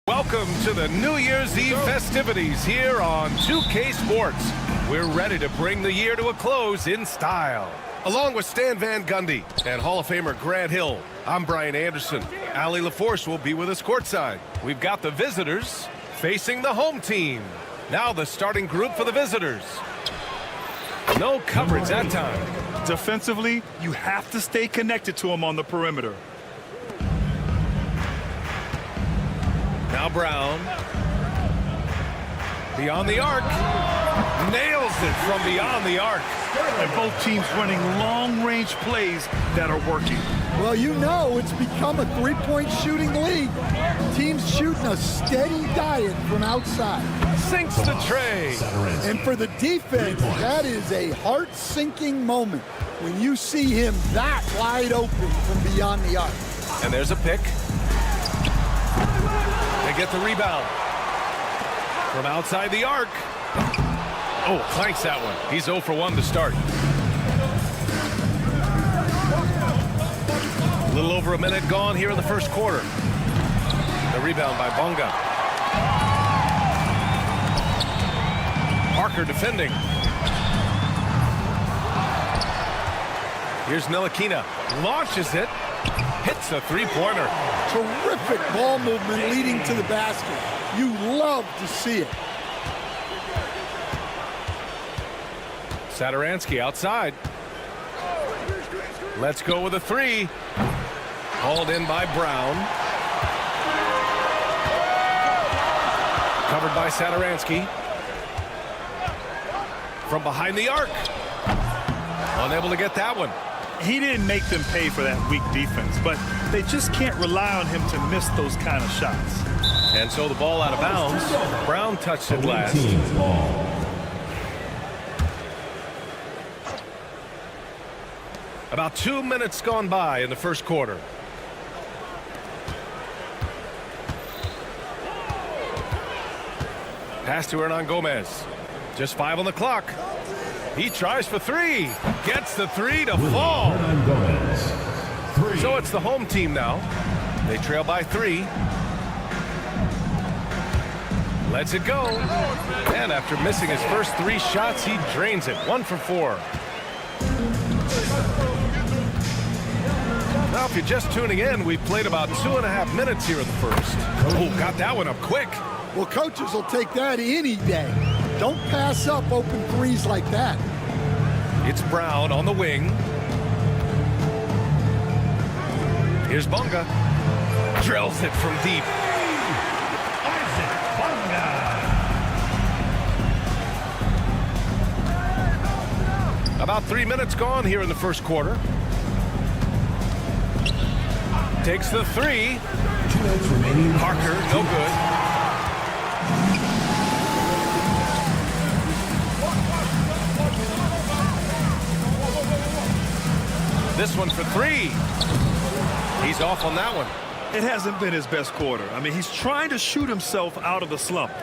Welcome to the New Year's Eve festivities here on 2K Sports. We're ready to bring the year to a close in style. Along with Stan Van Gundy and Hall of Famer Grant Hill, I'm Brian Anderson. Ali LaForce will be with us courtside. We've got the visitors facing the home team. Now the starting group for the visitors. No coverage that time. Defensively, you have to stay connected to him on the perimeter. Now Brown. Beyond the arc. Nails it from beyond the arc. And both teams running long-range plays that are working. Well, you know it's become a three-point shooting league. Teams shooting a steady diet from outside. Sinks the tray. And for the defense, that is a heart-sinking moment when you see him that wide open from beyond the arc. And there's a pick. They get the rebound. From outside the arc. Oh, clanks that one. He's 0 for 1 to start. A little over a minute gone here in the first quarter. The rebound by Bonga. Parker defending. Here's Ntilikina. Launches it. Hits a three-pointer. Terrific ball movement leading to the basket. You love to see it. Satoransky outside. Let's go with a three. Hauled in by Brown. Covered by Satoransky. From behind the arc. Unable to get that one. He didn't make them pay for that weak defense, but they just can't rely on him to miss those kind of shots. And so the ball out of bounds. Brown touched it last. About 2 minutes gone by in the first quarter. Pass to Hernan Gomez. Just 5 on the clock. He tries for three. Gets the three to fall. So it's the home team now. They trail by 3. Lets it go. And after missing his first 3 shots, he drains it. 1 for 4. Now, if you're just tuning in, we've played about 2.5 minutes here in the first. Oh, got that one up quick. Well, coaches will take that any day. Don't pass up open threes like that. It's Brown on the wing. Here's Bonga. Drills it from deep. About 3 minutes gone here in the first quarter. Takes the three. Parker, no good. This one for 3. He's off on that one. It hasn't been his best quarter. I mean, he's trying to shoot himself out of the slump.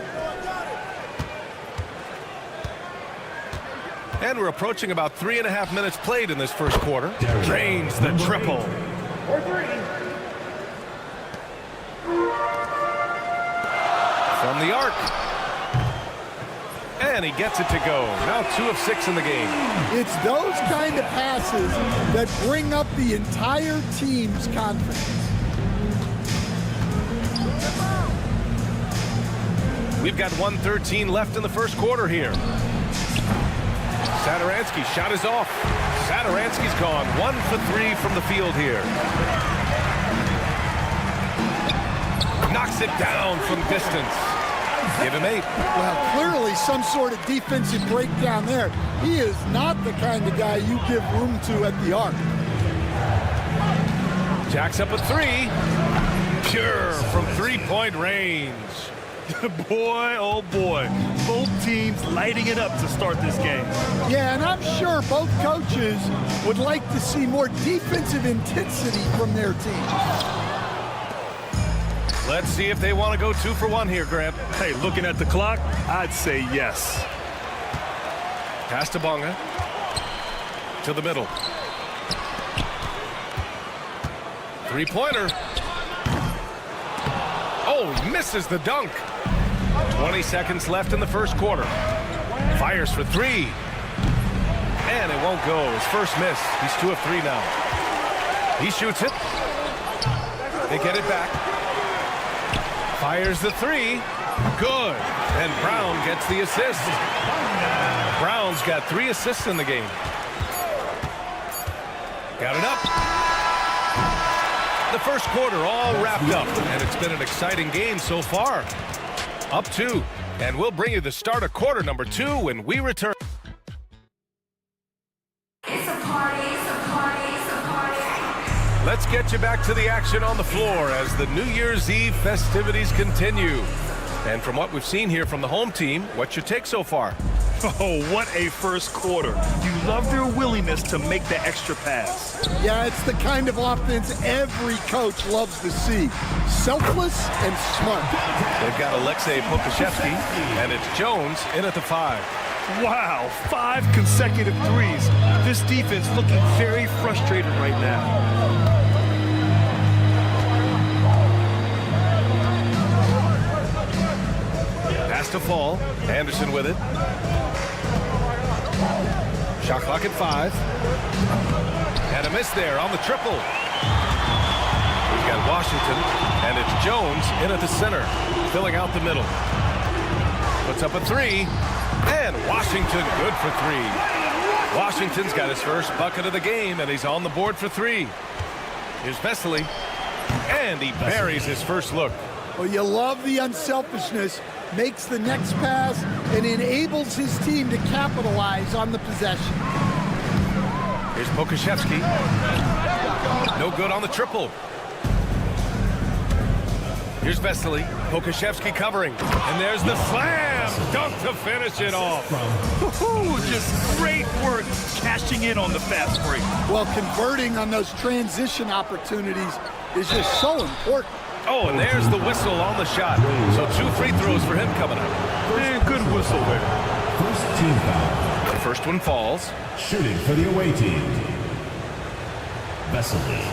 And we're approaching about 3.5 minutes played in this first quarter. Drains the triple. From the arc. And he gets it to go. Now 2 of 6 in the game. It's those kind of passes that bring up the entire team's confidence. We've got 1:13 left in the first quarter here. Satoransky shot is off. Satoransky's gone 1 for 3 from the field here. Knocks it down from distance. Give him 8. Well, clearly some sort of defensive breakdown there. He is not the kind of guy you give room to at the arc. Jacks up a 3. Pure from 3-point range. Boy, oh boy. Both teams lighting it up to start this game. Yeah, and I'm sure both coaches would like to see more defensive intensity from their teams. Let's see if they want to go 2 for 1 here, Grant. Hey, looking at the clock, I'd say yes. Pass to Bonga. To the middle. Three-pointer. Oh, Oh, he misses the dunk. 20 seconds left in the first quarter. Fires for three. And it won't go. His first miss. He's 2 of 3 now. He shoots it. They get it back. Fires the three. Good. And Brown gets the assist. Brown's got 3 assists in the game. Got it up. The first quarter all wrapped up, and it's been an exciting game so far. Up 2, and we'll bring you the start of quarter number 2 when we return. It's a party, it's a party, it's a party. Let's get you back to the action on the floor as the New Year's Eve festivities continue. And from what we've seen here from the home team, what's your take so far? Oh, what a first quarter. You love their willingness to make the extra pass. Yeah, it's the kind of offense every coach loves to see. Selfless and smart. They've got Alexei Pokashevsky, and it's Jones in at the 5. Wow, 5 consecutive threes. This defense looking very frustrated right now. Pass to Fall. Anderson with it. Shot clock at 5. And a miss there on the triple. We've got Washington, and it's Jones in at the center, filling out the middle. Puts up a 3, and Washington good for 3. Washington's got his first bucket of the game, and he's on the board for 3. Here's Vesely, and he buries his first look. Well, you love the unselfishness, makes the next pass, and enables his team to capitalize on the possession. Here's Pokashevsky. No good on the triple. Here's Vesely. Pokashevsky covering. And there's the slam dunk to finish it off. Just great work cashing in on the fast break. Well, converting on those transition opportunities is just so important. Oh, and there's the whistle on the shot. So 2 free throws for him coming up. And good whistle there. First team foul. The first one falls. Shooting for the away team. Vesely.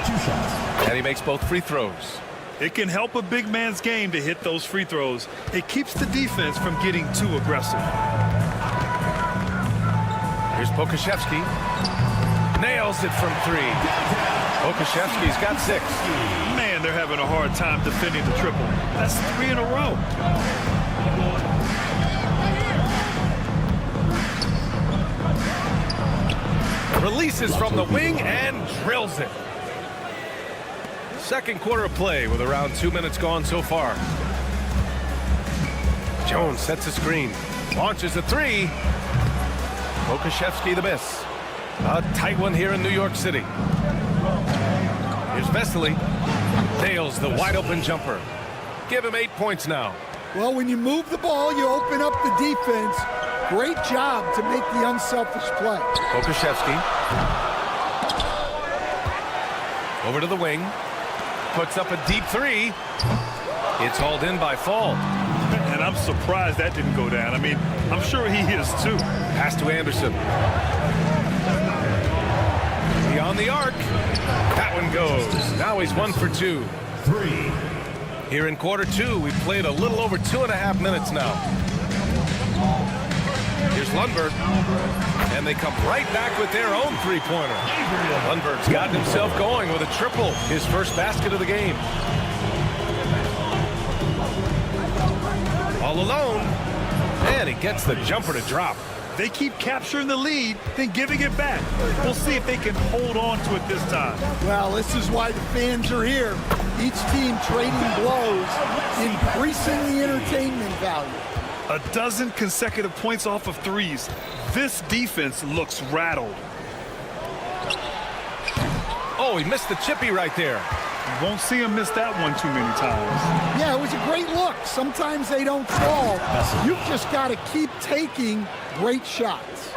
2 shots. And he makes both free throws. It can help a big man's game to hit those free throws. It keeps the defense from getting too aggressive. Here's Pokashevsky. Nails it from 3. Pokashevsky's got 6. Man, they're having a hard time defending the triple. That's 3 in a row. Releases from the wing and drills it. Second quarter of play with around 2 minutes gone so far. Jones sets a screen. Launches a 3. Pokashevsky the miss. A tight one here in New York City. Here's Vesely. Nails the wide open jumper. Give him 8 points now. Well, when you move the ball, you open up the defense. Great job to make the unselfish play. Pokashevsky. Over to the wing. Puts up a deep 3. It's hauled in by Fall. And I'm surprised that didn't go down. I mean, I'm sure he is too. Pass to Anderson. Beyond the arc. That one goes. Now he's 1 for 2. 3. Here in quarter 2, we've played a little over 2.5 minutes now. Here's Lundberg. And they come right back with their own 3-pointer. Lundberg's gotten himself going with a triple. His first basket of the game. All alone. And he gets the jumper to drop. They keep capturing the lead, then giving it back. We'll see if they can hold on to it this time. Well, this is why the fans are here. Each team trading blows, increasing the entertainment value. A dozen consecutive points off of threes. This defense looks rattled. Oh, he missed the chippy right there. You won't see him miss that one too many times. Yeah, it was a great look. Sometimes they don't fall. You've just got to keep taking great shots.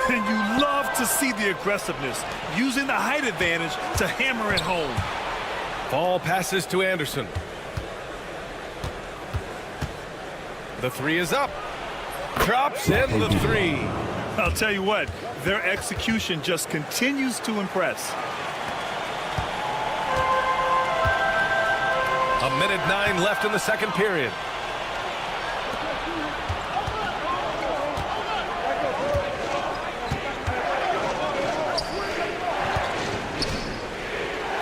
And you love to see the aggressiveness, using the height advantage to hammer it home. Ball passes to Anderson. The 3 is up. Drops in the 3. I'll tell you what, their execution just continues to impress. A minute 9 left in the second period.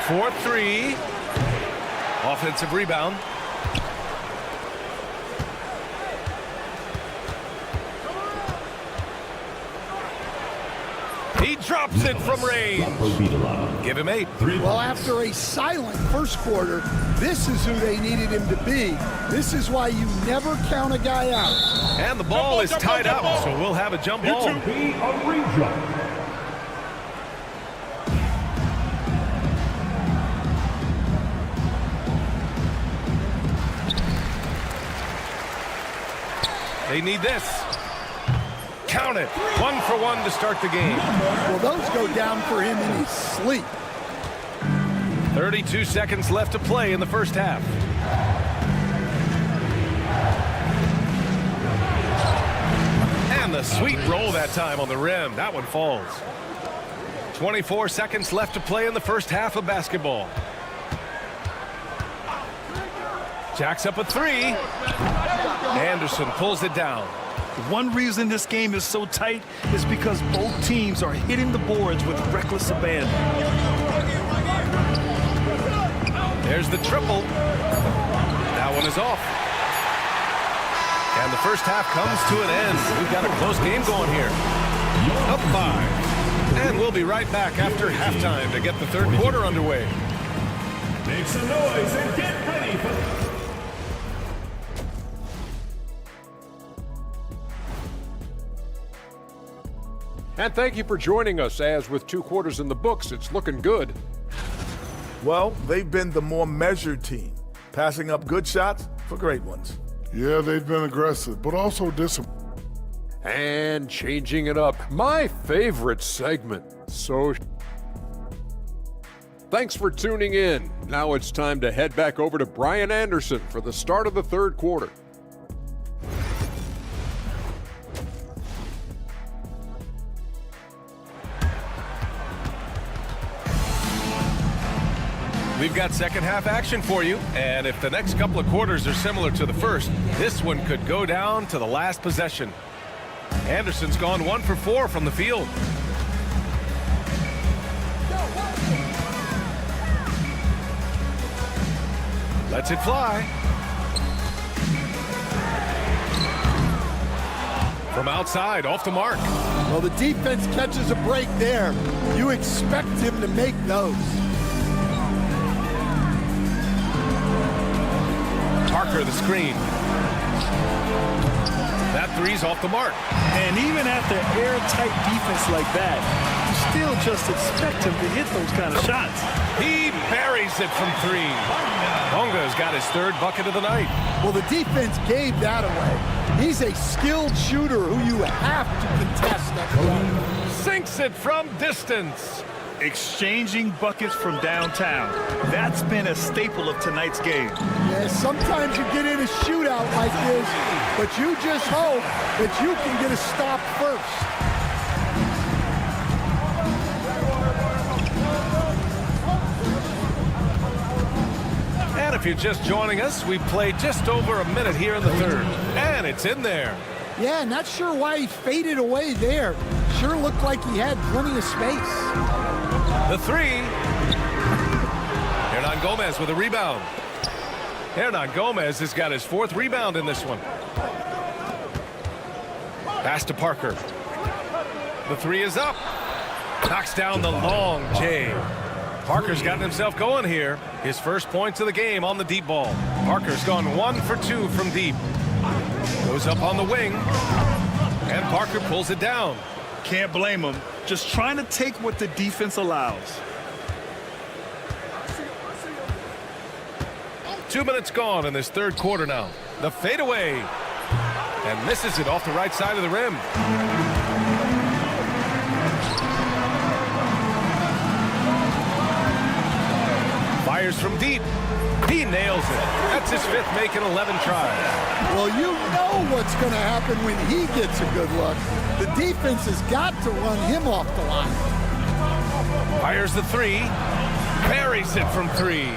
For 3. Offensive rebound. He drops it from range. Give him 8. Well, after a silent first quarter, this is who they needed him to be. This is why you never count a guy out. And the ball is tied up, so we'll have a jump ball. They need this. Count it. 1 for 1 to start the game. Well, those go down for him in his sleep. 32 seconds left to play in the first half. And the sweet roll that time on the rim. That one falls. 24 seconds left to play in the first half of basketball. Jacks up a 3. Anderson pulls it down. One reason this game is so tight is because both teams are hitting the boards with reckless abandon. There's the triple. That one is off. And the first half comes to an end. We've got a close game going here. Up 5. And we'll be right back after halftime to get the third quarter underway. Make some noise and get ready for... And thank you for joining us, as with 2 quarters in the books, it's looking good. Well, they've been the more measured team, passing up good shots for great ones. Yeah, they've been aggressive, but also disciplined. And changing it up, my favorite segment. So, thanks for tuning in. Now it's time to head back over to Brian Anderson for the start of the third quarter. We've got second half action for you, and if the next couple of quarters are similar to the first, this one could go down to the last possession. Anderson's gone 1 for 4 from the field. Lets it fly. From outside, off the mark. Well, the defense catches a break there. You expect him to make those. Parker, the screen. That 3's off the mark. And even after airtight defense like that, you still just expect him to hit those kind of shots. He buries it from 3. Bonga's got his third bucket of the night. Well, the defense gave that away. He's a skilled shooter who you have to contest at the line. Sinks it from distance. Exchanging buckets from downtown. That's been a staple of tonight's game. Yeah, sometimes you get in a shootout like this, but you just hope that you can get a stop first. And if you're just joining us, we've played just over a minute here in the third. And it's in there. Yeah, not sure why he faded away there. Sure looked like he had plenty of space. The 3. Hernan Gomez with a rebound. Hernan Gomez has got his 4th rebound in this one. Pass to Parker. The 3 is up. Knocks down the long J. Parker's gotten himself going here. His first points of the game on the deep ball. Parker's gone 1 for 2 from deep. Goes up on the wing. And Parker pulls it down. Can't blame him. Just trying to take what the defense allows. 2 minutes gone in this third quarter now. The fadeaway. And misses it off the right side of the rim. Fires from deep. He nails it. That's his 5th make in 11 tries. Well, you know what's going to happen when he gets a good look. The defense has got to run him off the line. Fires the 3. Buries it from 3.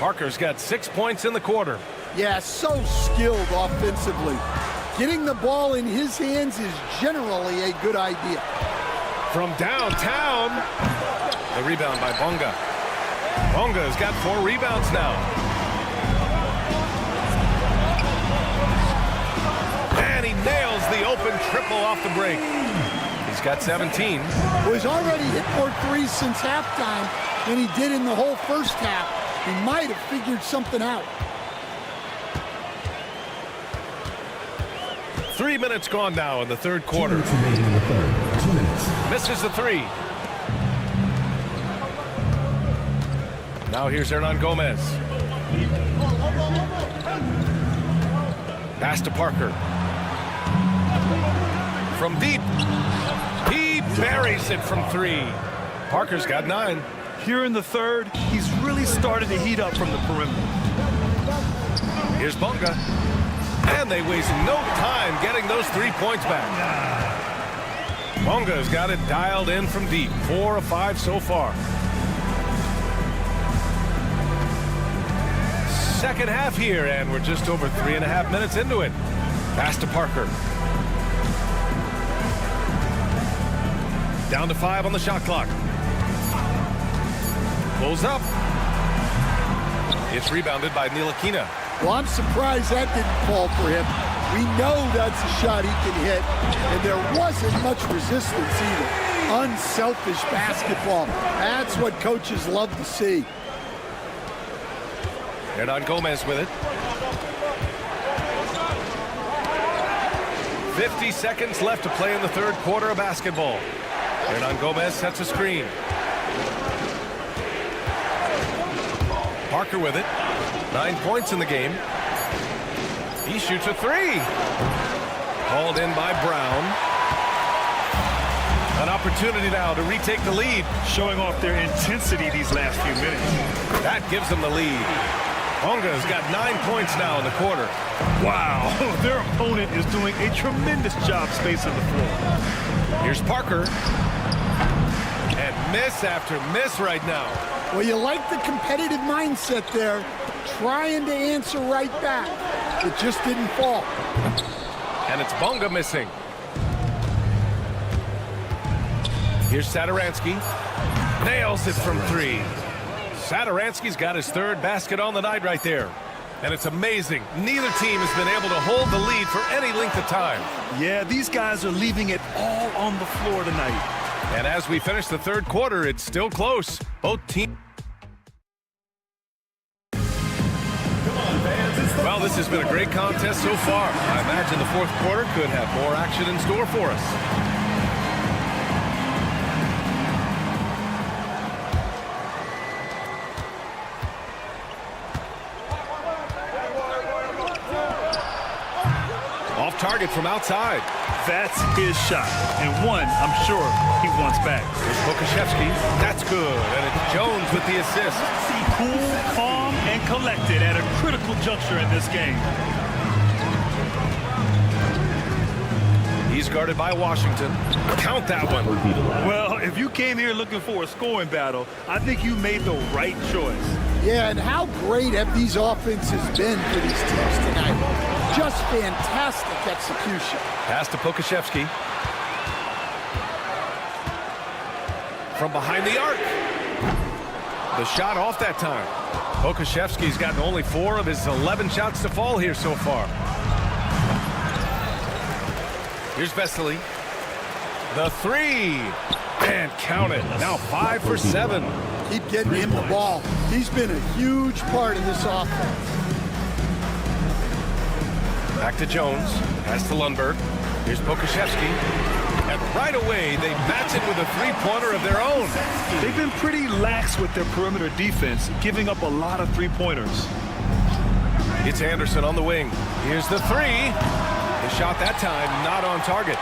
Parker's got 6 points in the quarter. Yeah, so skilled offensively. Getting the ball in his hands is generally a good idea. From downtown, the rebound by Bonga. Bonga's got 4 rebounds now. And he nails the open triple off the break. He's got 17. Well, he's already hit more threes since halftime than he did in the whole first half. He might have figured something out. 3 minutes gone now in the third quarter. Misses the 3. Now here's Hernan Gomez. Pass to Parker. From deep. He buries it from 3. Parker's got 9. Here in the third, he's really started to heat up from the perimeter. Here's Bonga. And they waste no time getting those 3 points back. Bonga's got it dialed in from deep. 4 of 5 so far. Second half here, and we're just over 3.5 minutes into it. Pass to Parker. Down to 5 on the shot clock. Pulls up. It's rebounded by Ntilikina. Well, I'm surprised that didn't fall for him. We know that's a shot he can hit, and there wasn't much resistance either. Unselfish basketball. That's what coaches love to see. Hernan Gomez with it. 50 seconds left to play in the third quarter of basketball. Hernan Gomez sets a screen. Parker with it. 9 points in the game. He shoots a 3. Called in by Brown. An opportunity now to retake the lead. Showing off their intensity these last few minutes. That gives them the lead. Bonga's got 9 points now in the quarter. Wow, their opponent is doing a tremendous job spacing the floor. Here's Parker. And miss after miss right now. Well, you like the competitive mindset there, trying to answer right back. It just didn't fall. And it's Bonga missing. Here's Satoransky. Nails it from 3. Satoransky's got his 3rd basket on the night right there. And it's amazing. Neither team has been able to hold the lead for any length of time. Yeah, these guys are leaving it all on the floor tonight. And as we finish the third quarter, it's still close. Both teams. Well, this has been a great contest so far. I imagine the fourth quarter could have more action in store for us. Off target from outside. That's his shot, and one I'm sure he wants back. Here's Pokashevsky. That's good, and it's Jones with the assist. Cool, calm, and collected at a critical juncture in this game. He's guarded by Washington. Count that one. Well, if you came here looking for a scoring battle, I think you made the right choice. Yeah, and how great have these offenses been for these teams tonight? Just fantastic execution. Pass to Pokashevsky. From behind the arc. The shot off that time. Pokashevsky's gotten only 4 of his 11 shots to fall here so far. Here's Vesely. The 3. And count it. Now 5 for 7. Keep getting him the ball. He's been a huge part of this offense. Back to Jones. Pass to Lundberg. Here's Pokashevsky. And right away, they match it with a 3-pointer of their own. They've been pretty lax with their perimeter defense, giving up a lot of 3-pointers. It's Anderson on the wing. Here's the 3. The shot that time not on target.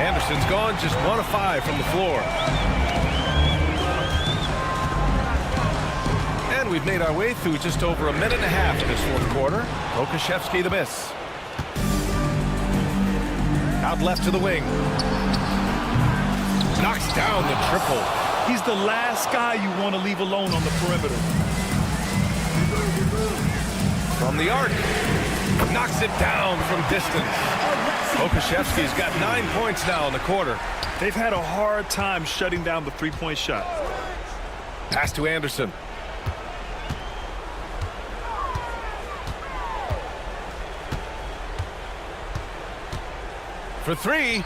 Anderson's gone just 1 of 5 from the floor. And we've made our way through just over a minute and a half in this fourth quarter. Pokashevsky the miss. Out left to the wing. Knocks down the triple. He's the last guy you want to leave alone on the perimeter. From the arc. Knocks it down from distance. Okashevsky's got 9 points now in the quarter. They've had a hard time shutting down the three-point shot. Pass to Anderson. For three.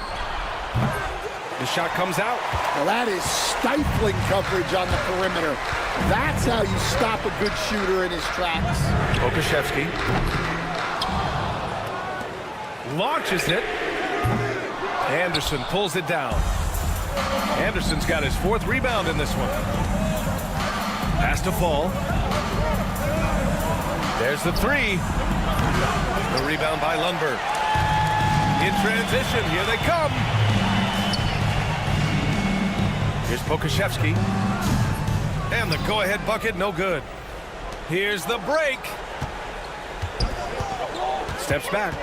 The shot comes out. Well, that is stifling coverage on the perimeter. That's how you stop a good shooter in his tracks. Okashevsky launches it. Anderson pulls it down. Anderson's got his 4th rebound in this one. Pass to Fall. There's the 3. The rebound by Lundberg. In transition, here they come. Here's Pokashevsky. And the go-ahead bucket, no good. Here's the break. Steps back.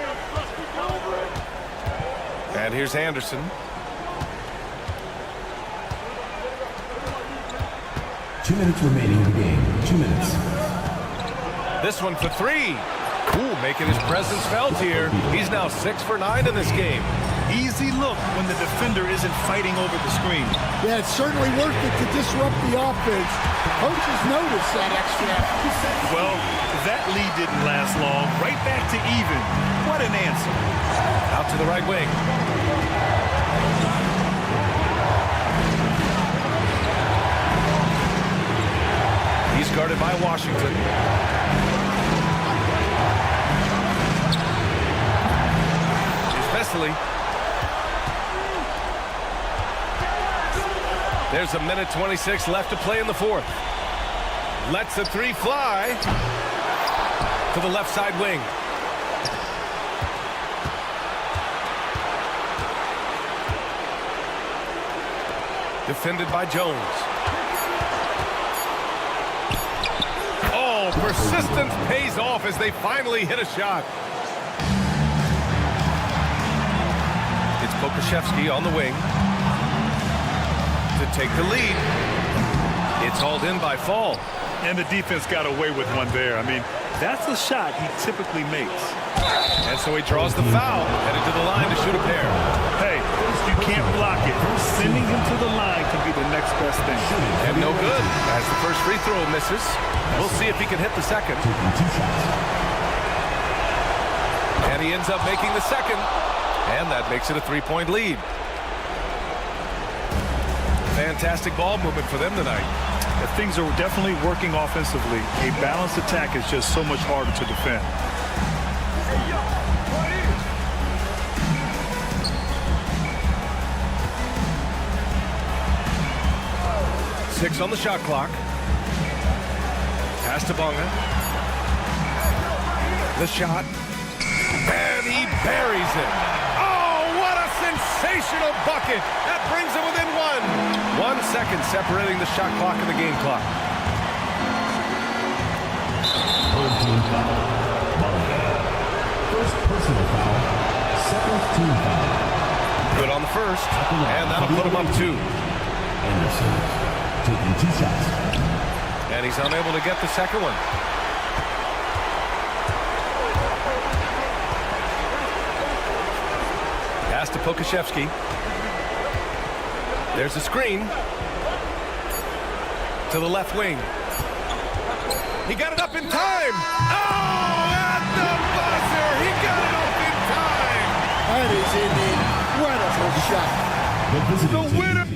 And here's Anderson. 2 minutes remaining in the game. 2 minutes. This one for 3. Ooh, making his presence felt here. He's now 6 for 9 in this game. Easy look when the defender isn't fighting over the screen. Yeah, it's certainly worth it to disrupt the offense. Coaches notice that extra effort. Well, that lead didn't last long. Right back to even. What an answer. Out to the right wing. He's guarded by Washington. Here's Vesely. There's 1:26 left to play in the 4th. Lets the 3 fly to the left side wing. Defended by Jones. Oh, persistence pays off as they finally hit a shot. It's Pokashevsky on the wing to take the lead. It's hauled in by Fall. And the defense got away with one there. I mean, that's a shot he typically makes. And so he draws the foul, headed to the line to shoot a pair. Hey, you can't block it. Sending him to the line can be the next best thing. And no good, as the first free throw misses. We'll see if he can hit the second. And he ends up making the second. And that makes it a 3-point lead. Fantastic ball movement for them tonight. Things are definitely working offensively. A balanced attack is just so much harder to defend. Six on the shot clock. Pass to Bonga. The shot. And he buries it. Oh, what a sensational bucket. That brings it within 1. 1 second separating the shot clock and the game clock. First personal foul. Second team foul. Good on the first. And that'll put him up 2. Anderson taking 2 shots. And he's unable to get the second one. Pass to Pokashevsky. There's a screen to the left wing. He got it up in time. Oh, at the buzzer. He got it up in time. That is an incredible shot. The winner.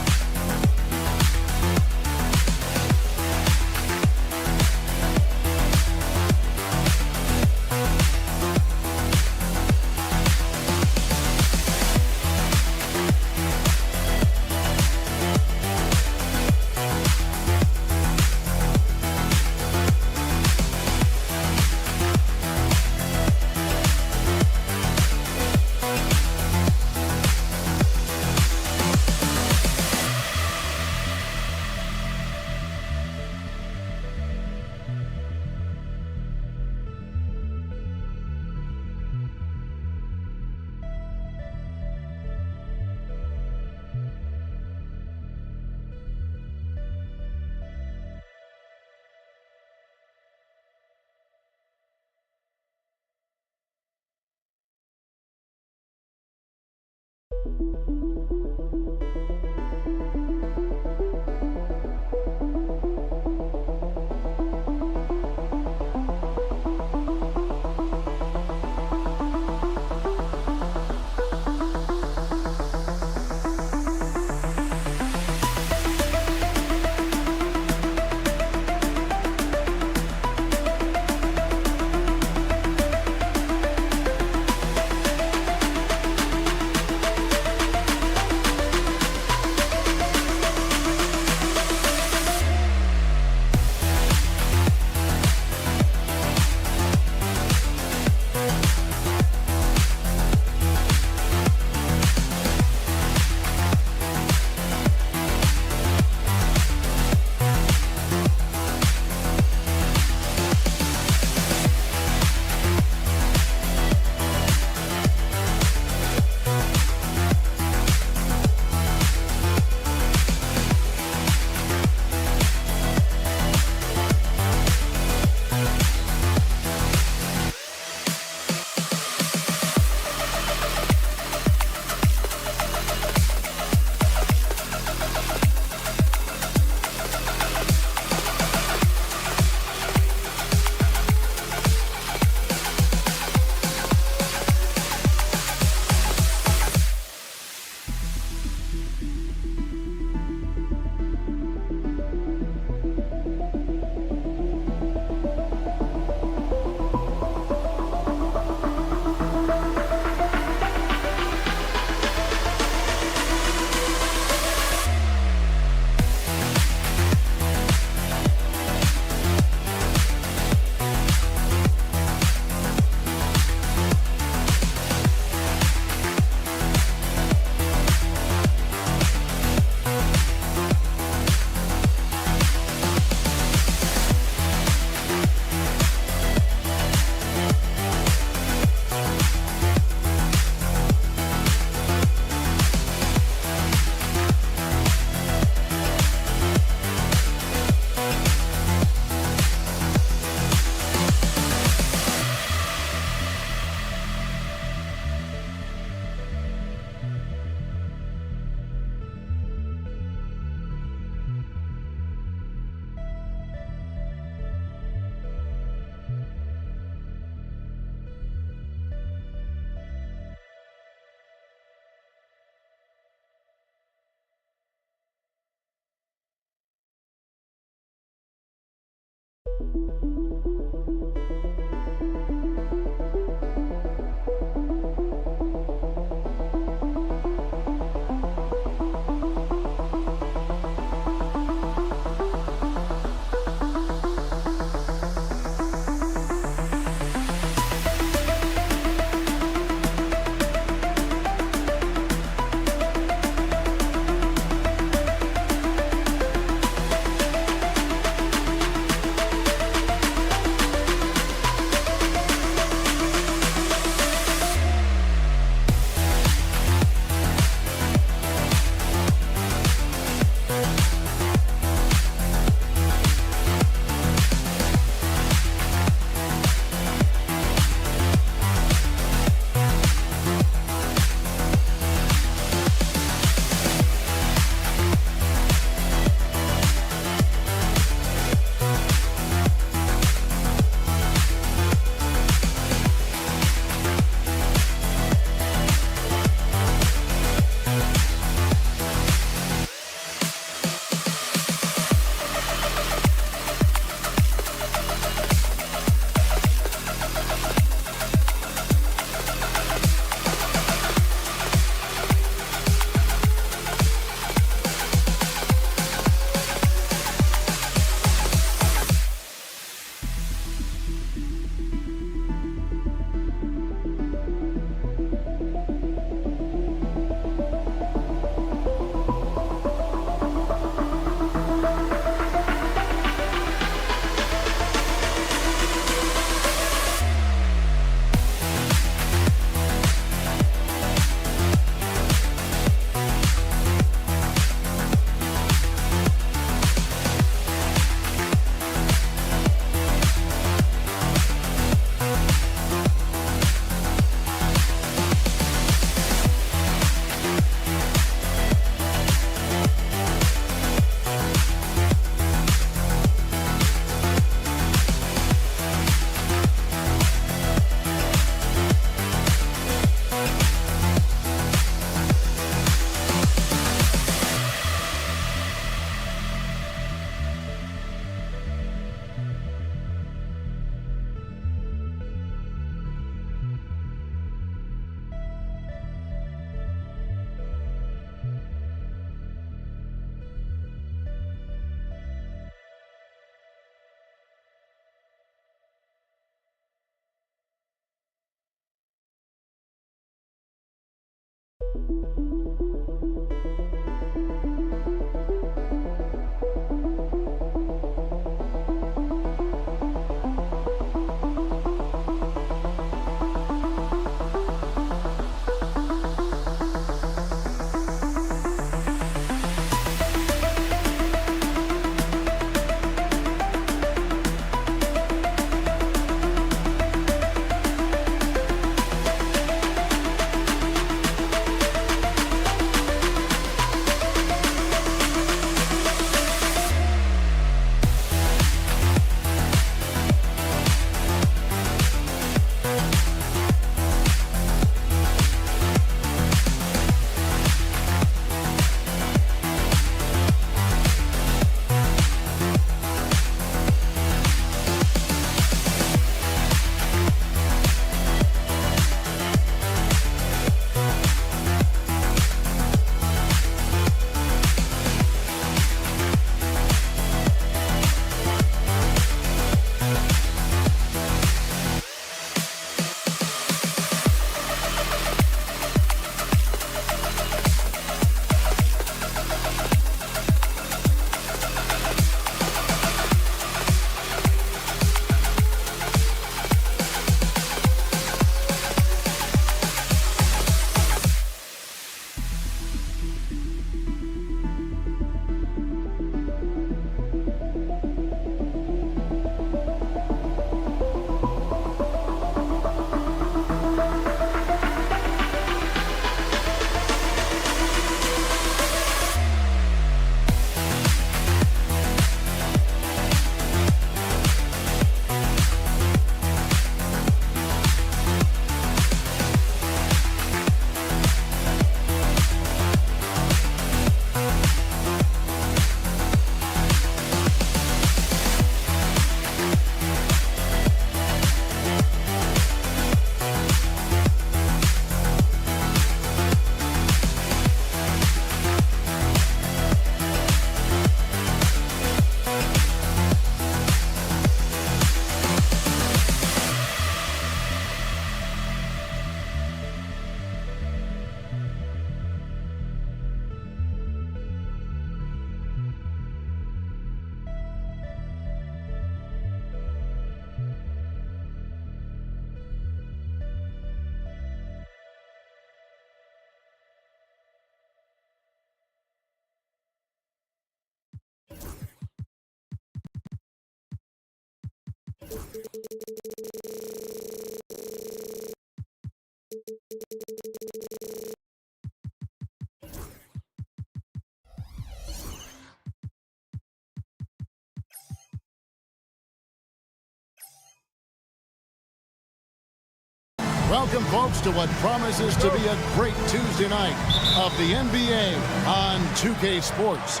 Welcome, folks, to what promises to be a great Tuesday night of the NBA on 2K Sports.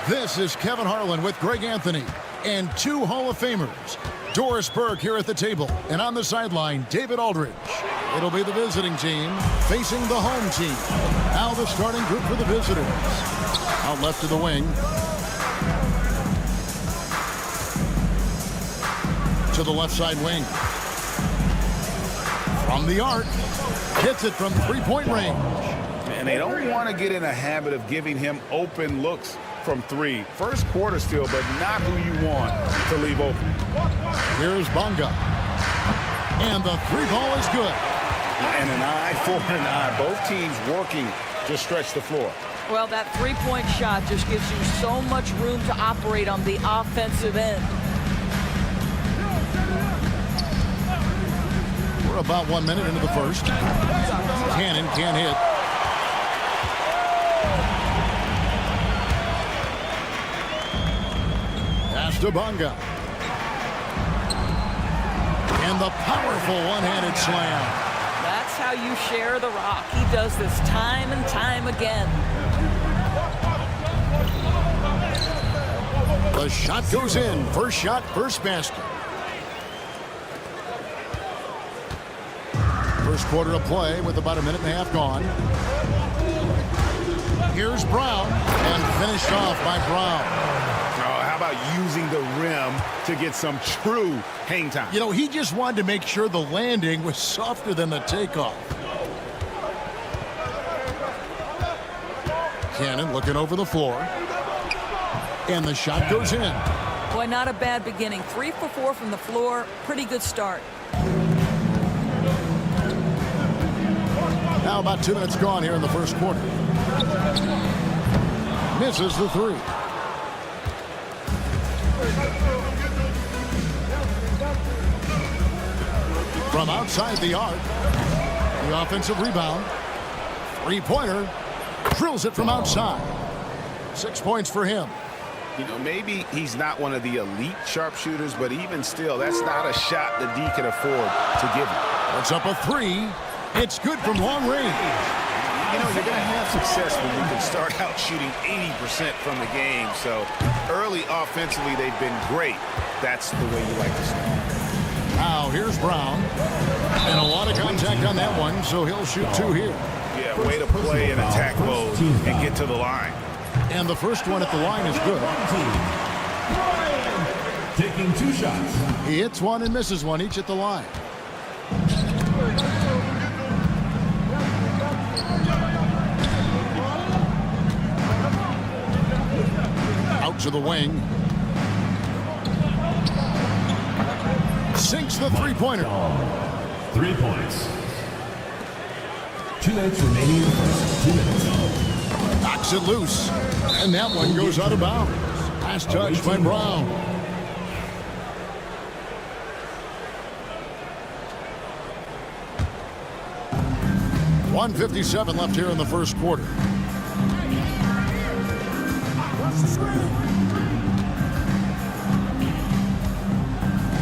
This is Kevin Harlan with Greg Anthony and two Hall of Famers. Doris Burke here at the table, and on the sideline, David Aldridge. It'll be the visiting team facing the home team. Now the starting group for the visitors. Out left of the wing. To the left side wing. From the arc, hits it from three-point range. And they don't want to get in a habit of giving him open looks from three. First quarter still, but not who you want to leave open. Here's Bonga. And the three ball is good. And an eye for an eye. Both teams working to stretch the floor. Well, that three-point shot just gives you so much room to operate on the offensive end. We're about 1 minute into the first. Cannon can't hit. Pass to Bonga. And the powerful one-handed slam. That's how you share the rock. He does this time and time again. The shot goes in. First shot, first basket. First quarter of play with about a minute and a half gone. Here's Brown, and finished off by Brown. How about using the rim to get some true hang time? You know, he just wanted to make sure the landing was softer than the takeoff. Cannon looking over the floor. And the shot goes in. Boy, not a bad beginning. 3 for 4 from the floor. Pretty good start. Now about 2 minutes gone here in the first quarter. Misses the 3. From outside the arc. The offensive rebound. 3-pointer. Drills it from outside. 6 points for him. You know, maybe he's not one of the elite sharpshooters, but even still, that's not a shot that D can afford to give him. Puts up a 3. It's good from long range. You know, you're going to have success when you can start out shooting 80% from the game. So early offensively, they've been great. That's the way you like to start. Now here's Brown. And a lot of contact on that one, so he'll shoot 2 here. Yeah, way to play in attack mode and get to the line. And the first one at the line is good. Taking 2 shots. He hits one and misses one, each at the line. Out to the wing. Sinks the 3-pointer. 3 points. 2 minutes remaining in the first. 2 minutes. Knocks it loose. And that one goes out of bounds. Last touch by Brown. .157 left here in the first quarter.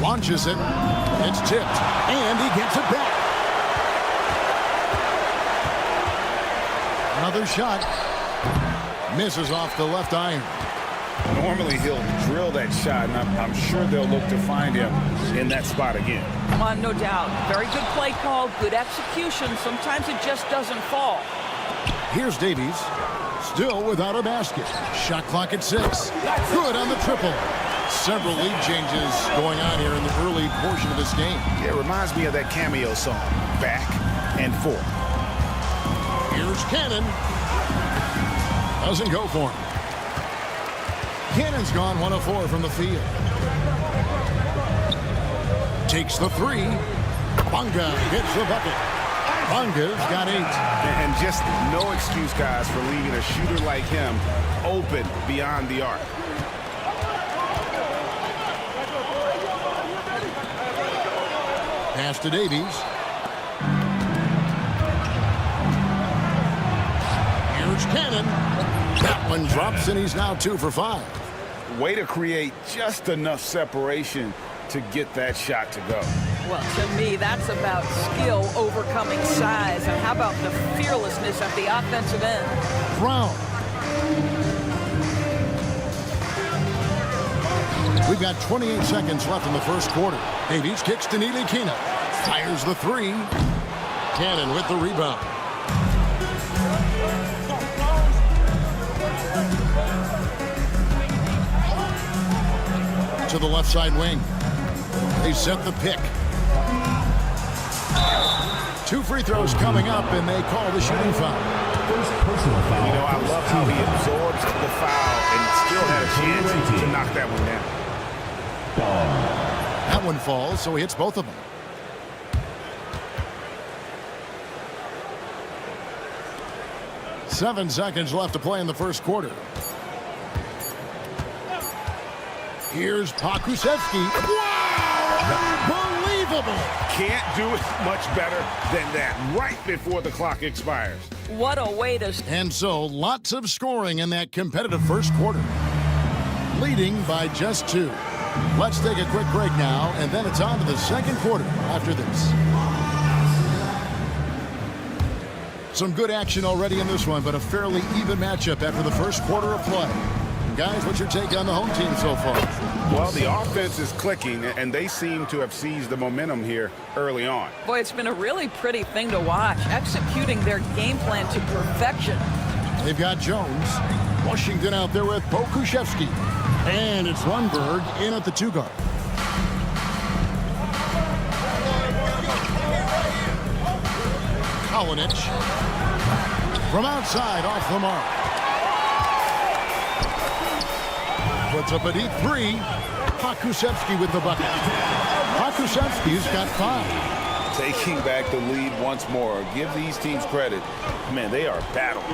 Launches it. It's tipped. And he gets it back. Another shot. Misses off the left iron. Normally he'll drill that shot, and I'm sure they'll look to find him in that spot again. Come on, no doubt. Very good play call, good execution. Sometimes it just doesn't fall. Here's Davies. Still without a basket. Shot clock at 6. Good on the triple. Several lead changes going on here in the early portion of this game. Yeah, it reminds me of that cameo song, Back and Forth. Here's Cannon. Doesn't go for him. Cannon's gone 1 of 4 from the field. Takes the 3. Bunga hits the bucket. Bunga's got 8. And just no excuse, guys, for leaving a shooter like him open beyond the arc. Pass to Davies. Here's Cannon. That one drops, and he's now 2 for 5. Way to create just enough separation to get that shot to go. Well, to me, that's about skill overcoming size. And how about the fearlessness at the offensive end? Brown. We've got 28 seconds left in the first quarter. Davies kicks to Nilikina. Fires the 3. Cannon with the rebound. To the left side wing. They set the pick. 2 free throws coming up, and they call the shooting foul. You know, I love how he absorbs the foul and still had a chance to knock that one down. That one falls, so he hits both of them. Seven seconds left to play in the first quarter. Here's Pakusevski. Wow! Unbelievable! Can't do it much better than that right before the clock expires. What a way to... And so, lots of scoring in that competitive first quarter. Leading by just 2. Let's take a quick break now, and then it's on to the second quarter after this. Some good action already in this one, but a fairly even matchup after the first quarter of play. Guys, what's your take on the home team so far? Well, the offense is clicking, and they seem to have seized the momentum here early on. Boy, it's been a really pretty thing to watch, executing their game plan to perfection. They've got Jones. Washington out there with Pokushevsky. And it's Lundberg in at the 2 guard. Kalinic from outside off the mark. puts up a deep three. Pakusevski with the bucket. Pakusevski's got 5. Taking back the lead once more. Give these teams credit. Man, they are battling.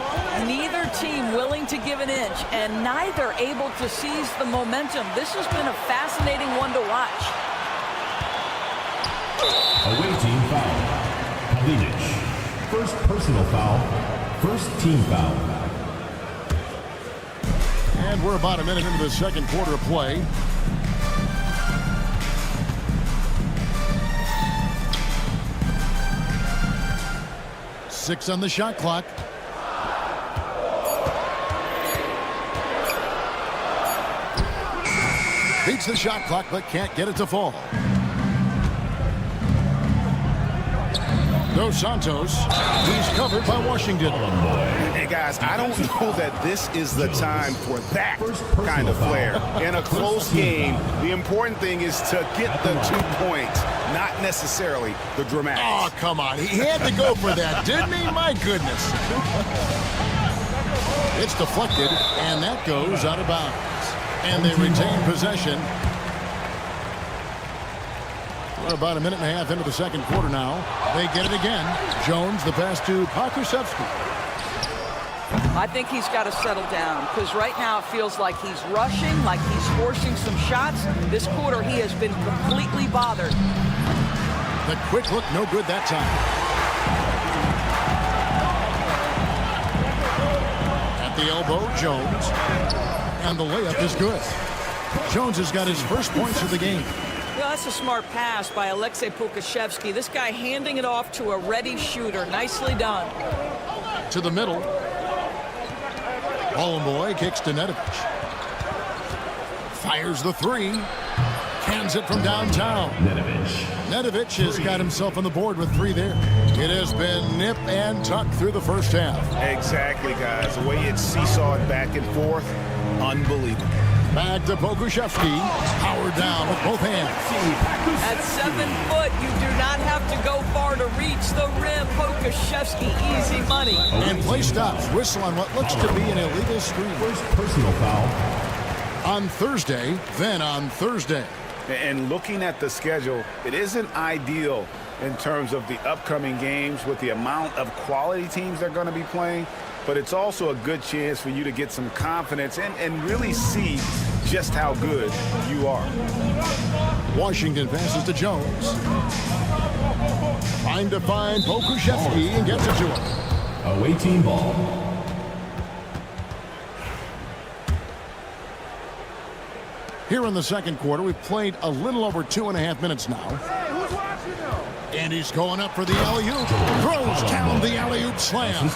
Neither team willing to give an inch, and neither able to seize the momentum. This has been a fascinating one to watch. Away team foul. Kalinic. First personal foul. First team foul. And we're about a minute into the second quarter of play. Six on the shot clock. Beats the shot clock, but can't get it to fall. Dos Santos. He's covered by Washington. Hey, guys, I don't know that this is the time for that kind of flair. In a close game, the important thing is to get the 2 points, not necessarily the dramatics. Oh, come on. He had to go for that, didn't he? My goodness. It's deflected, and that goes out of bounds. And they retain possession. We're about a minute and a half into the second quarter now. They get it again. Jones, the pass to Pakusevski. I think he's got to settle down, because right now it feels like he's rushing, like he's forcing some shots. This quarter he has been completely bothered. The quick look, no good that time. At the elbow, Jones. And the layup is good. Jones has got his first points of the game. Well, that's a smart pass by Alexei Pokusevski. This guy handing it off to a ready shooter. Nicely done. To the middle. Boy kicks to Nedovic. Fires the three. Cans it from downtown. Nedovic has got himself on the board with 3 there. It has been nip and tuck through the first half. Exactly, guys. The way it's seesawed back and forth, unbelievable. Back to Pokusevski. Powered down with both hands. At 7 foot, you do not have to go far to reach the rim. Pokusevski, easy money. And play stops. Whistle on what looks to be an illegal screen. First personal foul. On Thursday, then on Thursday. And looking at the schedule, it isn't ideal in terms of the upcoming games with the amount of quality teams they're going to be playing. But it's also a good chance for you to get some confidence and really see just how good you are. Washington passes to Jones. Trying to find Pokusevski and gets it to him. Away team ball. Here in the second quarter, we've played a little over 2.5 minutes now. And he's going up for the alley-oop. Throws down the alley-oop slam.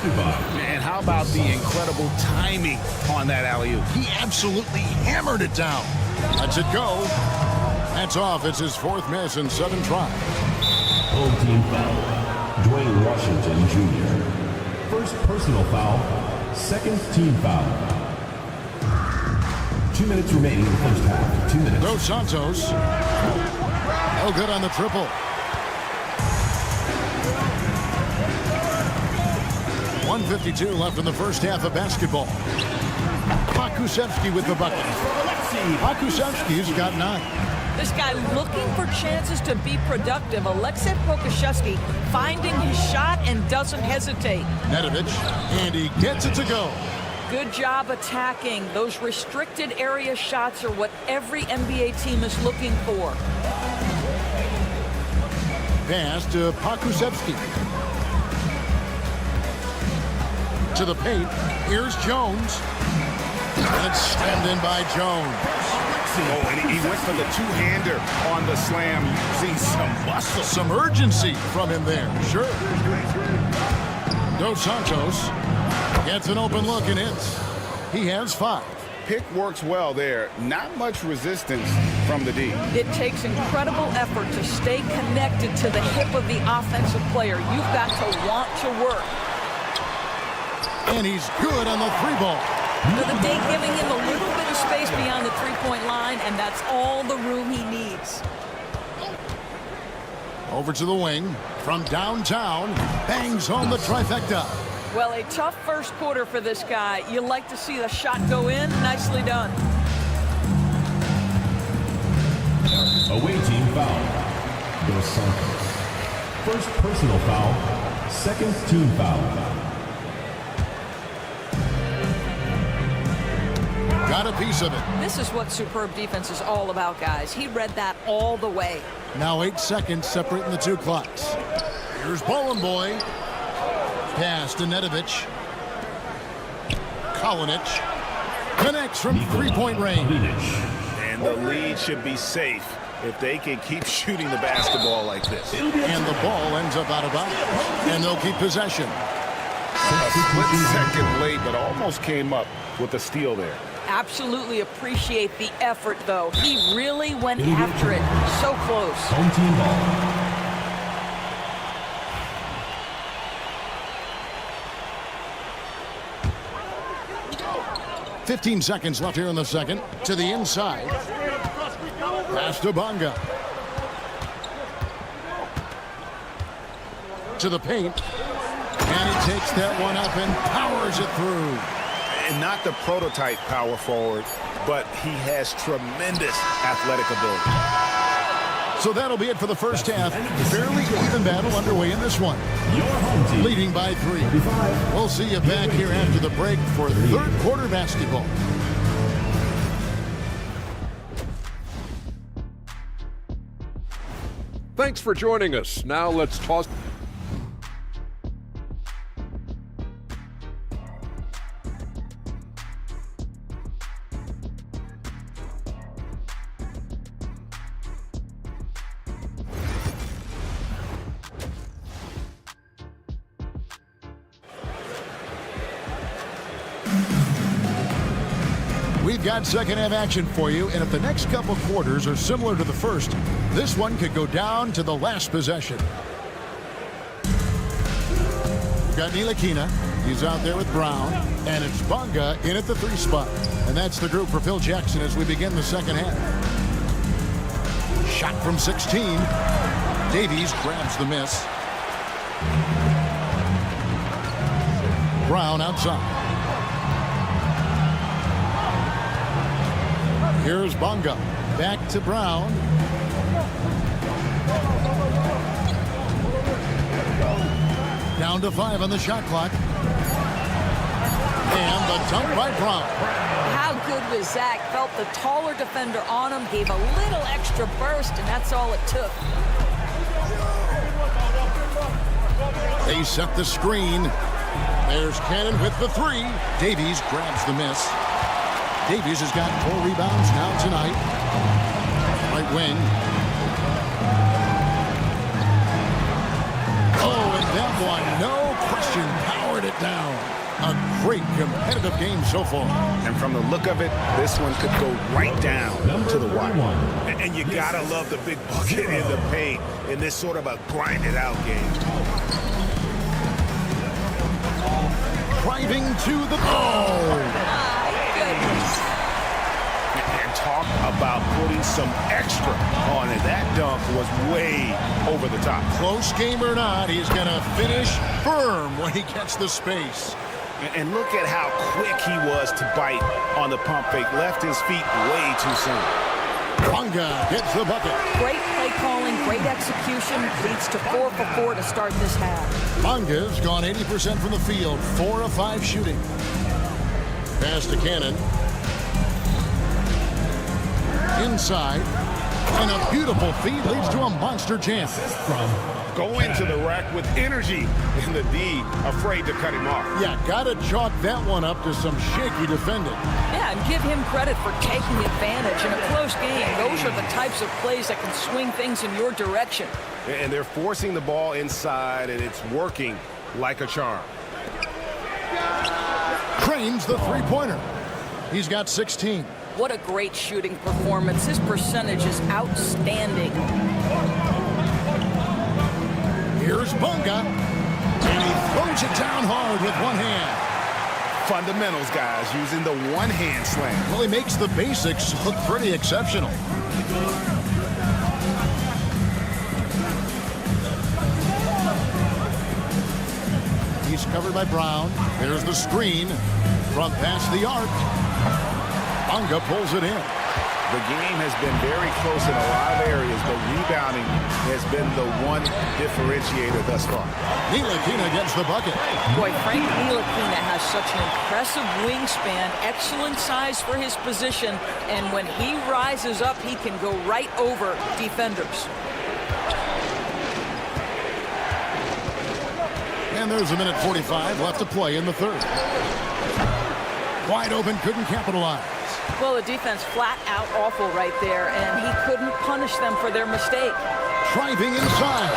And how about the incredible timing on that alley-oop? He absolutely hammered it down. Lets it go. That's off. It's his 4th miss in 7 tries. Home team foul. Dwayne Washington Jr. First personal foul. Second team foul. 2 minutes remaining in the first half. 2 minutes. Dos Santos. No good on the triple. 1:52 left in the first half of basketball. Pakusevski with the bucket. Pakusevski's got 9. This guy looking for chances to be productive. Alexei Pokusevski finding his shot and doesn't hesitate. Nedovic, and he gets it to go. Good job attacking. Those restricted area shots are what every NBA team is looking for. Pass to Pakusevski. To the paint. Here's Jones. And it's slammed in by Jones. Oh, and he went for the two-hander on the slam, using some muscle. Some urgency from him there. Sure. Dos Santos gets an open look and hits. He has 5. Pick works well there. Not much resistance from the D. It takes incredible effort to stay connected to the hip of the offensive player. You've got to want to work. And he's good on the 3-ball. The D giving him a little bit of space beyond the 3-point line, and that's all the room he needs. Over to the wing. From downtown, bangs home the trifecta. Well, a tough first quarter for this guy. You like to see the shot go in. Nicely done. foul. Dos Santos. First personal foul. Second team foul. Got a piece of it. This is what superb defense is all about, guys. He read that all the way. Now 8 seconds separating the two clocks. Here's Ballin' Boy. Pass to Nedovic. Kalinic connects from three-point range. And the lead should be safe if they can keep shooting the basketball like this. And the ball ends up out of bounds. And they'll keep possession. A split second late, but almost came up with a steal there. Absolutely appreciate the effort, though. He really went after it. So close. Home team ball. 15 seconds left here in the second. To the inside. Pass to Bonga. To the paint. And he takes that one up and powers it through. And not the prototype power forward, but he has tremendous athletic ability. So that'll be it for the first half. Fairly even battle underway in this one. Your home team. Leading by 3. We'll see you back here after the break for third quarter basketball. Thanks for joining us. Now let's toss. We've got second half action for you, and if the next couple quarters are similar to the first, this one could go down to the last possession. We've got Ntilikina. He's out there with Brown, and it's Bonga in at the 3 spot. And that's the group for Phil Jackson as we begin the second half. Shot from 16. Davies grabs the miss. Brown outside. Here's Bonga. Back to Brown. Down to 5 on the shot clock. And the dunk by Brown. How good was Zach? Felt the taller defender on him, gave a little extra burst, and that's all it took. They set the screen. There's Cannon with the 3. Davies grabs the miss. Davies has got 4 rebounds now tonight. Right wing. Oh, and that one, no question, powered it down. A great competitive game so far. And from the look of it, this one could go right down to the wire. And you gotta love the big bucket in the paint in this sort of a grinded out game. Driving to the goal. And talk about putting some extra on it. That dunk was way over the top. Close game or not, he's going to finish firm when he gets the space. And look at how quick he was to bite on the pump fake. Left his feet way too soon. Bonga gets the bucket. Great play calling, great execution. Leads to 4 for 4 to start this half. Bonga's gone 80% from the field, 4 of 5 shooting. Pass to Cannon. Inside. And a beautiful feed leads to a monster jam. Go into the rack with energy, and the D afraid to cut him off. Yeah, gotta chalk that one up to some shaky defending. Yeah, and give him credit for taking advantage in a close game. Those are the types of plays that can swing things in your direction. And they're forcing the ball inside, and it's working like a charm. Cranes the three-pointer. He's got 16. What a great shooting performance. His percentage is outstanding. Here's Bonga. And he throws it down hard with one hand. Fundamentals, guys, using the one-hand slam. Well, he makes the basics look pretty exceptional. He's covered by Brown. There's the screen from past the arc. Bonga pulls it in. The game has been very close in a lot of areas, but rebounding has been the one differentiator thus far. Ntilikina gets the bucket. Boy, Frank Ntilikina has such an impressive wingspan, excellent size for his position, and when he rises up, he can go right over defenders. And there's a minute 45 left to play in the third. Wide open, couldn't capitalize. Well, the defense flat out awful right there, and he couldn't punish them for their mistake. Driving inside.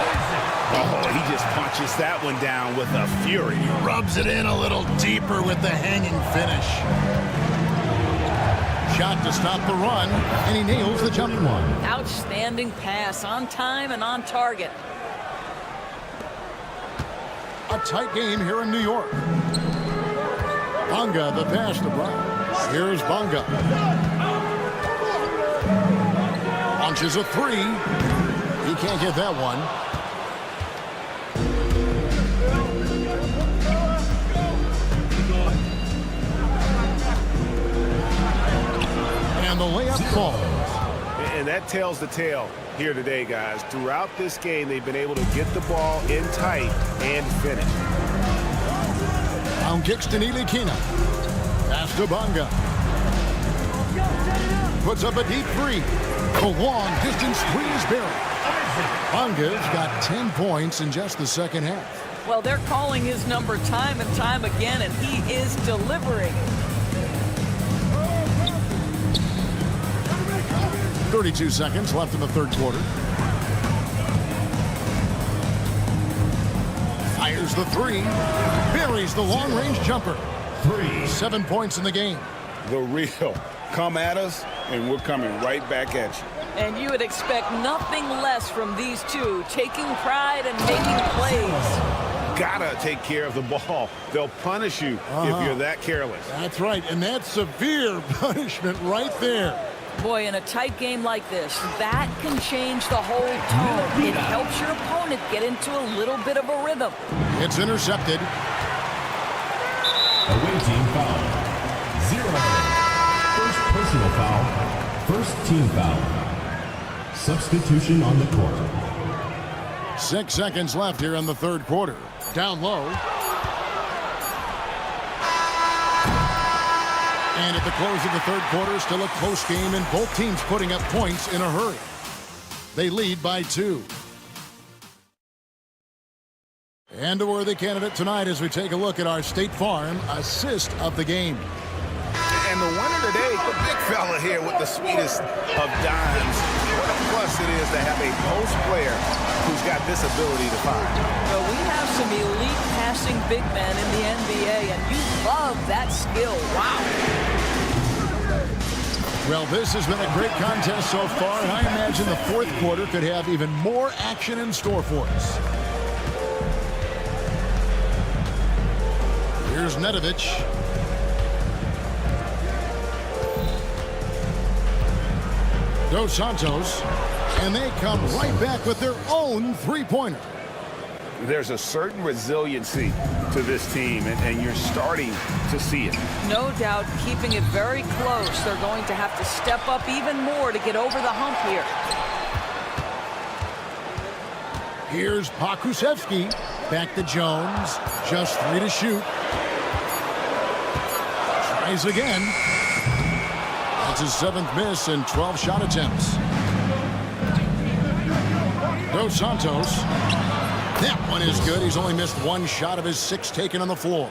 Oh, he just punches that one down with a fury. Rubs it in a little deeper with the hanging finish. Shot to stop the run, and he nails the jump one. Outstanding pass, on time and on target. A tight game here in New York. Bonga, the pass to Brown. Here's Bonga. Launches a three. He can't get that one. And the layup falls. And that tells the tale here today, guys. Throughout this game, they've been able to get the ball in tight and finish. Down kicks to Ntilikina. Pass to Bonga. Puts up a deep three. The long distance three is buried. Bonga's got 10 points in just the second half. Well, they're calling his number time and time again, and he is delivering. 32 seconds left in the third quarter. Fires the three. Buries the long-range jumper. 7 points in the game. The real. Come at us, and we're coming right back at you. And you would expect nothing less from these two, taking pride and making plays. Gotta take care of the ball. They'll punish you if you're that careless. That's right, and that's severe punishment right there. Boy, in a tight game like this, that can change the whole tone. It helps your opponent get into a little bit of a rhythm. It's intercepted. Away team foul. 0. First personal foul. First team foul. Substitution on the court. 6 seconds left here in the third quarter. Down low. And at the close of the third quarter, still a close game, and both teams putting up points in a hurry. They lead by 2. And a worthy candidate tonight as we take a look at our State Farm assist of the game. And the winner today, the big fella here with the sweetest of dimes. What a plus it is to have a post player who's got this ability to fire. Well, we have some elite passing big men in the NBA, and you love that skill. Wow. Well, this has been a great contest so far, and I imagine the fourth quarter could have even more action in store for us. Here's Nedovic. Dos Santos, and they come right back with their own three-pointer. There's a certain resiliency to this team, and you're starting to see it. No doubt, keeping it very close. They're going to have to step up even more to get over the hump here. Here's Pakusevski. Back to Jones. Just 3 to shoot. Tries again. That's his 7th miss in 12 shot attempts. Dos Santos. That one is good. He's only missed 1 shot of his 6 taken on the floor.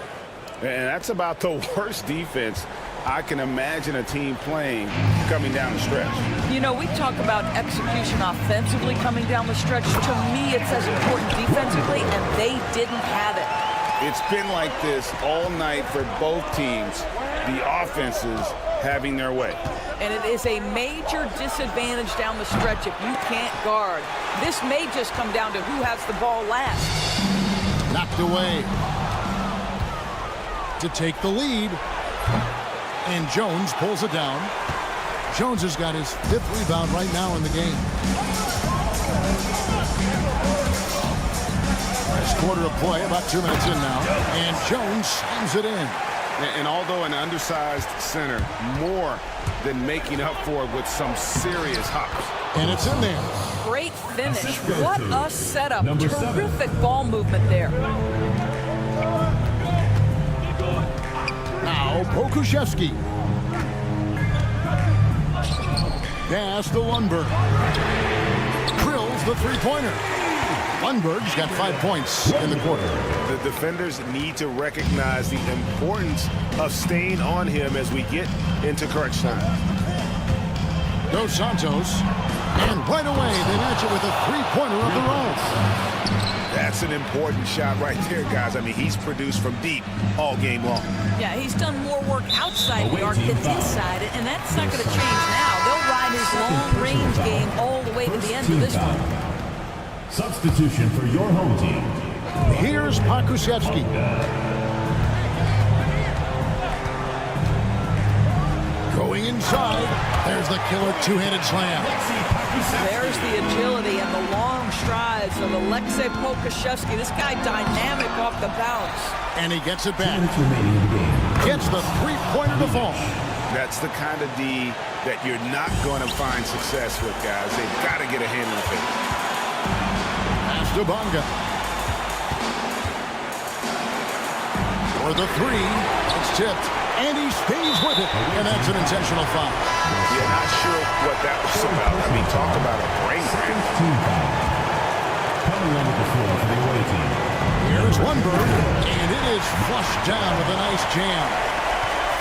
And that's about the worst defense I can imagine a team playing coming down the stretch. You know, we talk about execution offensively coming down the stretch. To me, it's as important defensively, and they didn't have it. It's been like this all night for both teams. The offenses having their way. And it is a major disadvantage down the stretch if you can't guard. This may just come down to who has the ball last. Knocked away. To take the lead. And Jones pulls it down. Jones has got his 5th rebound right now in the game. First quarter of play, about 2 minutes in now. And Jones slams it in. And although an undersized center, more than making up for it with some serious hops. And it's in there. Great finish. What a setup. Number Terrific ball movement there. Now Pokuševski. Pass to Lundberg. Drills the three-pointer. Lundberg's got 5 points in the quarter. The defenders need to recognize the importance of staying on him as we get into crunch time. Dos Santos. And right away, they match it with a three-pointer of their own. That's an important shot right there, guys. I mean, he's produced from deep all game long. Yeah, he's done more work outside the arc than inside it, and that's not going to change now. They'll ride his long-range game all the way to the end of this one. Substitution for your home team. Here's Pokuševski. Going inside. There's the killer two-handed slam. There's the agility and the long strides of Alexei Pokuševski. This guy dynamic off the bounce. And he gets it back. Gets the three-pointer to fall. That's the kind of D that you're not going to find success with, guys. They've got to get a handle of it. Pass to Bonga. For the three. It's tipped. And he stays with it. And that's an intentional foul. You're not sure what that was about. I mean, talk about a brain cramp. Coming onto the floor for the away team. Here's Lundberg. And it is flushed down with a nice jam.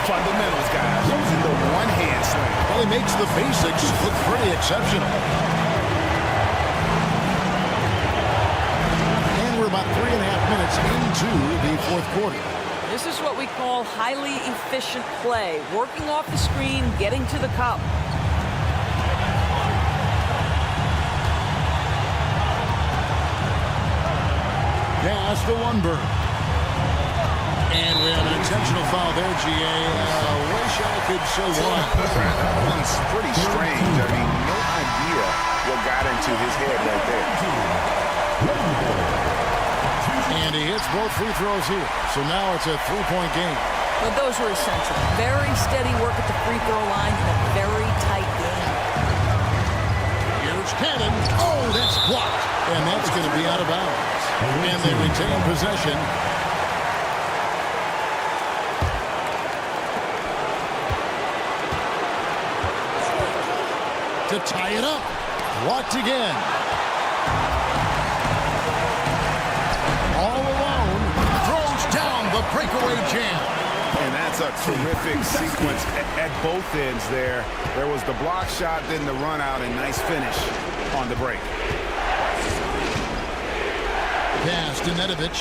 Fundamentals, guys. Using the one-hand slam. Well, he makes the basics look pretty exceptional. And we're about 3.5 minutes into the fourth quarter. This is what we call highly efficient play. Working off the screen, getting to the cup. Pass to Lundberg. And we have an intentional foul there, GA. Wish I could say why. That one's pretty strange. I mean, no idea what got into his head right there. And he hits both free throws here. So now it's a three-point game. But those were essential. Very steady work at the free throw line in a very tight game. Here's Cannon. Oh, that's blocked. And that's going to be out of bounds. And they retain possession. To tie it up. Blocked again. All alone. Throws down the breakaway jam. And that's a terrific sequence at both ends there. There was the block shot, then the run out, and nice finish on the break. Pass to Nedovic.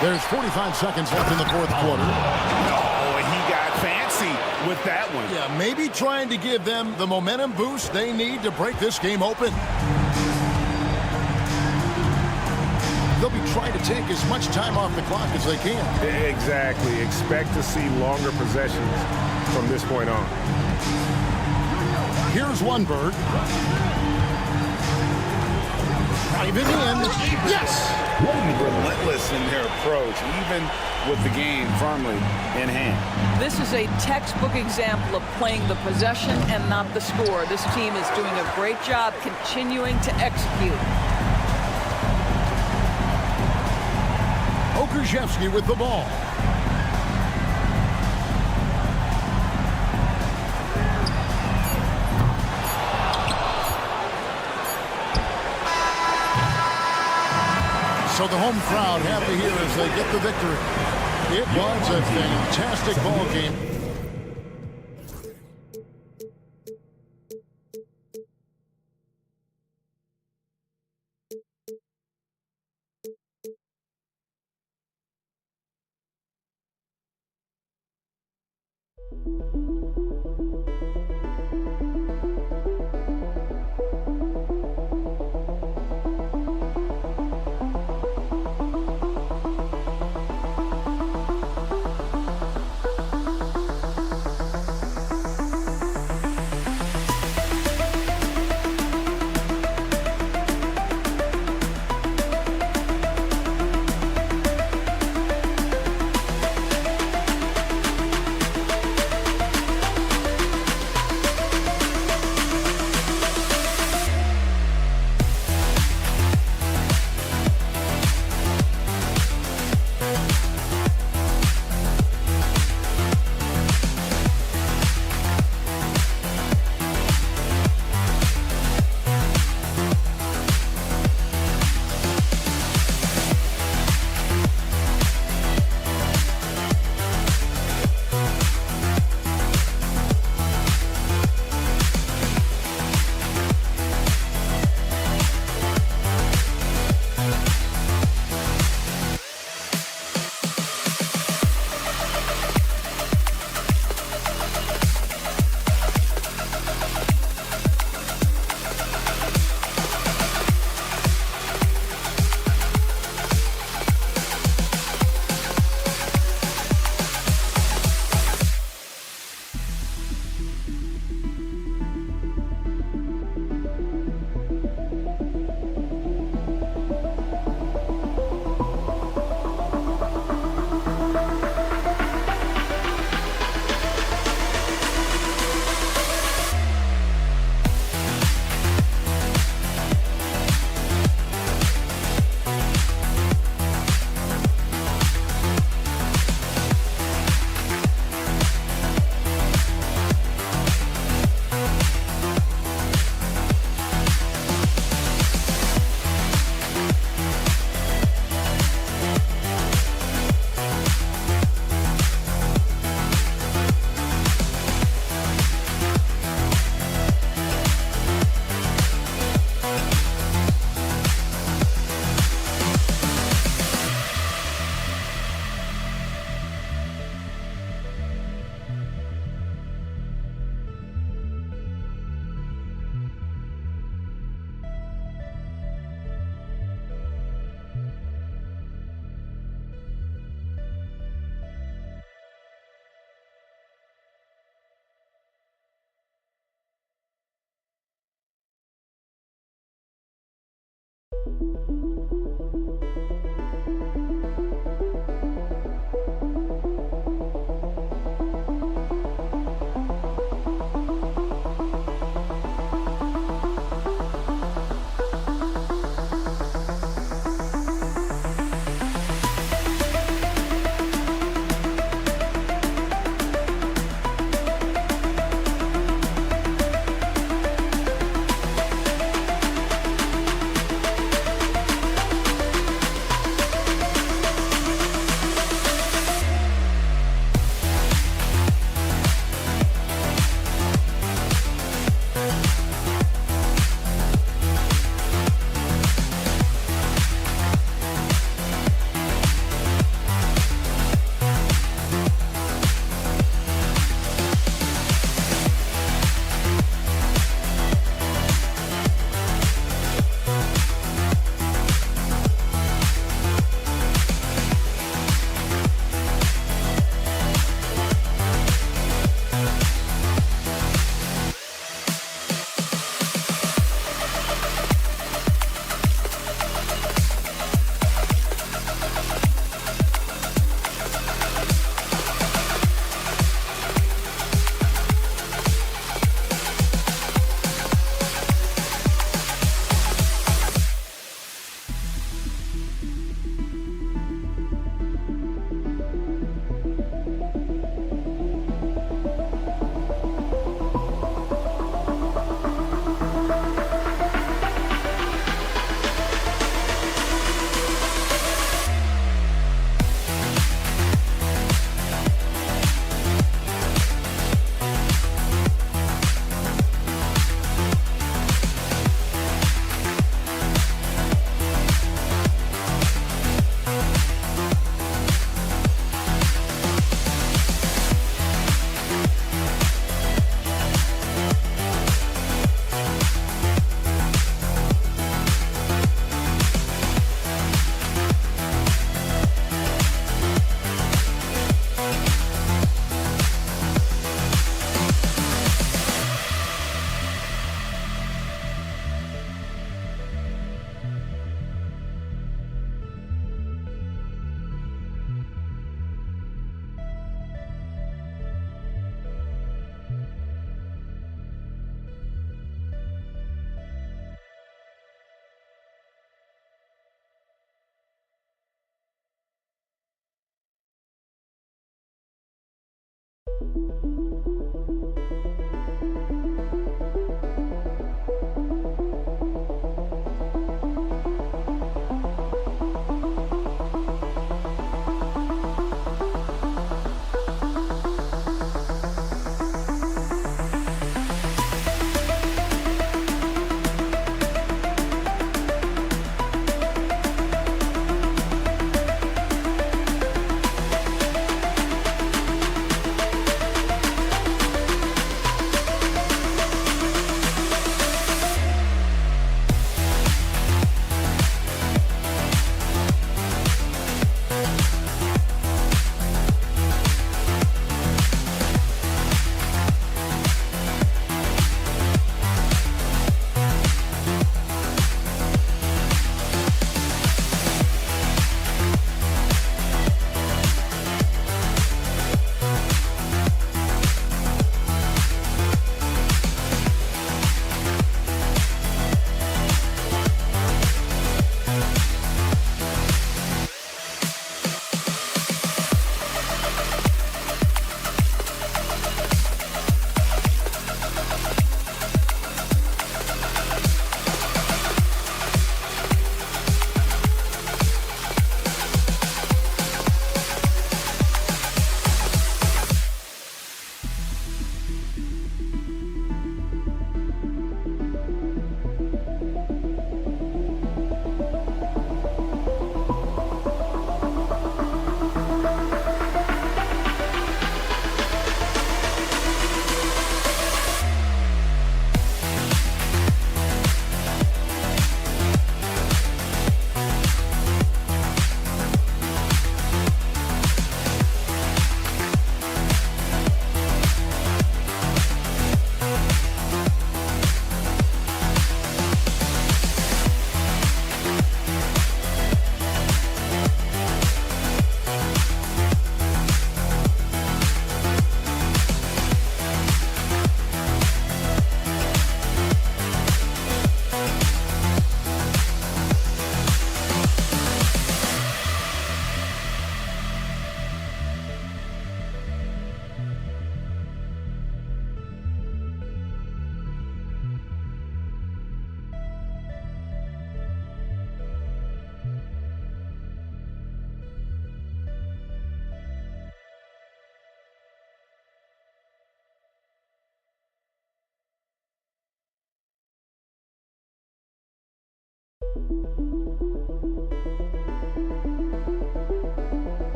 There's 45 seconds left in the fourth quarter. Oh, and he got fancy with that one. Yeah, maybe trying to give them the momentum boost they need to break this game open. They'll be trying to take as much time off the clock as they can. Exactly. Expect to see longer possessions from this point on. Here's Lundberg. Driving in. Yes! Relentless in their approach, even with the game firmly in hand. This is a textbook example of playing the possession and not the score. This team is doing a great job continuing to execute. Pokuševski with the ball. So the home crowd happy here as they get the victory. It was a fantastic ball game.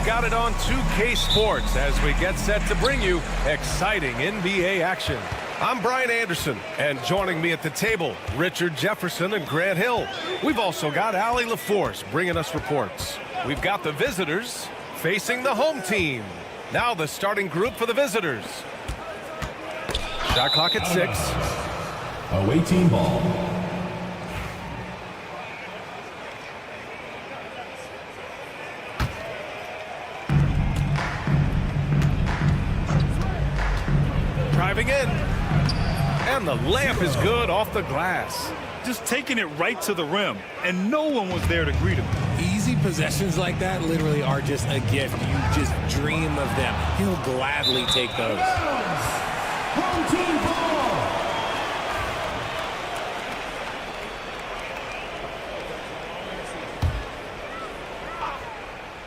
Got it on 2K Sports as we get set to bring you exciting NBA action. I'm Brian Anderson, and joining me at the table, Richard Jefferson and Grant Hill. We've also got Allie LaForce bringing us reports. We've got the visitors facing the home team. Now the starting group for the visitors. Shot clock at 6. Away team ball. Driving in. And the layup is good off the glass. Just taking it right to the rim, and no one was there to greet him. Easy possessions like that literally are just a gift. You just dream of them. He'll gladly take those. Home team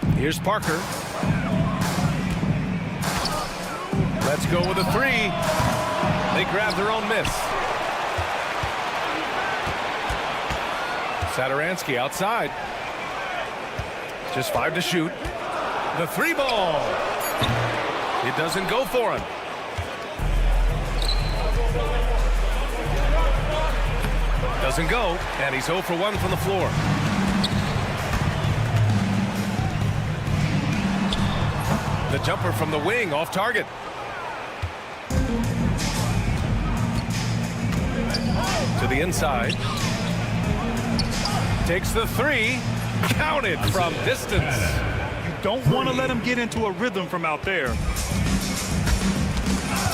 ball. Here's Parker. Let's go with a 3. They grab their own miss. Satoransky outside. Just 5 to shoot. The 3 ball. It doesn't go for him. Doesn't go, and he's 0 for 1 from the floor. The jumper from the wing off target. To the inside. Takes the three. Counted from distance. You don't want to let him get into a rhythm from out there.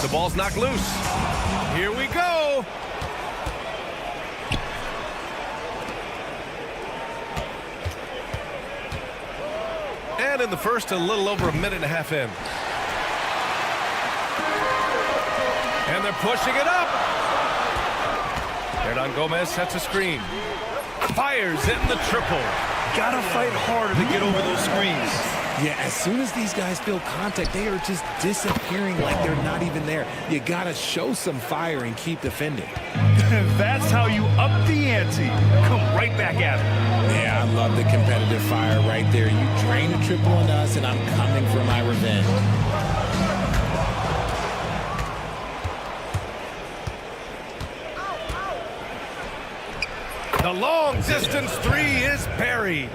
The ball's knocked loose. Here we go. And in the first, a little over a minute and a half in. And they're pushing it up. Hernan Gomez sets a screen. Fires in the triple. Gotta fight harder to get over those screens. Yeah, as soon as these guys feel contact, they are just disappearing like they're not even there. You gotta show some fire and keep defending. That's how you up the ante. Come right back at it. Yeah, I love the competitive fire right there. You drain a triple on us, and I'm coming for my revenge. The long-distance three is buried.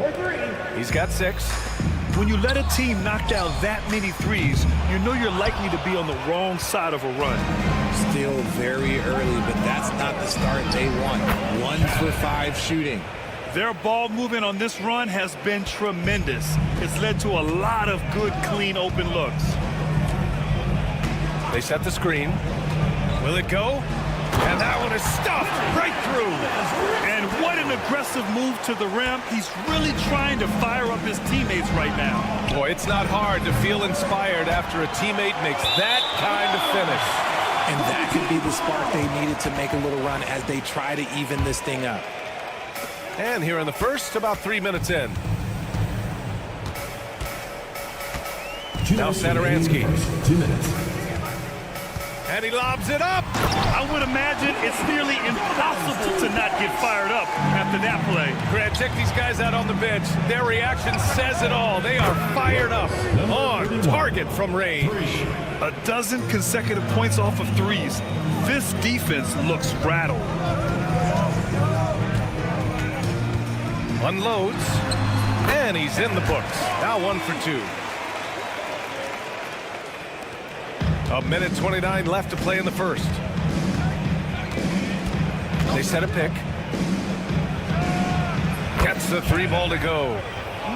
He's got 6. When you let a team knock down that many threes, you know you're likely to be on the wrong side of a run. Still very early, but that's not the start they want. 1 for 5 shooting. Their ball movement on this run has been tremendous. It's led to a lot of good, clean, open looks. They set the screen. Will it go? And that one is stuffed right through. And what an aggressive move to the rim. He's really trying to fire up his teammates right now. Boy, it's not hard to feel inspired after a teammate makes that kind of finish. And that could be the spark they needed to make a little run as they try to even this thing up. And here in the first, about 3 minutes in. Now Saturansky. 2 minutes. And he lobs it up. I would imagine it's nearly impossible to not get fired up after that play. Grant, check these guys out on the bench. Their reaction says it all. They are fired up, on target from range. 12 consecutive points off of threes. This defense looks rattled. Unloads, and he's in the books. Now 1 for 2. A minute 29 left to play in the first. They set a pick. Gets the 3 ball to go.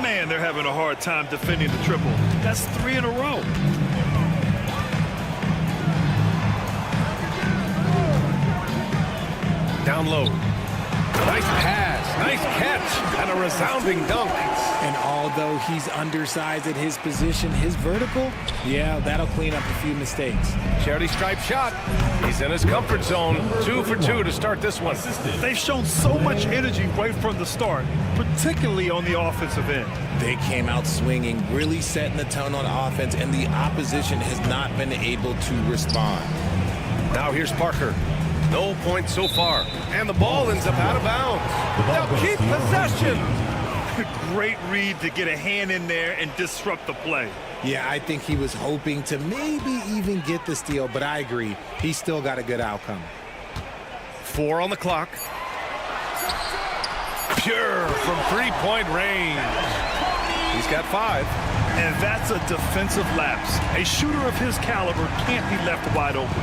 Man, they're having a hard time defending the triple. That's 3 in a row. Down low. Nice pass, nice catch, and a resounding dunk. And although he's undersized at his position, his vertical, yeah, that'll clean up a few mistakes. Charity stripe shot. He's in his comfort zone. 2 for 2 to start this one. They've shown so much energy right from the start, particularly on the offensive end. They came out swinging, really setting the tone on offense, and the opposition has not been able to respond. Now here's Parker. No points so far. And the ball ends up out of bounds. They'll keep possession. Great read to get a hand in there and disrupt the play. Yeah, I think he was hoping to maybe even get the steal, but I agree. He still got a good outcome. 4 on the clock. Pure from 3-point range. He's got 5. And that's a defensive lapse. A shooter of his caliber can't be left wide open.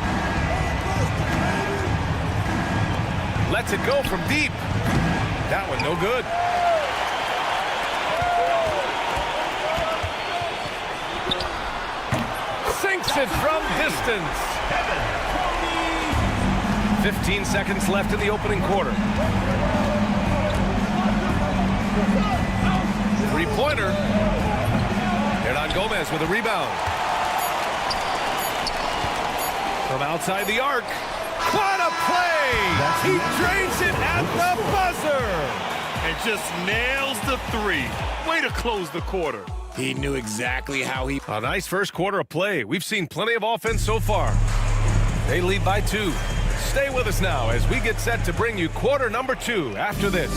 Lets it go from deep. That one no good. Sinks it from distance. 15 seconds left in the opening quarter. 3-pointer. Hernan Gomez with a rebound. From outside the arc. What a play! He drains it at the buzzer! And just nails the 3. Way to close the quarter. He knew exactly how he... A nice first quarter of play. We've seen plenty of offense so far. They lead by 2. Stay with us now as we get set to bring you quarter number 2 after this.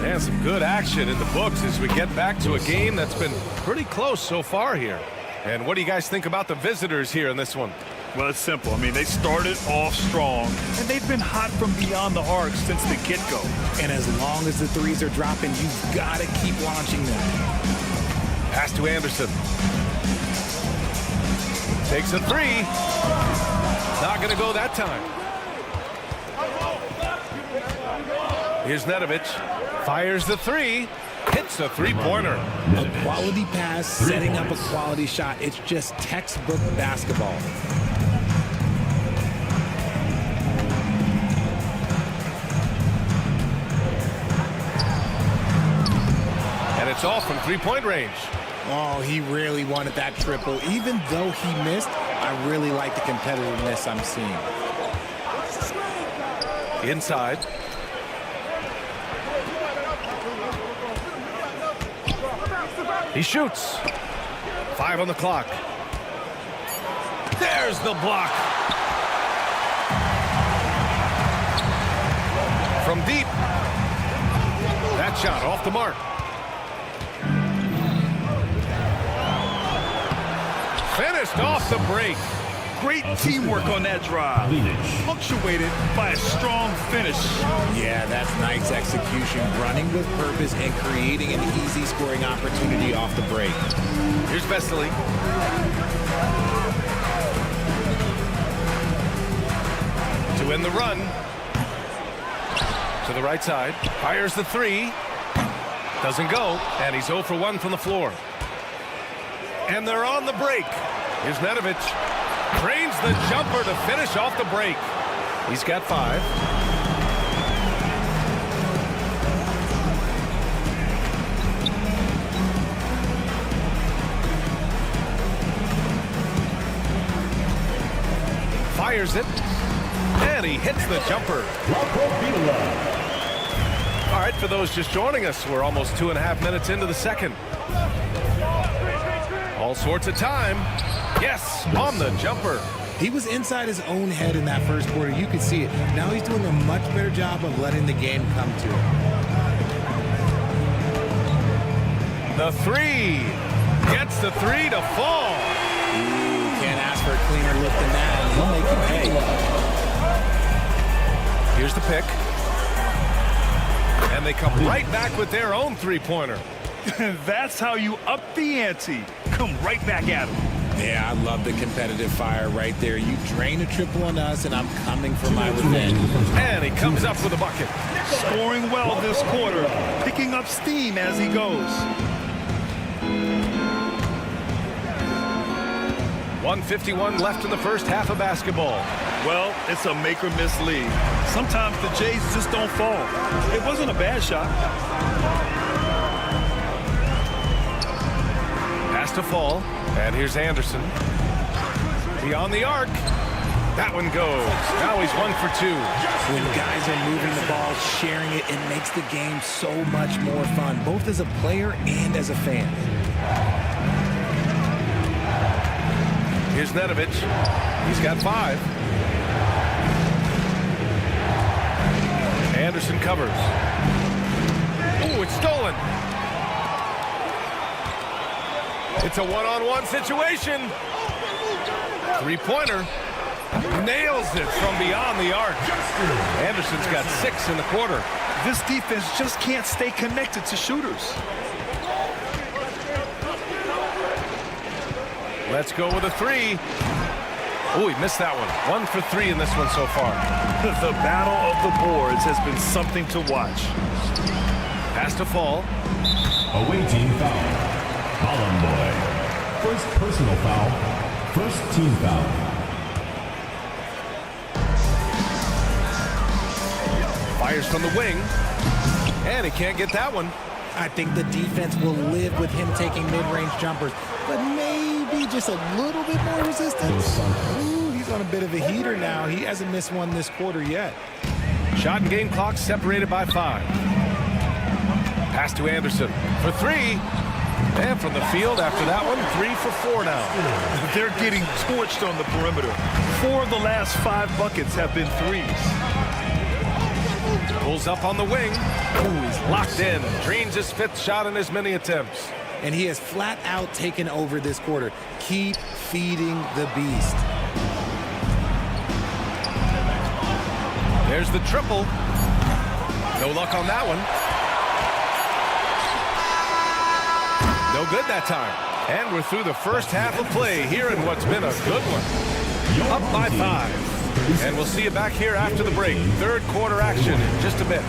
And some good action in the books as we get back to a game that's been pretty close so far here. And what do you guys think about the visitors here in this one? Well, it's simple. I mean, they started off strong, and they've been hot from beyond the arc since the get-go. And as long as the threes are dropping, you've got to keep launching them. Pass to Anderson. Takes a three. Not going to go that time. Here's Nedovic. Fires the three. Hits a three-pointer. A quality pass, setting up a quality shot. It's just textbook basketball. And it's off from three-point range. Oh, he really wanted that triple. Even though he missed, I really like the competitiveness I'm seeing. Inside. He shoots. 5 on the clock. There's the block. From deep. That shot off the mark. Finished off the break. Great teamwork on that drive. Punctuated by a strong finish. Yeah, that's nice execution. Running with purpose and creating an easy scoring opportunity off the break. Here's Vesely. To win the run. To the right side. Fires the three. Doesn't go. And he's 0 for 1 from the floor. And they're on the break. Here's Nedovic. Drains the jumper to finish off the break. He's got 5. Fires it. And he hits the jumper. All right, for those just joining us, we're almost 2.5 minutes into the second. All sorts of time. Yes, on the jumper. He was inside his own head in that first quarter. You could see it. Now he's doing a much better job of letting the game come to him. The three. Gets the three to fall. Ooh, can't ask for a cleaner look than that. He'll make him pay. Here's the pick. And they come right back with their own three-pointer. That's how you up the ante. Come right back at him. Yeah, I love the competitive fire right there. You drain a triple on us, and I'm coming for my revenge. And he comes up with a bucket. Scoring well this quarter, picking up steam as he goes. 1:51 left in the first half of basketball. Well, it's a make-or-miss league. Sometimes the Jays just don't fall. It wasn't a bad shot. Pass to fall. And here's Anderson. Beyond the arc. That one goes. Now he's 1 for 2. When guys are moving the ball, sharing it, it makes the game so much more fun, both as a player and as a fan. Here's Nedovic. He's got 5. Anderson covers. Ooh, it's stolen. It's a one-on-one situation. Three-pointer. Nails it from beyond the arc. Anderson's got 6 in the quarter. This defense just can't stay connected to shooters. Let's go with a 3. Oh, he missed that one. 1 for 3 in this one so far. The battle of the boards has been something to watch. Pass to fall. Away team foul. Column boy. First personal foul. First team foul. Fires from the wing. And he can't get that one. I think the defense will live with him taking mid-range jumpers, but maybe just a little bit more resistance. Ooh, he's on a bit of a heater now. He hasn't missed one this quarter yet. Shot and game clock separated by 5. Pass to Anderson for 3. And from the field after that one, 3 for 4 now. They're getting torched on the perimeter. 4 of the last 5 buckets have been threes. Pulls up on the wing. Ooh, he's locked in. Drains his 5th shot in as many attempts. And he has flat out taken over this quarter. Keep feeding the beast. There's the triple. No luck on that one. No No good that time. And we're through the first half of play here in what's been a good one. Up by 5. And we'll see you back here after the break. Third quarter action in just a bit.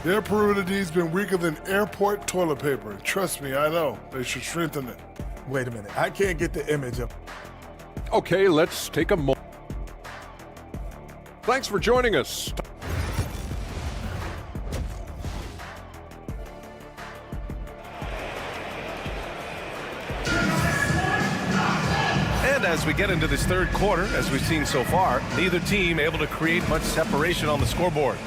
Their perimeter D's been weaker than airport toilet paper. And trust me, I know. They should strengthen it. Wait a minute. I can't get the image up. Okay, let's take a moment. Thanks for joining us. And as we get into this third quarter, as we've seen so far, neither team able to create much separation on the scoreboard.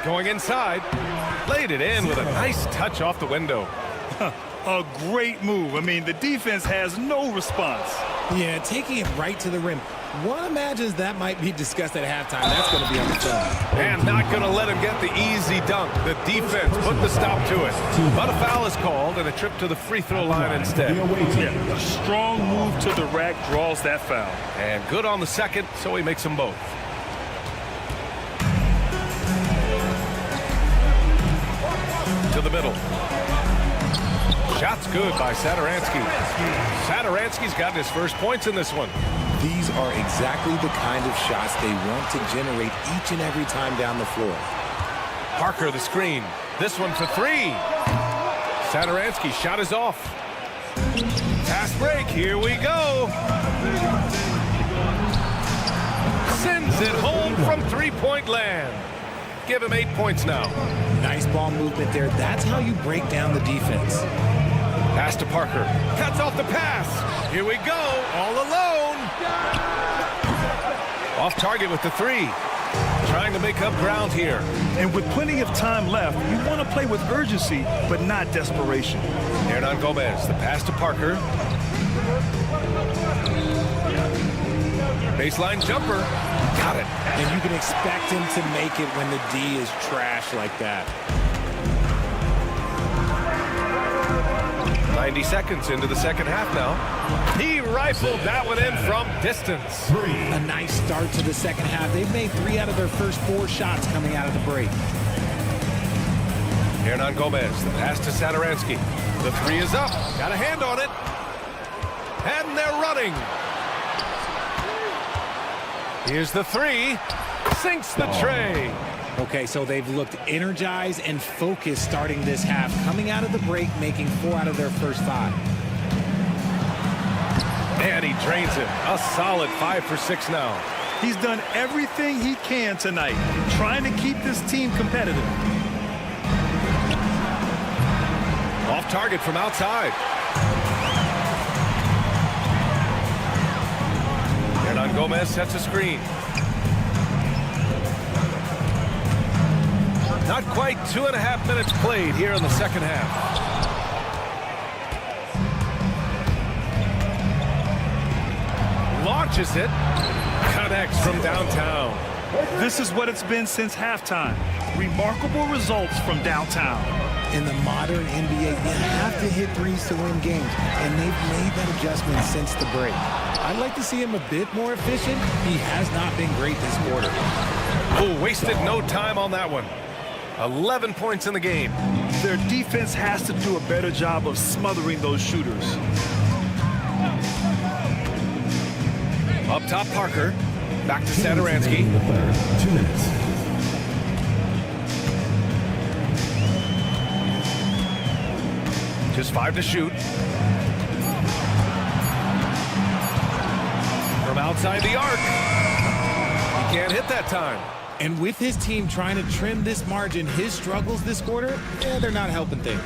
Going inside, laid it in with a nice touch off the window. A great move. I mean, the defense has no response. Yeah, taking it right to the rim. One imagines that might be discussed at halftime. That's going to be on the film. And not going to let him get the easy dunk. The defense put the stop to it. But a foul is called and a trip to the free throw line instead. Yeah, a strong move to the rack draws that foul. And good on the second, so he makes them both. To the middle. Shot's good by Satoransky. Satoransky's got his first points in this one. These are exactly the kind of shots they want to generate each and every time down the floor. Parker the screen. This one for 3. Satoransky's shot is off. Fast break. Here we go. Sends it home from three-point land. Give him 8 points now. Nice ball movement there. That's how you break down the defense. Pass to Parker. Cuts off the pass. Here we go. All alone. Off target with the 3. Trying to make up ground here. And with plenty of time left, you want to play with urgency, but not desperation. Hernan Gomez. The pass to Parker. Baseline jumper. Got it. And you can expect him to make it when the D is trash like that. 90 seconds into the second half now. He rifled that one in from distance. A nice start to the second half. They've made 3 out of their first 4 shots coming out of the break. Hernan Gomez, the pass to Satoransky. The 3 is up. Got a hand on it. And they're running. Here's the 3. Sinks the tray. Okay, so they've looked energized and focused starting this half. Coming out of the break, making 4 out of their first 5. And he drains it. A solid 5 for 6 now. He's done everything he can tonight, trying to keep this team competitive. Off target from outside. Hernan Gomez sets a screen. Not quite 2.5 minutes played here in the second half. Launches it. Connects from downtown. This is what it's been since halftime. Remarkable results from downtown. In the modern NBA, you have to hit threes to win games, and they've made that adjustment since the break. I'd like to see him a bit more efficient. He has not been great this quarter. Oh, wasted no time on that one. 11 points in the game. Their defense has to do a better job of smothering those shooters. Up top, Parker. Back to Satoransky. 2 minutes. Just 5 to shoot. From outside the arc. He can't hit that time. And with his team trying to trim this margin, his struggles this quarter, they're not helping things.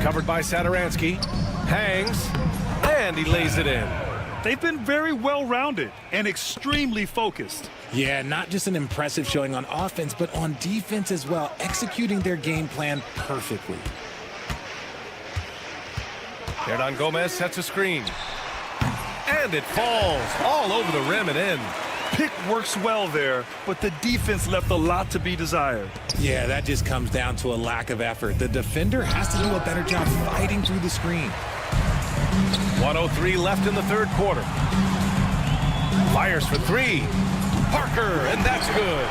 Covered by Satoransky. Hangs. And he lays it in. They've been very well-rounded and extremely focused. Yeah, not just an impressive showing on offense, but on defense as well, executing their game plan perfectly. Hernan Gomez sets a screen. And it falls all over the rim and in. pick works well there, but the defense left a lot to be desired. Yeah, that just comes down to a lack of effort. The defender has to do a better job fighting through the screen. 1:03 left in the third quarter. Fires for three. Parker, and that's good.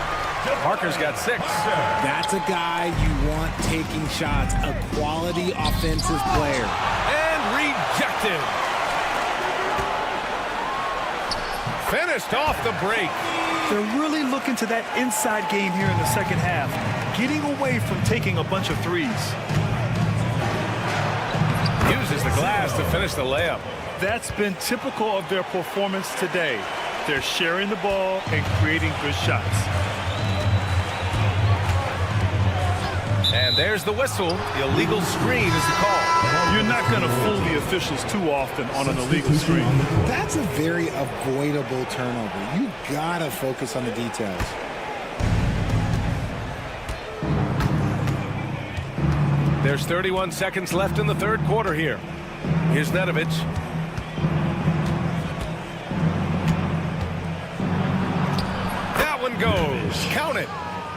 Parker's got 6. That's a guy you want taking shots, a quality offensive player. And rejected. Finished off the break. They're really looking to that inside game here in the second half, getting away from taking a bunch of threes. Uses the glass to finish the layup. That's been typical of their performance today. They're sharing the ball and creating good shots. And there's the whistle. The illegal screen is the call. You're not going to fool the officials too often on an illegal screen. That's a very avoidable turnover. You gotta focus on the details. There's 31 seconds left in the third quarter here. Here's Nedovic. That one goes. Count it.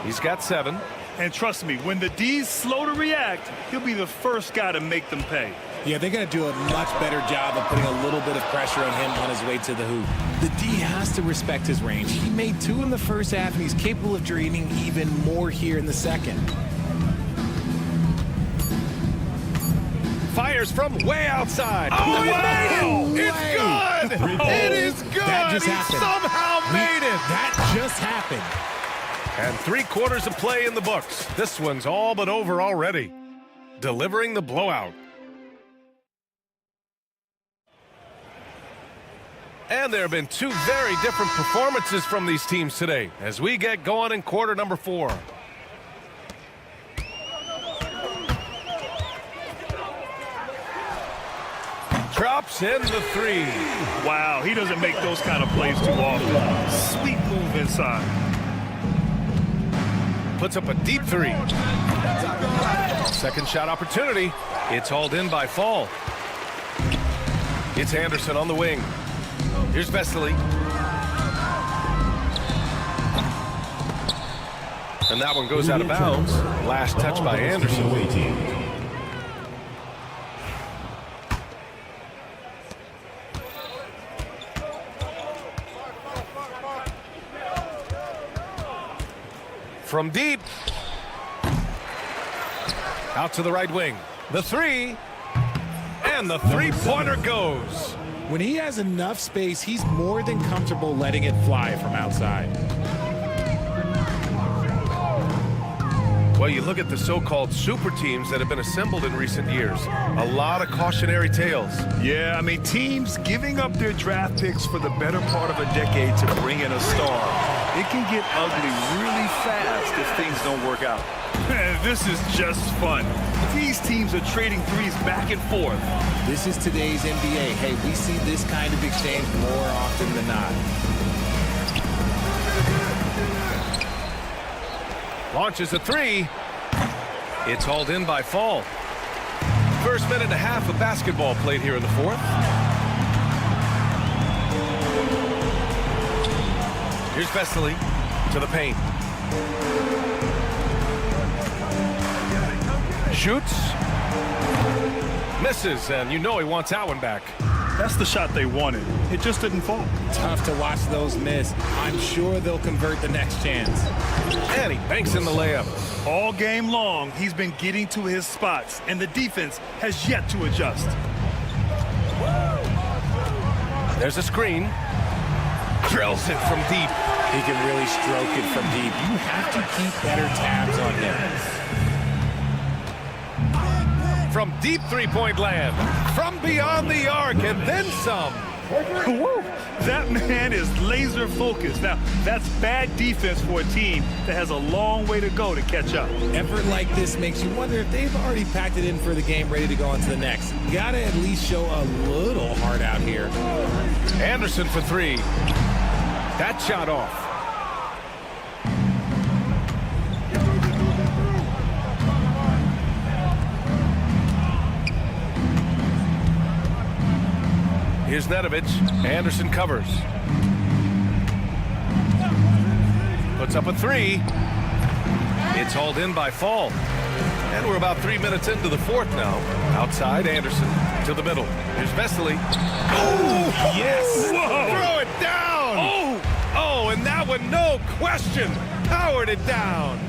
He's got 7. And trust me, when the D's slow to react, he'll be the first guy to make them pay. Yeah, they're going to do a much better job of putting a little bit of pressure on him on his way to the hoop. The D has to respect his range. He made 2 in the first half, and he's capable of draining even more here in the second. Fires from way outside. Oh, wow! It's good! It is good! That just happened. Somehow made it! That just happened. And 3 quarters of play in the books. This one's all but over already. Delivering the blowout. And there have been 2 very different performances from these teams today as we get going in quarter number 4. Drops in the 3. Wow, he doesn't make those kind of plays too often. Sweet move inside. Puts up a deep 3. Second shot opportunity. It's hauled in by Fall. It's Anderson on the wing. Here's Vesely. And that one goes out of bounds. Last touch by Anderson. From deep. Out to the right wing. The 3. And the 3-pointer goes. When he has enough space, he's more than comfortable letting it fly from outside. Well, you look at the so-called super teams that have been assembled in recent years. A lot of cautionary tales. Yeah, I mean, teams giving up their draft picks for the better part of a decade to bring in a star. It can get ugly really fast if things don't work out. This is just fun. These teams are trading threes back and forth. This is today's NBA. Hey, we see this kind of exchange more often than not. Launches a 3. It's hauled in by Fall. First minute and a half of basketball played here in the 4th. Here's Vesely to the paint. Shoots. Misses, and you know he wants that one back. That's the shot they wanted. It just didn't fall. Tough to watch those miss. I'm sure they'll convert the next chance. And he banks in the layup. All game long, he's been getting to his spots, and the defense has yet to adjust. There's a screen. Drills it from deep. He can really stroke it from deep. You have to keep better tabs on him. From deep 3-point land. From beyond the arc, and then some. Woo! That man is laser focused. Now, that's bad defense for a team that has a long way to go to catch up. Effort like this makes you wonder if they've already packed it in for the game, ready to go on to the next. Gotta at least show a little heart out here. Anderson for 3. That shot off. Here's Nedovic. Anderson covers. Puts up a three. It's hauled in by Fall. And we're about 3 minutes into the fourth now. Outside, Anderson to the middle. Here's Vesely. Oh, yes! Whoa. Throw it down! Oh, and that one, no question, powered it down.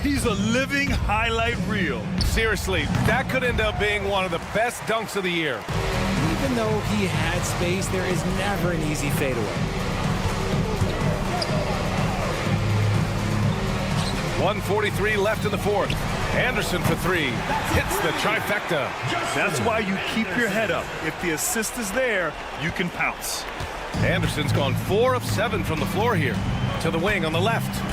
He's a living highlight reel. Seriously, that could end up being one of the best dunks of the year. Even though he had space, there is never an easy fadeaway. 1:43 left in the fourth. Anderson for three. Hits the trifecta. That's why you keep your head up. If the assist is there, you can pounce. Anderson's gone 4 of 7 from the floor here. To the wing on the left.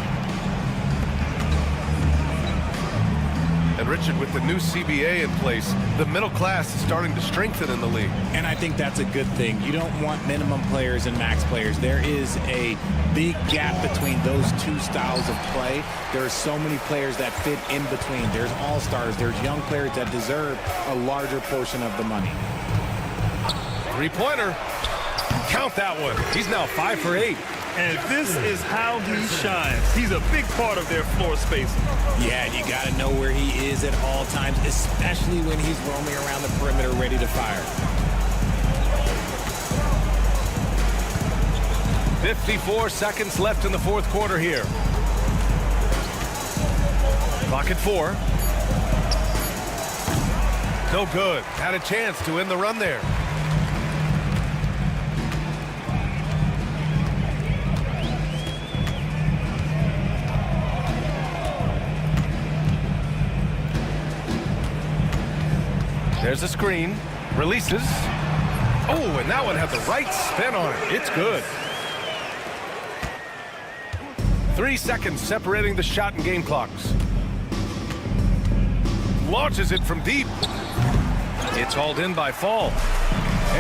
And Richard, with the new CBA in place, the middle class is starting to strengthen in the league. And I think that's a good thing. You don't want minimum players and max players. There is a big gap between those two styles of play. There are so many players that fit in between. There's all-stars. There's young players that deserve a larger portion of the money. Three-pointer. Count that one. He's now 5 for 8. And this is how he shines. He's a big part of their floor spacing. Yeah, you got to know where he is at all times, especially when he's roaming around the perimeter ready to fire. 54 seconds left in the fourth quarter here. Clock at 4. No good. Had a chance to end the run there. There's a screen. Releases. Oh, and that one had the right spin on it. It's good. 3 seconds separating the shot and game clocks. Launches it from deep. It's hauled in by Fall.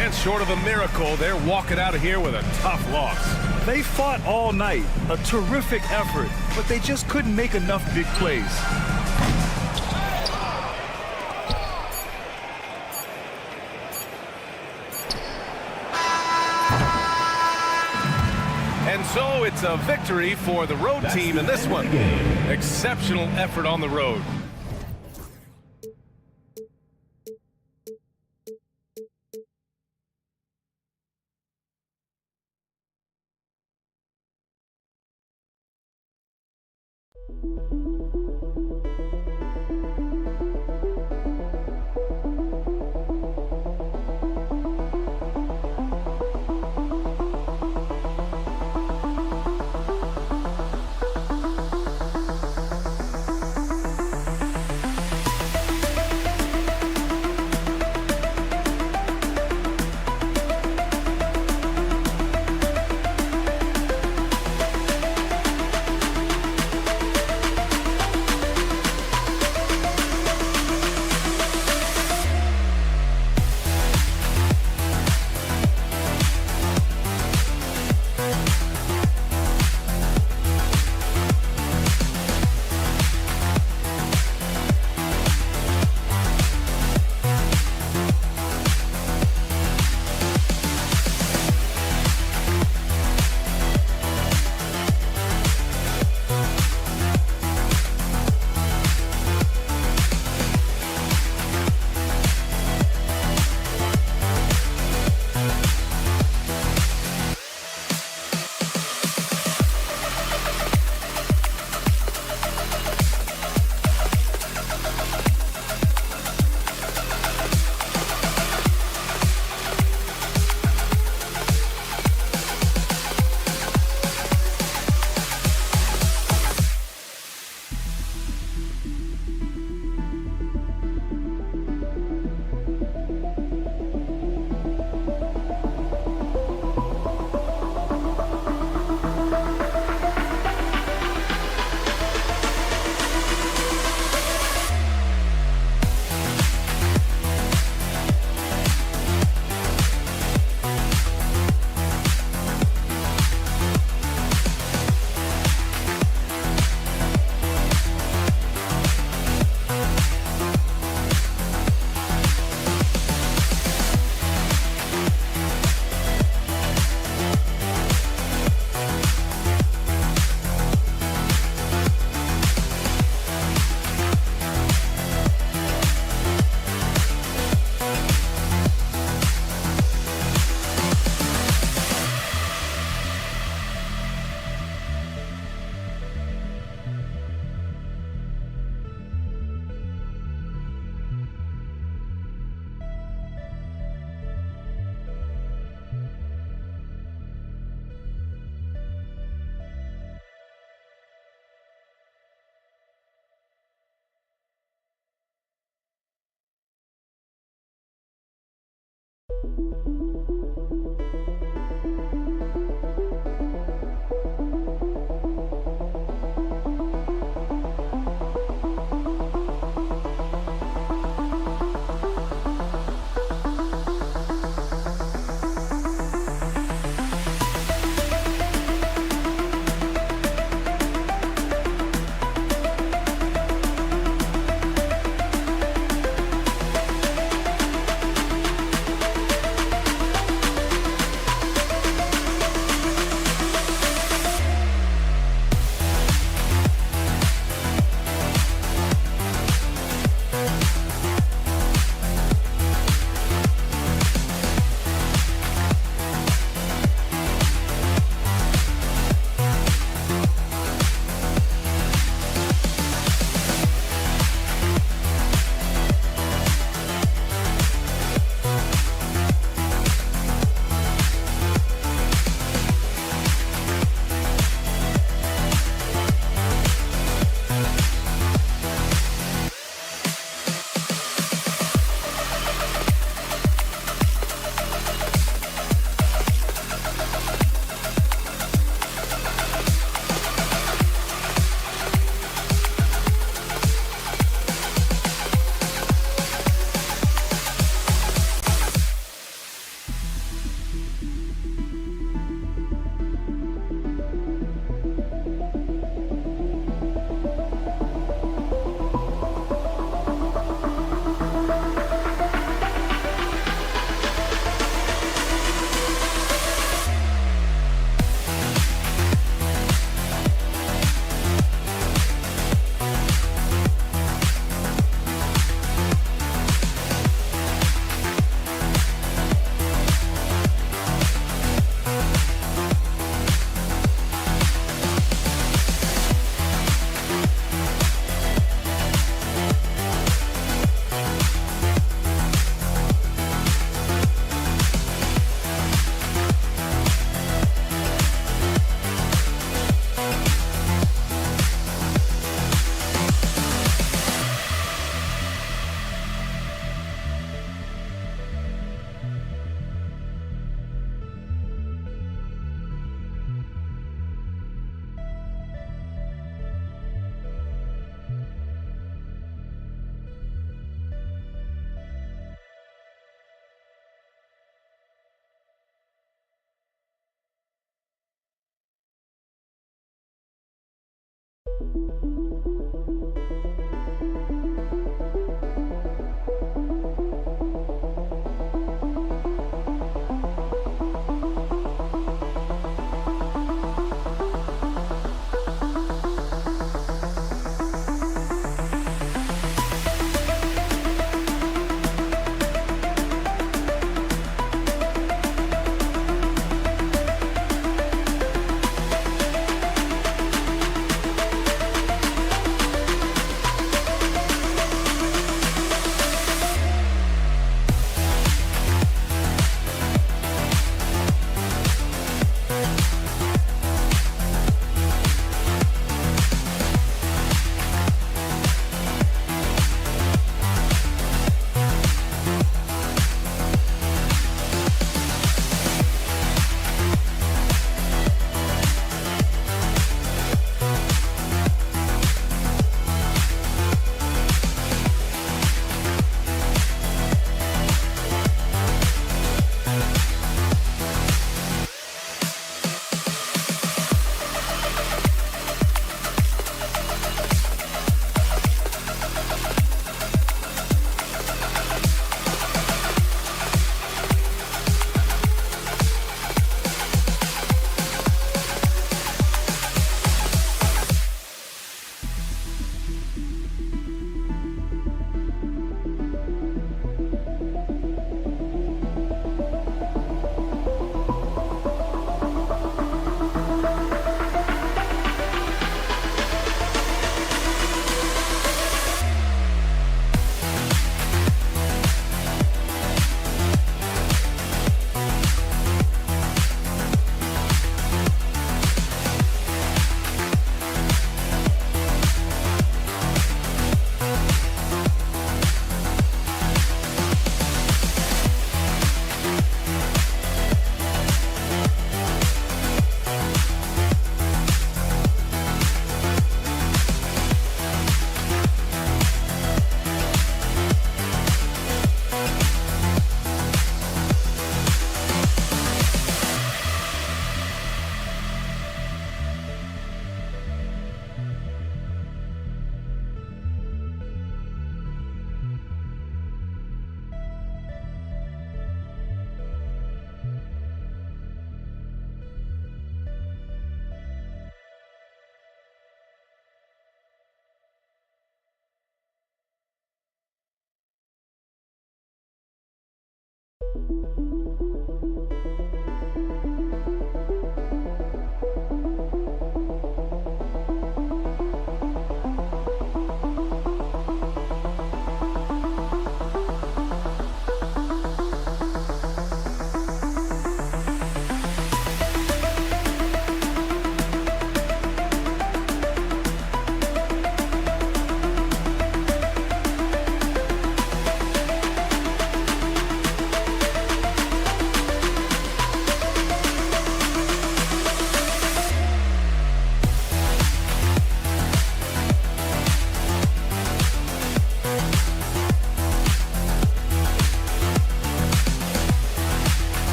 And short of a miracle, they're walking out of here with a tough loss. They fought all night. A terrific effort, but they just couldn't make enough big plays. And so it's a victory for the road team in this one. Exceptional effort on the road.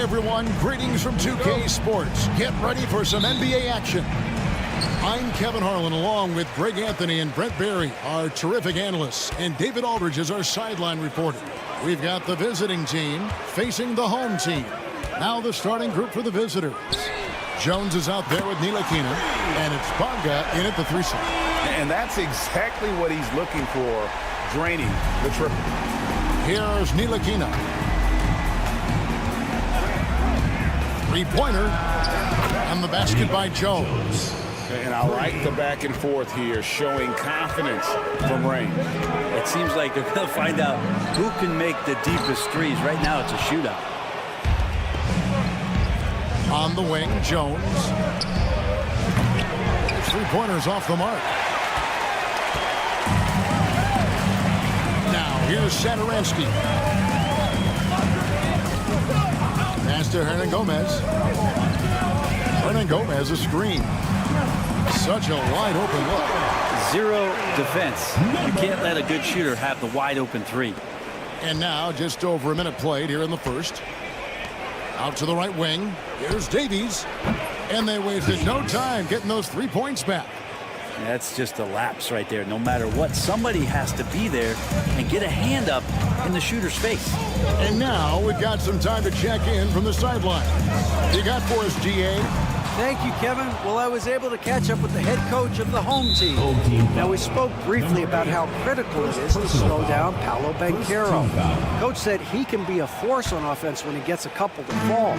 Everyone, greetings from 2K Sports. Get ready for some NBA action. I'm Kevin Harlan along with Greg Anthony and Brent Barry, our terrific analysts, and David Aldridge is our sideline reporter. We've got the visiting team facing the home team. Now the starting group for the visitors. Jones is out there with Ntilikina, and it's Bonga in at the 3 slot. And that's exactly what he's looking for, draining the triple. Here's Ntilikina. Three-pointer, and the basket by Jones. And I like the back and forth here, showing confidence from Rain. It seems like they're going to find out who can make the deepest threes. Right now, it's a shootout. On the wing, Jones. Three-pointers off the mark. Now, here's Satoransky. Pass to Hernan Gomez. Hernan Gomez, a screen. Such a wide open look. Zero defense. You can't let a good shooter have the wide open three. And now just over a minute played here in the first. Out to the right wing. Here's Davies. And they wasted no time getting those 3 points back. That's just a lapse right there. No matter what, somebody has to be there and get a hand up in the shooter's face. And now we've got some time to check in from the sideline. You got for us, GA? Thank you, Kevin. Well, I was able to catch up with the head coach of the home team. Now, we spoke briefly about how critical it is to slow down Paolo Banchero. Coach said he can be a force on offense when he gets a couple to fall.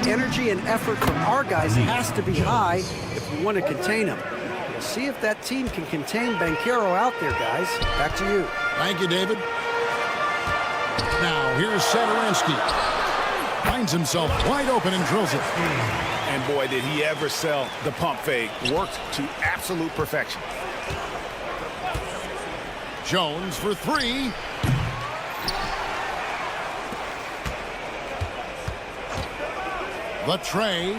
The energy and effort from our guys has to be high if we want to contain him. We'll see if that team can contain Banchero out there, guys. Back to you. Thank you, David. Now, here's Satoransky. Finds himself wide open and drills it. And boy, did he ever sell the pump fake. Worked to absolute perfection. Jones for 3. The tray.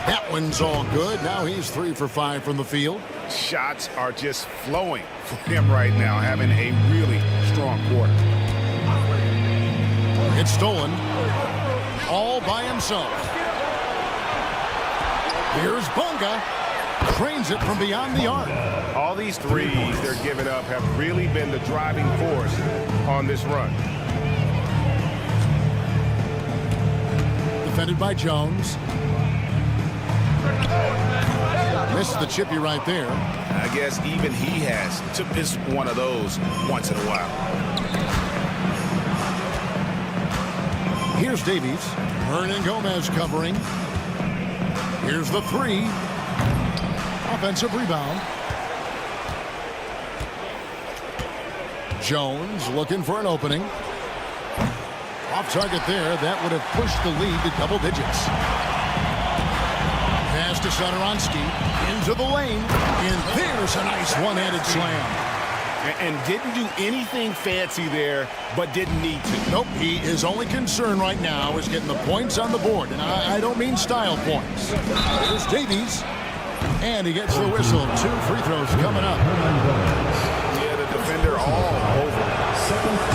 That one's all good. Now he's 3 for 5 from the field. Shots are just flowing for him right now, having a really strong quarter. It's stolen. All by himself. Here's Bonga. Trains it from beyond the arc. All these threes they're giving up have really been the driving force on this run. Defended by Jones. Missed the chippy right there. I guess even he has to miss one of those once in a while. Here's Davies. Hernan Gomez covering. Here's the 3. Offensive rebound. Jones looking for an opening. Off target there. That would have pushed the lead to double digits. Pass to Satoransky. Into the lane. And there's a nice one-handed slam. And didn't do anything fancy there, but didn't need to. Nope, his only concern right now is getting the points on the board. And I don't mean style points. There's Davies. And he gets the whistle. 2 free throws coming up. Yeah, the defender all over.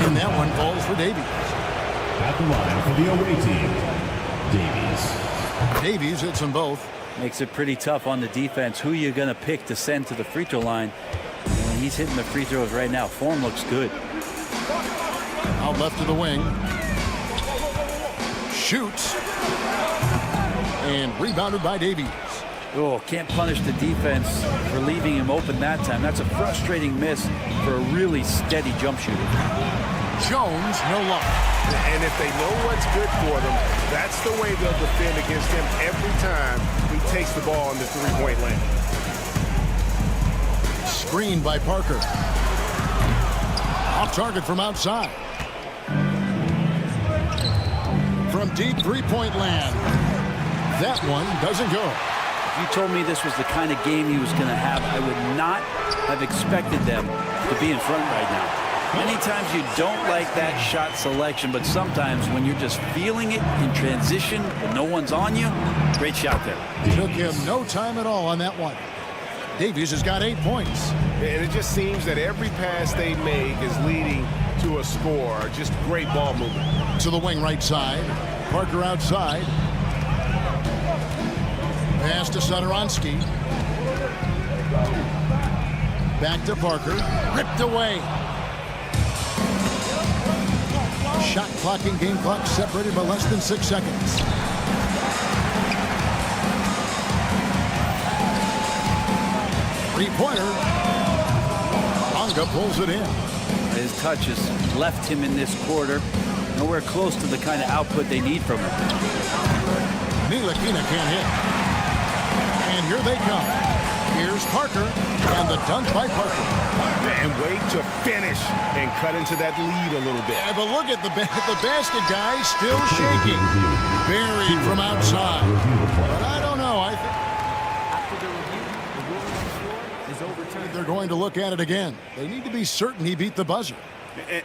And that one falls for Davies. At the line for the away team, Davies. Davies hits them both. Makes it pretty tough on the defense. Who you going to pick to send to the free throw line? And he's hitting the free throws right now. Form looks good. Out left to the wing. Shoots. And rebounded by Davies. Oh, can't punish the defense for leaving him open that time. That's a frustrating miss for a really steady jump shooter. Jones, no luck. And if they know what's good for them, that's the way they'll defend against him every time he takes the ball in the three-point lane. Screened by Parker. Off target from outside. From deep three-point land. That one doesn't go. If you told me this was the kind of game he was going to have, I would not have expected them to be in front right now. Many times you don't like that shot selection, but sometimes when you're just feeling it in transition, when no one's on you, great shot there. Took him no time at all on that one. Davies has got 8 points. And it just seems that every pass they make is leading to a score. Just great ball movement. To the wing right side. Parker outside. Pass to Satoransky. Back to Parker. Ripped away. Shot clock and game clock separated by less than 6 seconds. Three-pointer. Bonga pulls it in. His touch has left him in this quarter. Nowhere close to the kind of output they need from him. Ntilikina can't hit. And here they come. Here's Parker. And the dunk by Parker. And wait to finish and cut into that lead a little bit. Yeah, but look at the basket guy still shaking. Buried from outside. But I don't know. I think After the review, the ruling on the floor is overturned. they're going to look at it again. They need to be certain he beat the buzzer.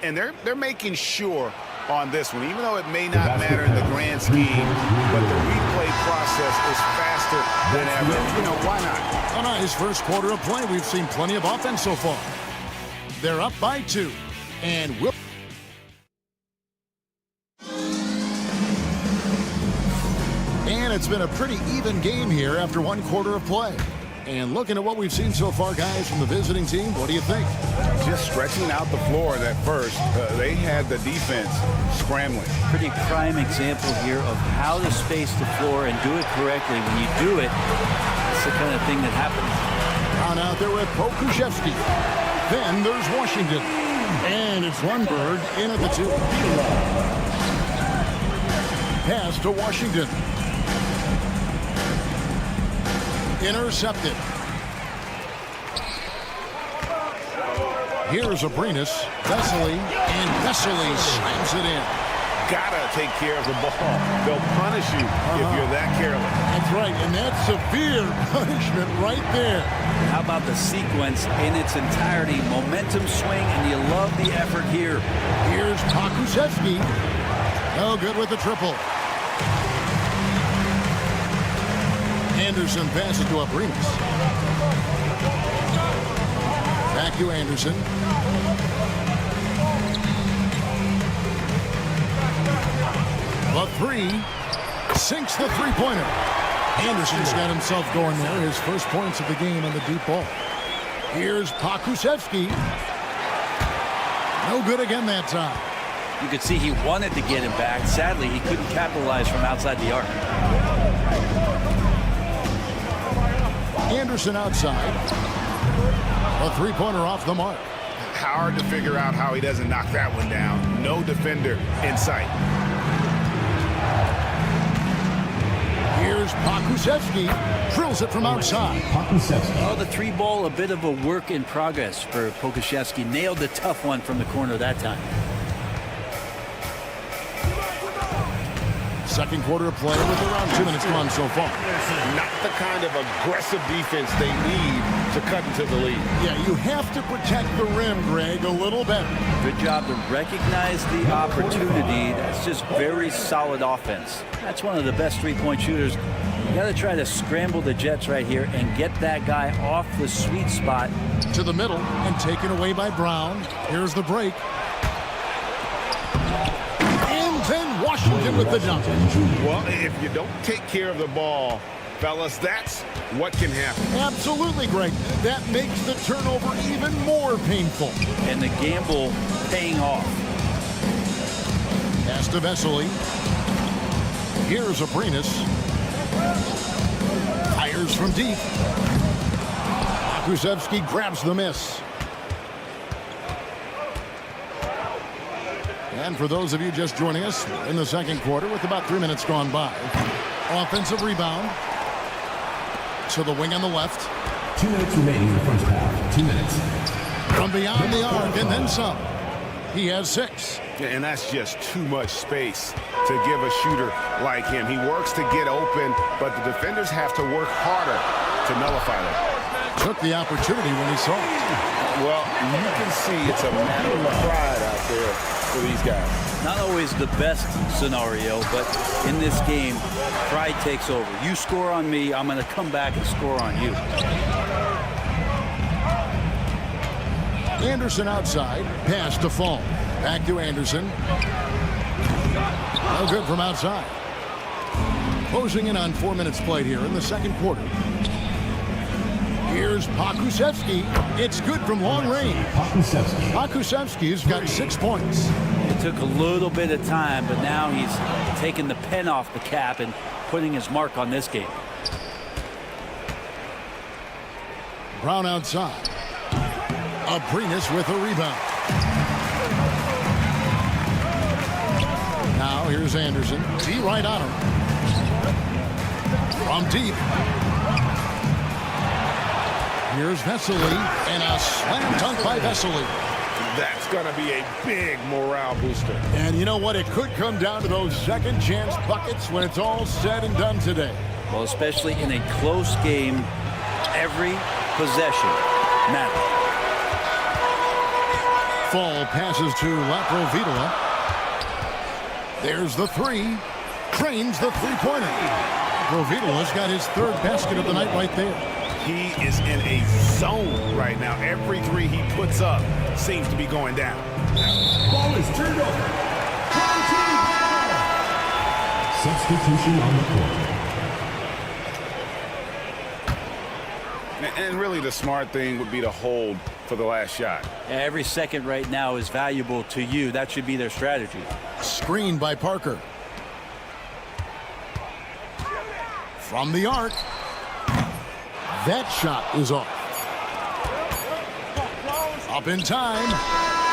And they're making sure on this one, even though it may not matter in the grand scheme, but the replay process is faster than ever. You know, why not? On his first quarter of play, we've seen plenty of offense so far. They're up by 2. And will. And it's been a pretty even game here after 1 quarter of play. And looking at what we've seen so far, guys, from the visiting team, what do you think? Just stretching out the floor at first. They had the defense scrambling. Pretty prime example here of how to space the floor and do it correctly. When you do it, that's the kind of thing that happens. On out there with Pokuševski. Then there's Washington. And it's Lundberg in at the 2. Pass to Washington. Intercepted. Here's Abrinas. Vesely. And Vesely slams it in. Gotta take care of the ball. They'll punish you if you're that careless. That's right, and that's severe punishment right there. How about the sequence in its entirety? Momentum swing, and you love the effort here. Here's Pokuševski. No good with the triple. Anderson passes to Abrinas. Back to Anderson. The 3 sinks the three-pointer. Anderson's got himself going there. His first points of the game on the deep ball. Here's Pokuševski. No good again that time. You could see he wanted to get him back. Sadly, he couldn't capitalize from outside the arc. Anderson outside. A three-pointer off the mark. Hard to figure out how he doesn't knock that one down. No defender in sight. Here's Pokuševski. Drills it from outside. Oh, the 3-ball, a bit of a work in progress for Pokuševski. Nailed the tough one from the corner that time. Second quarter of play with around 2 minutes gone so far. Not the kind of aggressive defense they need to cut into the lead. Yeah, you have to protect the rim, Greg, a little better. Good job to recognize the opportunity. That's just very solid offense. That's one of the best three-point shooters. You got to try to scramble the Jets right here and get that guy off the sweet spot. To the middle and taken away by Brown. Here's the break. Then Washington with the dunk. Well, if you don't take care of the ball, fellas, that's what can happen. Absolutely, Greg. That makes the turnover even more painful. And the gamble paying off. Pass to Vesely. Here's Abrinas. Fires from deep. Pokuševski grabs the miss. And for those of you just joining us in the second quarter with about 3 minutes gone by. Offensive rebound. To the wing on the left. 2 minutes remaining in the first half. 2 minutes. From beyond the arc and then some. He has 6. And that's just too much space to give a shooter like him. He works to get open, but the defenders have to work harder to nullify that. Took the opportunity when he saw it. Well, you can see it's a matter of pride out there for these guys. Not always the best scenario, but in this game, pride takes over. You score on me, I'm going to come back and score on you. Anderson outside, pass to Fall. Back to Anderson. No good from outside. Closing in on 4 minutes played here in the second quarter. Here's Pakusevsky. It's good from long range. Pakusevsky's got 6 points. It took a little bit of time, but now he's taking the pen off the cap and putting his mark on this game. Brown outside. Abrinas with a rebound. Now here's Anderson. T right on him. From deep. Here's Vesely, and a slam dunk by Vesely. That's going to be a big morale booster. And you know what? It could come down to those second chance buckets when it's all said and done today. Well, especially in a close game, every possession matters. Fall passes to Laprovitola. There's the three. Trains the three-pointer. Laprovitola's got his third basket of the night right there. He is in a zone right now. Every three he puts up seems to be going down. Ball is turned over. Substitution on the court. And really the smart thing would be to hold for the last shot. Every second right now is valuable to you. That should be their strategy. Screened by Parker. From the arc. That shot is off. Up in time.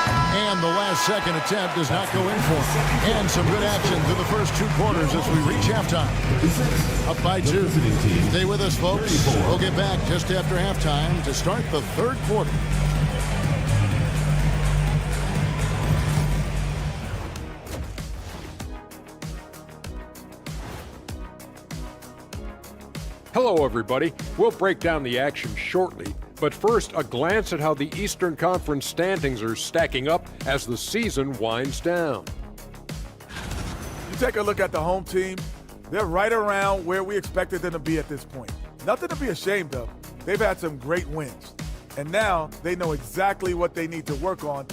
And the last second attempt does not go in for him. And some good action through the first 2 quarters as we reach halftime. Up by 2. Stay with us, folks. We'll get back just after halftime to start the third quarter. Hello, everybody. We'll break down the action shortly, but first, a glance at how the Eastern Conference standings are stacking up as the season winds down. You take a look at the home team, they're right around where we expected them to be at this point. Nothing to be ashamed of. They've had some great wins, and now they know exactly what they need to work on.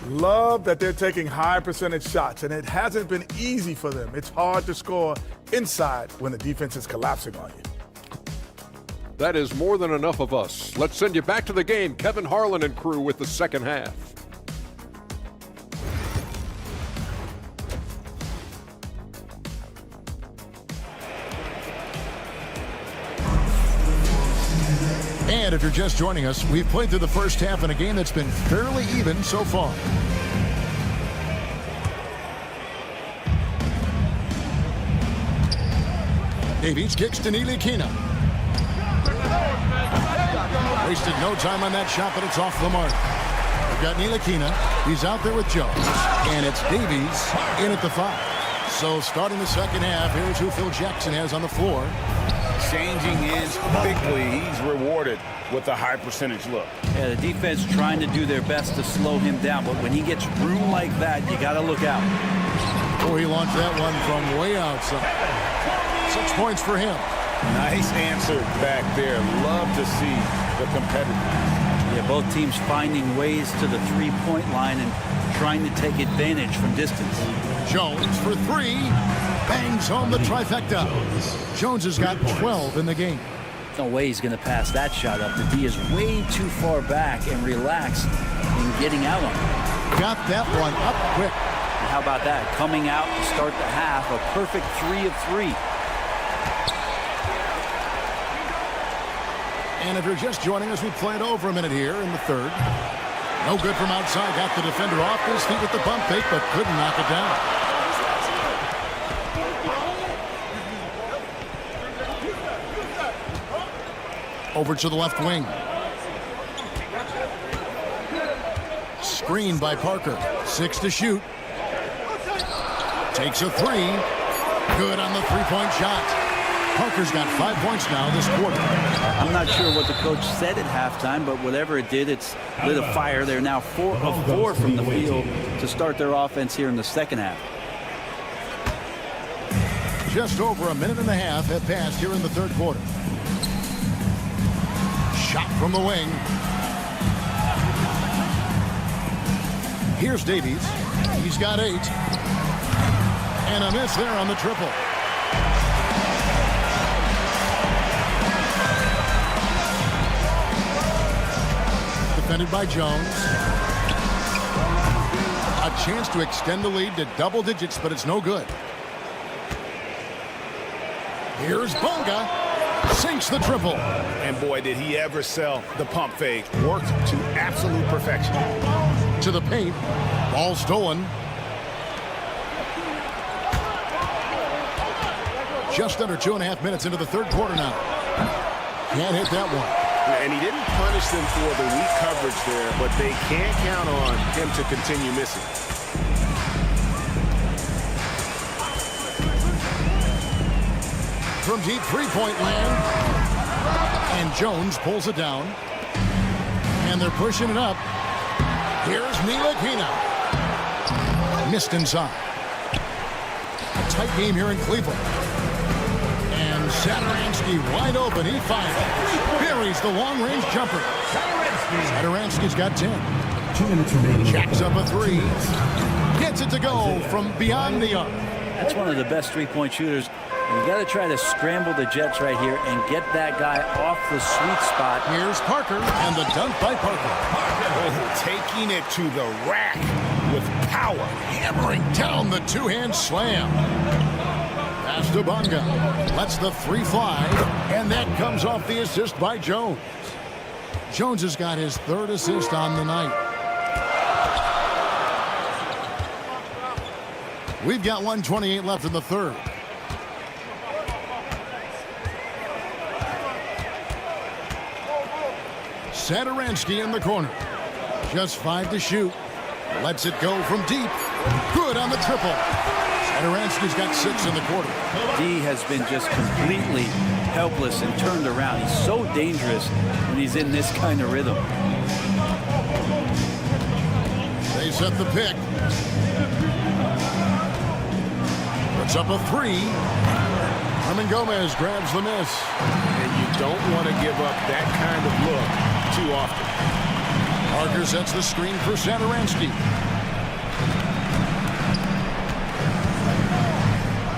Love that they're taking high percentage shots, and it hasn't been easy for them. It's hard to score inside when the defense is collapsing on you. That is more than enough of us. Let's send you back to the game. Kevin Harlan and crew with the second half. And if you're just joining us, we've played through the first half in a game that's been fairly even so far. Davies kicks to Nilikina. Wasted no time on that shot, but it's off the mark. We've got Nilikina. He's out there with Jones. And it's Davies in at the 5. So starting the second half, here's who Phil Jackson has on the floor. Changing ends quickly. He's rewarded with a high percentage look. Yeah, the defense trying to do their best to slow him down, but when he gets room like that, you got to look out. Oh, he launched that one from way outside. 6 points for him. Nice answer back there. Love to see the competitiveness. Yeah, both teams finding ways to the three-point line and trying to take advantage from distance. Jones for 3. Bangs home the trifecta. Jones has got 12 in the game. No way he's going to pass that shot up. The D is way too far back and relaxed in getting out on it. Got that one up quick. And how about that? Coming out to start the half, a perfect 3 of 3. And if you're just joining us, we played over a minute here in the third. No good from outside. Got the defender off his feet with the bump fake, but couldn't knock it down. Over to the left wing. screen by Parker. 6 to shoot. Takes a 3. Good on the three-point shot. Parker's got 5 points now this quarter. I'm not sure what the coach said at halftime, but whatever it did, it's lit a fire. They're now 4 of 4 from the field to start their offense here in the second half. Just over a minute and a half have passed here in the third quarter. Shot from the wing. Here's Davies. He's got 8. And a miss there on the triple. Defended by Jones. A chance to extend the lead to double digits, but it's no good. Here's Bonga. Sinks the triple. And boy, did he ever sell the pump fake. Worked to absolute perfection. To the paint. Ball stolen. Just under 2.5 minutes into the third quarter now. Can't hit that one. And he didn't punish them for the weak coverage there, but they can't count on him to continue missing. From deep three-point land. And Jones pulls it down. And they're pushing it up. Here's Ntilikina. Missed inside. A tight game here in Cleveland. And Satoransky wide open. He fires. Buries the long-range jumper. Satoransky's got 10. 2 minutes remaining. Jacks up a 3. Gets it to go from beyond the arc. That's one of the best three-point shooters. You got to try to scramble the Jets right here and get that guy off the sweet spot. Here's Parker, and the dunk by Parker. Taking it to the rack with power. Hammering down the two-hand slam. Pass to Bonga. Lets the 3 fly, and that comes off the assist by Jones. Jones has got his 3rd assist on the night. We've got 1:28 left in the third. Satoransky in the corner. Just 5 to shoot. Lets it go from deep. Good on the triple. Satoransky's got 6 in the quarter. D has been just completely helpless and turned around. He's so dangerous when he's in this kind of rhythm. They set the pick. Puts up a 3. Herman Gomez grabs the miss. And you don't want to give up that kind of look too often. Parker sets the screen for Satoransky.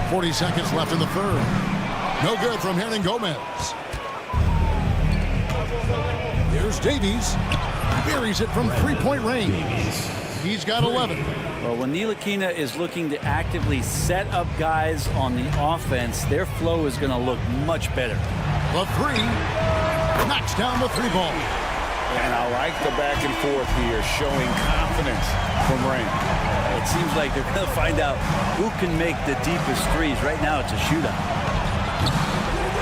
40 seconds left in the third. No good from Hernan Gomez. Here's Davies. Buries it from three-point range. He's got 11. Well, when Ntilikina is looking to actively set up guys on the offense, their flow is going to look much better. The 3. Knocks down the 3 ball. And I like the back and forth here, showing confidence from Rain. It seems like they're going to find out who can make the deepest threes. Right now, it's a shootout.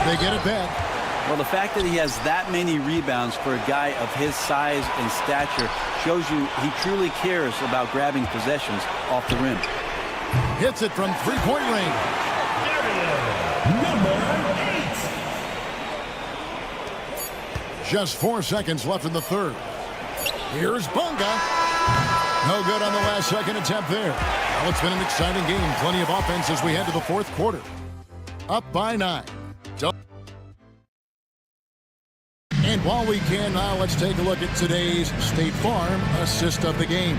They get it back. Well, the fact that he has that many rebounds for a guy of his size and stature shows you he truly cares about grabbing possessions off the rim. Hits it from three-point range. Number 8. Just 4 seconds left in the third. Here's Bonga. No good on the last second attempt there. Well, it's been an exciting game. Plenty of offense as we head to the fourth quarter. Up by 9. And while we can now, let's take a look at today's State Farm assist of the game.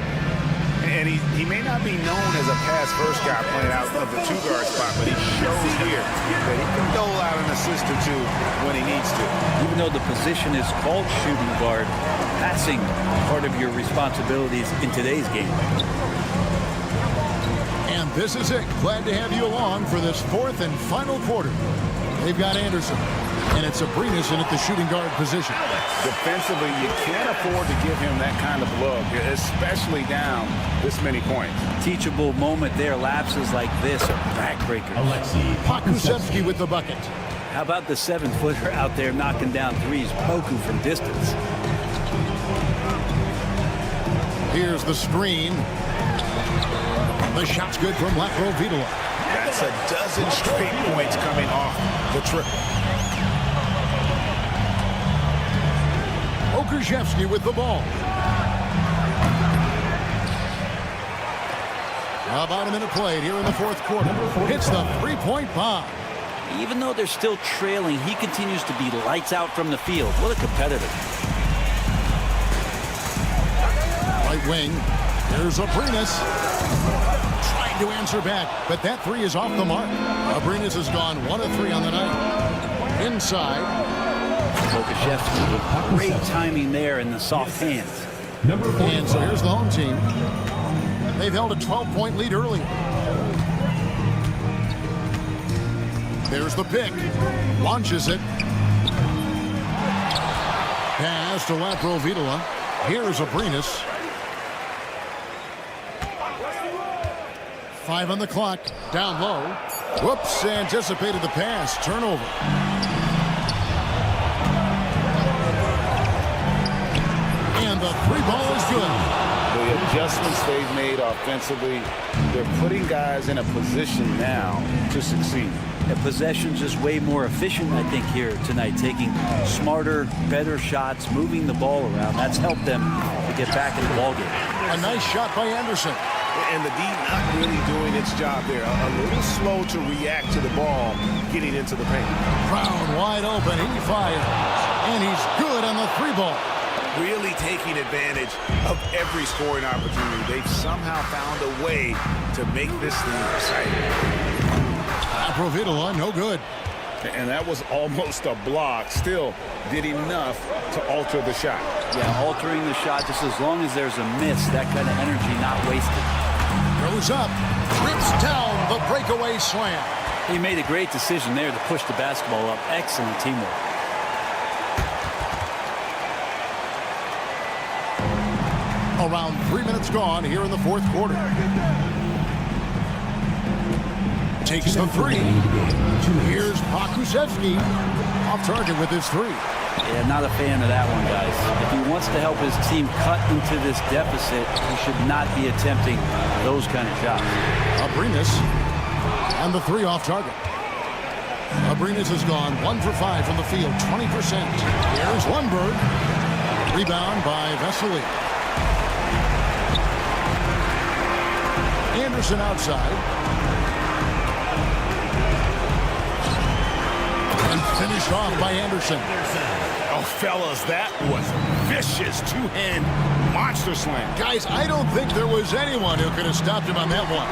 And he may not be known as a pass-first guy playing out of the 2-guard spot, but he shows here that he can dole out an assist or 2 when he needs to. Even though the position is called shooting guard, passing part of your responsibilities in today's game. And this is it. Glad to have you along for this fourth and final quarter. They've got Anderson, and it's Abrinas in at the shooting guard position. Defensively, you can't afford to give him that kind of look, especially down this many points. Teachable moment there. Lapses like this are backbreakers. Pakusevsky with the bucket. How about the 7-footer out there knocking down threes? Poku from distance. Here's the screen. The shot's good from Laprovitola. That's a dozen straight points coming off the triple. Okrzyjewski with the ball. About a minute played here in the fourth quarter. Hits the three-point bomb. Even though they're still trailing, he continues to be lights out from the field. What a competitor. Right wing. Here's Abrinas. Trying to answer back, but that three is off the mark. Abrinas has gone 1 of 3 on the night. Inside. Okrzyjewski with great timing there in the soft hands. And so here's the home team. They've held a 12-point lead earlier. There's the pick. Launches it. Pass to Laprovitola. Here's Abrinas. 5 on the clock. Down low. Whoops, anticipated the pass. Turnover. And the three ball is good. The adjustments they've made offensively, they're putting guys in a position now to succeed. The possession's just way more efficient, I think, here tonight. Taking smarter, better shots, moving the ball around. That's helped them to get back in the ballgame. A nice shot by Anderson. And the D not really doing its job there. A little slow to react to the ball getting into the paint. Brown wide open. He fires. And he's good on the three ball. Really taking advantage of every scoring opportunity. They've somehow found a way to make this thing exciting. Laprovitola, no good. And that was almost a block. Still did enough to alter the shot. Yeah, altering the shot, just as long as there's a miss, that kind of energy not wasted. Goes up, rips down the breakaway slam. He made a great decision there to push the basketball up. Excellent teamwork. Around 3 minutes gone here in the fourth quarter. Takes the three. Here's Pakusevsky off target with his three. Yeah, not a fan of that one, guys. If he wants to help his team cut into this deficit, he should not be attempting those kind of shots. Abrinas and the three off target. Abrinas has gone 1 for 5 from the field, 20%. Here's Lundberg. Rebound by Vesely. Anderson outside. And finished off by Anderson. Oh, fellas, that was vicious two-hand monster slam. Guys, I don't think there was anyone who could have stopped him on that one.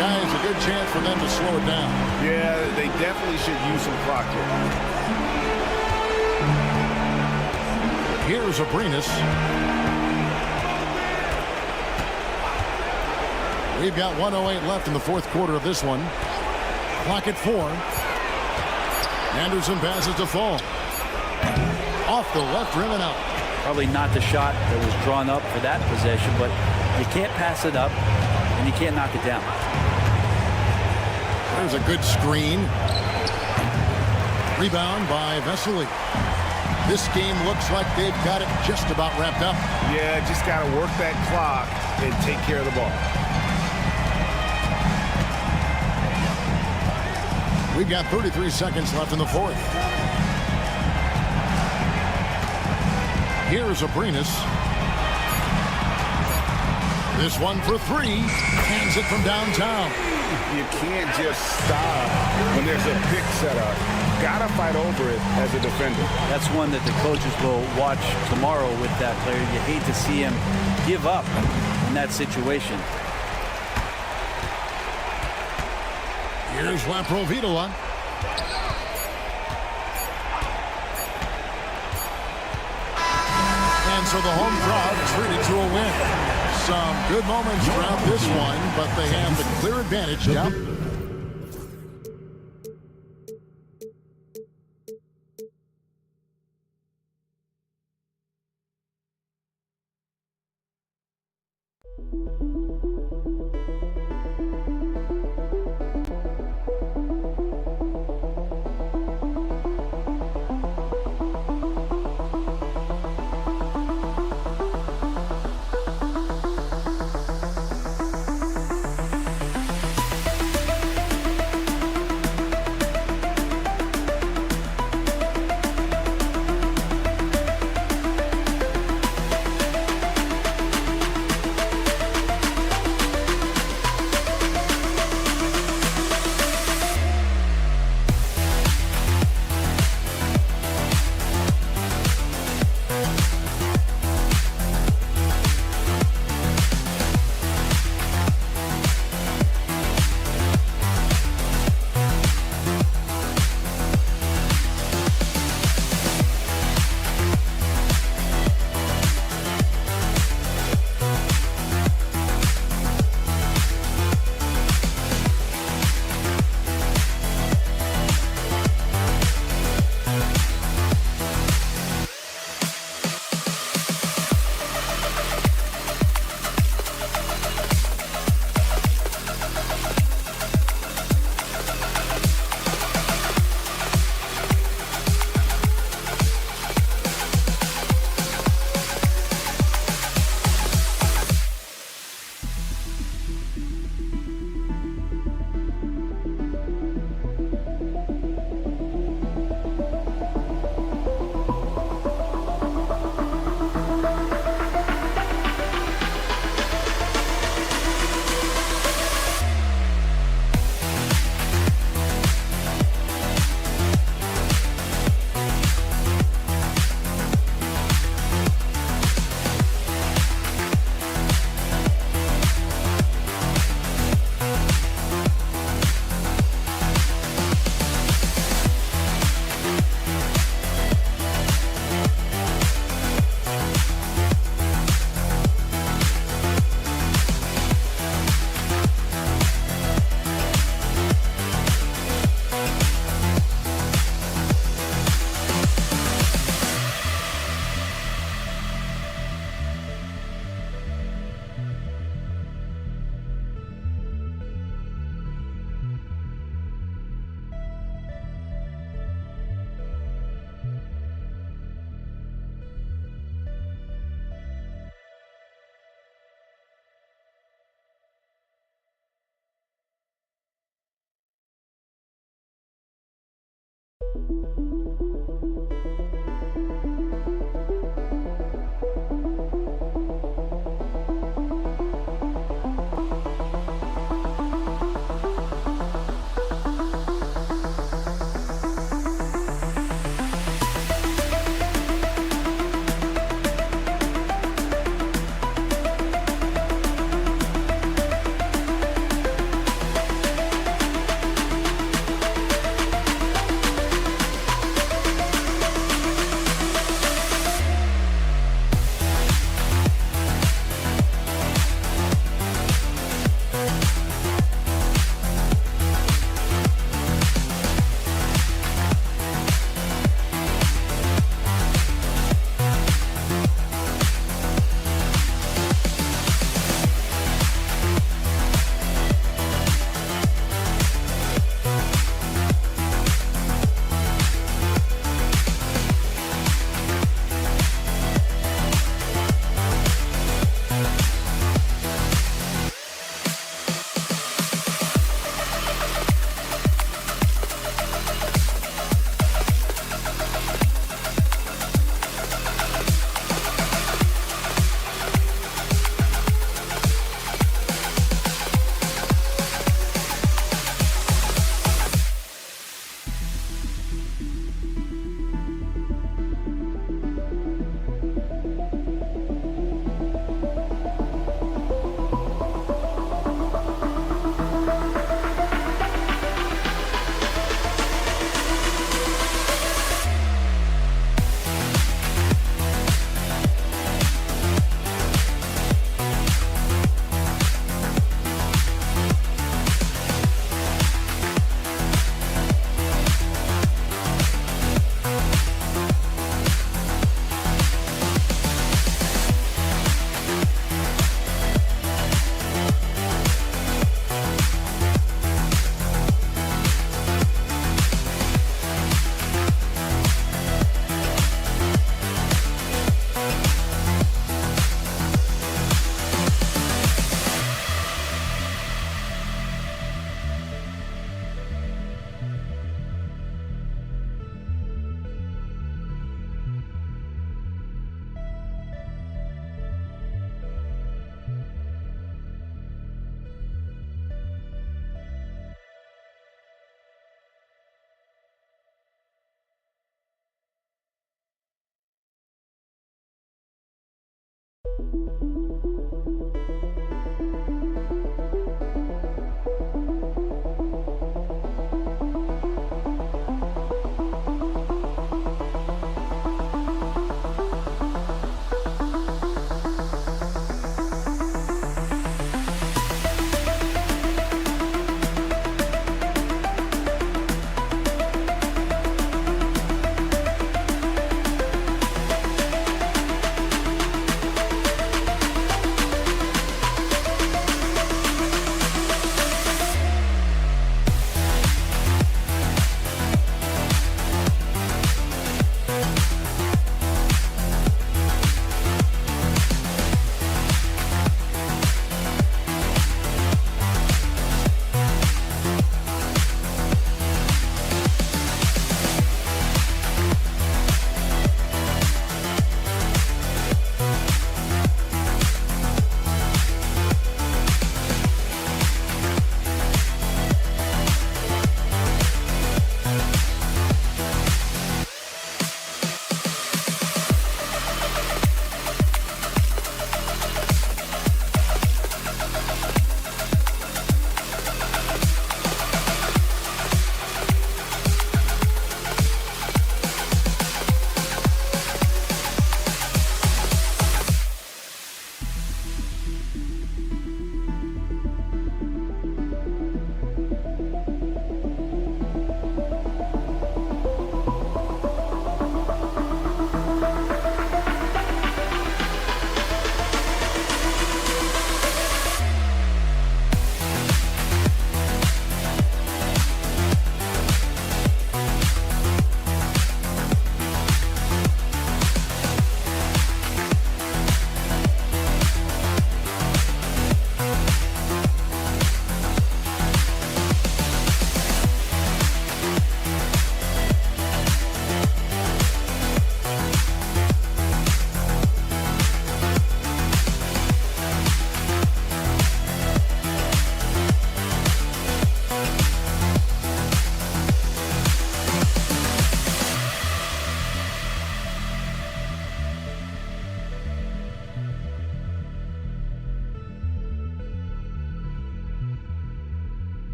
Guys, a good chance for them to slow it down. Yeah, they definitely should use some clock here. Here's Abrinas. We've got 1:08 left in the fourth quarter of this one. Clock at 4. Anderson passes to Fall. Off the left rim and out. Probably not the shot that was drawn up for that possession, but you can't pass it up and you can't knock it down. There's a good screen. Rebound by Vesely. This game looks like they've got it just about wrapped up. Yeah, just got to work that clock and take care of the ball. We've got 33 seconds left in the fourth. Here's Abrinas. This one for 3. Hands it from downtown. You can't just stop when there's a pick set up. Got to fight over it as a defender. That's one that the coaches will watch tomorrow with that player. You hate to see him give up in that situation. Here's Laprovitola. And so the home crowd treated to a win. Some good moments throughout this one, but they have the clear advantage down.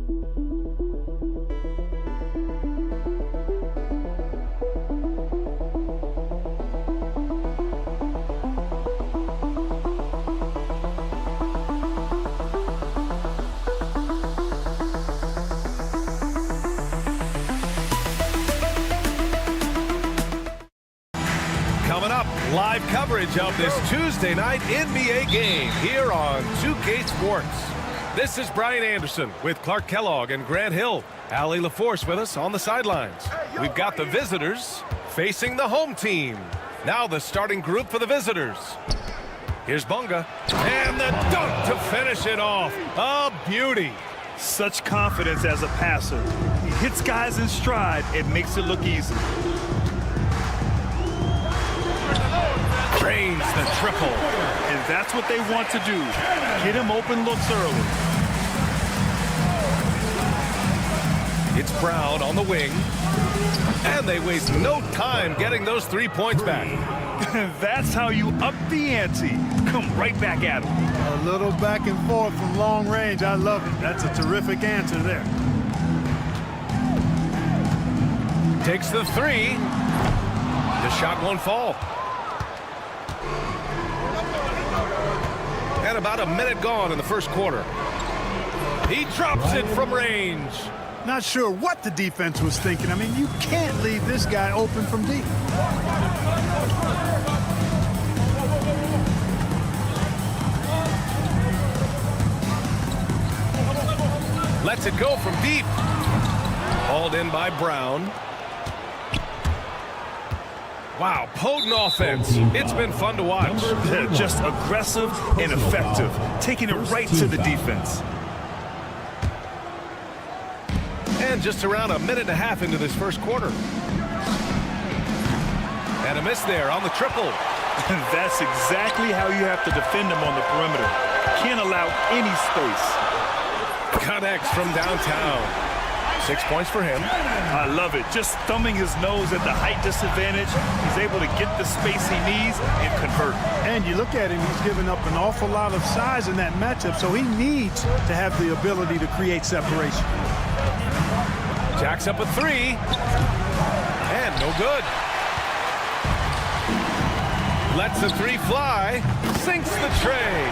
Coming up, live coverage of this Tuesday night NBA game here on 2K Sports. This is Brian Anderson with Clark Kellogg and Grant Hill. Allie LaForce with us on the sidelines. We've got the visitors facing the home team. Now the starting group for the visitors. Here's Bunga. And the dunk to finish it off. A beauty. Such confidence as a passer. He hits guys in stride. It makes it look easy. Drains the triple. And that's what they want to do. Get him open looks early. It's Brown on the wing. And they waste no time getting those 3 points back. That's how you up the ante. Come right back at him. A little back and forth from long range. I love it. That's a terrific answer there. Takes the three. The shot won't fall. And about a minute gone in the first quarter. He drops it from range. Not sure what the defense was thinking. I mean, you can't leave this guy open from deep. Lets it go from deep. Hauled in by Brown. Wow, potent offense. It's been fun to watch. Just aggressive and effective. Taking it right to the defense. And just around a minute and a half into this first quarter. And a miss there on the triple. That's exactly how you have to defend him on the perimeter. Can't allow any space. Connects from downtown. 6 points for him. I love it. Just thumbing his nose at the height disadvantage. He's able to get the space he needs and convert. And you look at him, he's given up an awful lot of size in that matchup, so he needs to have the ability to create separation. Jacks up a three. And no good. Lets the three fly. Sinks the tray.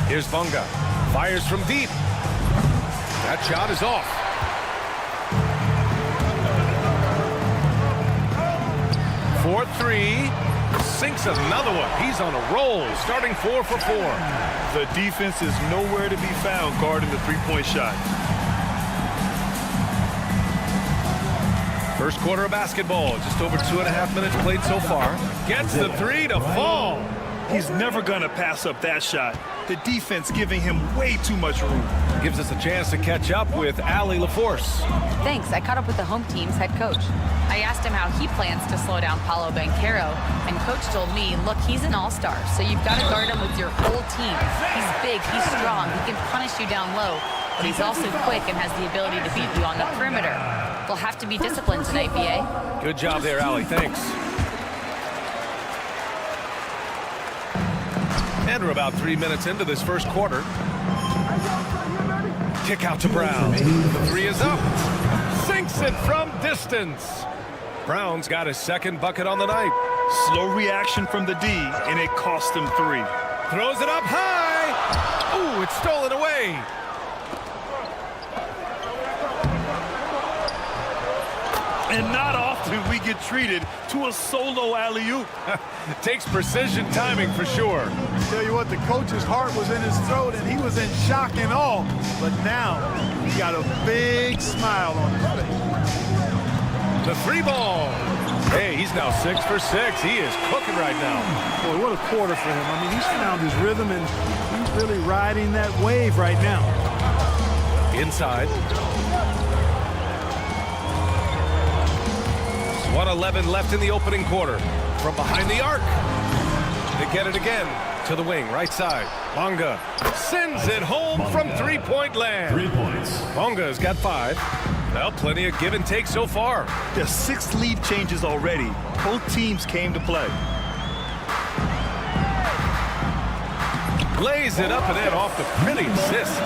Here's Bunga. Fires from deep. That shot is off. For three. Sinks another one. He's on a roll, starting 4 for 4. The defense is nowhere to be found guarding the three-point shot. First quarter of basketball. Just over 2.5 minutes played so far. Gets the three to fall. He's never going to pass up that shot. The defense giving him way too much room. Gives us a chance to catch up with Allie LaForce. Thanks. I caught up with the home team's head coach. I asked him how he plans to slow down Paolo Banchero, and coach told me, look, he's an all-star, so you've got to guard him with your whole team. He's big, he's strong, he can punish you down low, but he's also quick and has the ability to beat you on the perimeter. They'll have to be disciplined tonight, BA. Good job there, Allie. Thanks. And we're about 3 minutes into this first quarter. Kick out to Brown. The three is up. Sinks it from distance. Brown's got his second bucket on the night. Slow reaction from the D, and it cost him 3. Throws it up high. Ooh, it's stolen away. And not often we get treated to a solo alley-oop. Takes precision timing for sure. Tell you what, the coach's heart was in his throat, and he was in shock and awe. But now, he got a big smile on his face. The three ball. Hey, he's now 6 for 6. He is cooking right now. Boy, what a quarter for him. I mean, he's found his rhythm, and he's really riding that wave right now. Inside. 1:11 left in the opening quarter. From behind the arc. They get it again. To the wing, right side. Bunga sends it home from three-point land. 3 points. Bunga's got 5. Well, plenty of give and take so far. There's 6 lead changes already. Both teams came to play. Lays it up and in off the pretty assist.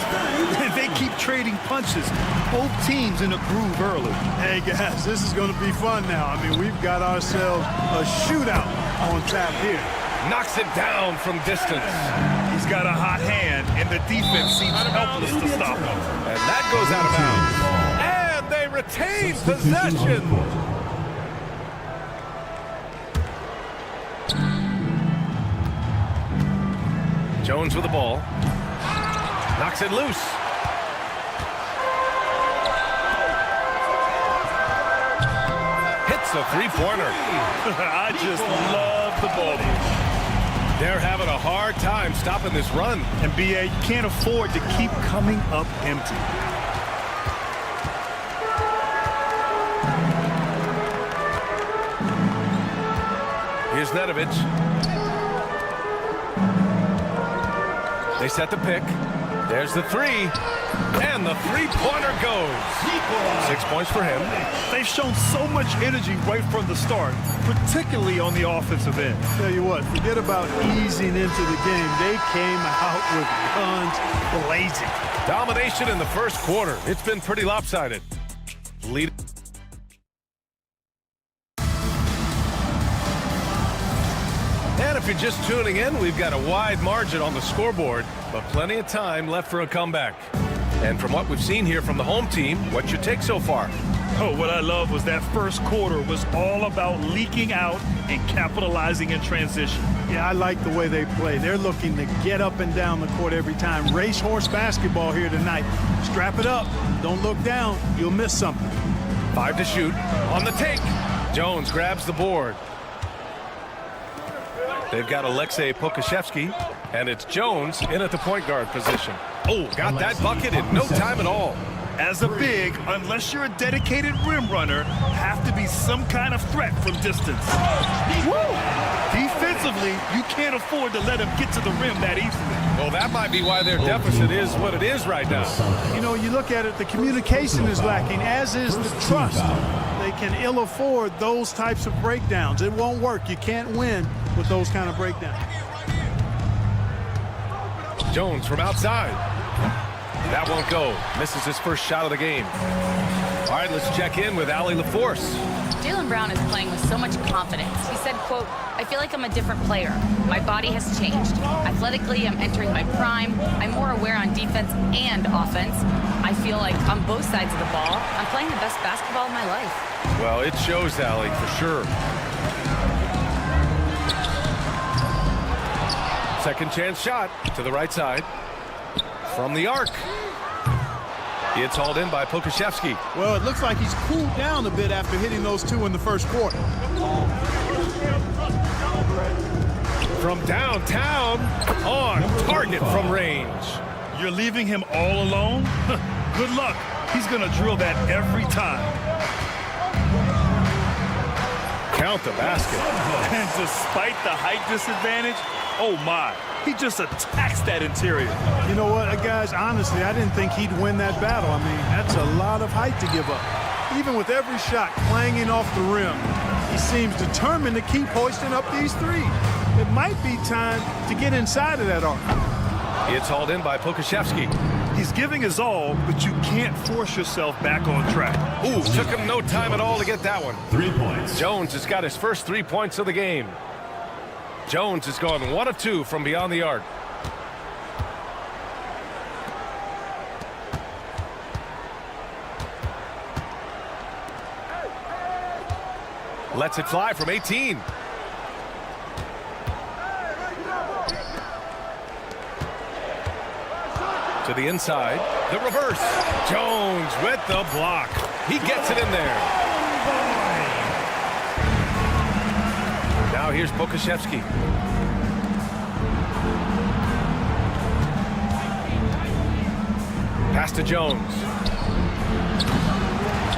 They keep trading punches. Both teams in a groove early. Hey, guys, this is going to be fun now. I mean, we've got ourselves a shootout on tap here. Knocks it down from distance. He's got a hot hand, and the defense seems helpless to stop him. And that goes out of bounds. And they retain possession. Jones with the ball. Knocks it loose. Hits a three-pointer. I just love the ball. They're having a hard time stopping this run. And B.A. can't afford to keep coming up empty. Here's Nedovic. They set the pick. There's the three. And the three-pointer goes. 6 points for him. They've shown so much energy right from the start, particularly on the offensive end. Tell you what, forget about easing into the game. They came out with guns blazing. Domination in the first quarter. It's been pretty lopsided. Lead. And if you're just tuning in, we've got a wide margin on the scoreboard, but plenty of time left for a comeback. And from what we've seen here from the home team, what's your take so far? Oh, what I love was that first quarter was all about leaking out and capitalizing in transition. Yeah, I like the way they play. They're looking to get up and down the court every time. Racehorse basketball here tonight. Strap it up. Don't look down. You'll miss something. 5 to shoot. On the take. Jones grabs the board. They've got Alexei Pokashevsky, and it's Jones in at the point guard position. Oh, got that bucket in no time at all. As a big, unless you're a dedicated rim runner, have to be some kind of threat from distance. Woo! Defensively, you can't afford to let him get to the rim that easily. Well, that might be why their deficit is what it is right now. You know, you look at it, the communication is lacking, as is the trust. They can ill afford those types of breakdowns. It won't work. You can't win with those kind of breakdowns. Jones from outside. That won't go. Misses his first shot of the game. All right, let's check in with Allie LaForce. Jaylen Brown is playing with so much confidence. He said, quote, "I feel like I'm a different player. My body has changed. Athletically, I'm entering my prime. I'm more aware on defense and offense. I feel like on both sides of the ball, I'm playing the best basketball of my life." Well, it shows, Allie, for sure. Second chance shot to the right side. From the arc. It's hauled in by Pokashevsky. Well, it looks like he's cooled down a bit after hitting those two in the first quarter. From downtown, on target from range. You're leaving him all alone? Good luck. He's going to drill that every time. Count the basket. And despite the height disadvantage, oh my, he just attacks that interior. You know what, guys, honestly, I didn't think he'd win that battle. I mean, that's a lot of height to give up. Even with every shot clanging off the rim, he seems determined to keep hoisting up these threes. It might be time to get inside of that arc. It's hauled in by Pokashevsky. He's giving his all, but you can't force yourself back on track. Ooh, took him no time at all to get that one. 3 points. Jones has got his first 3 points of the game. Jones has gone 1 of 2 from beyond the arc. Lets it fly from 18. To the inside, the reverse. Jones with the block. He gets it in there. Now here's Pokashevsky. Pass to Jones.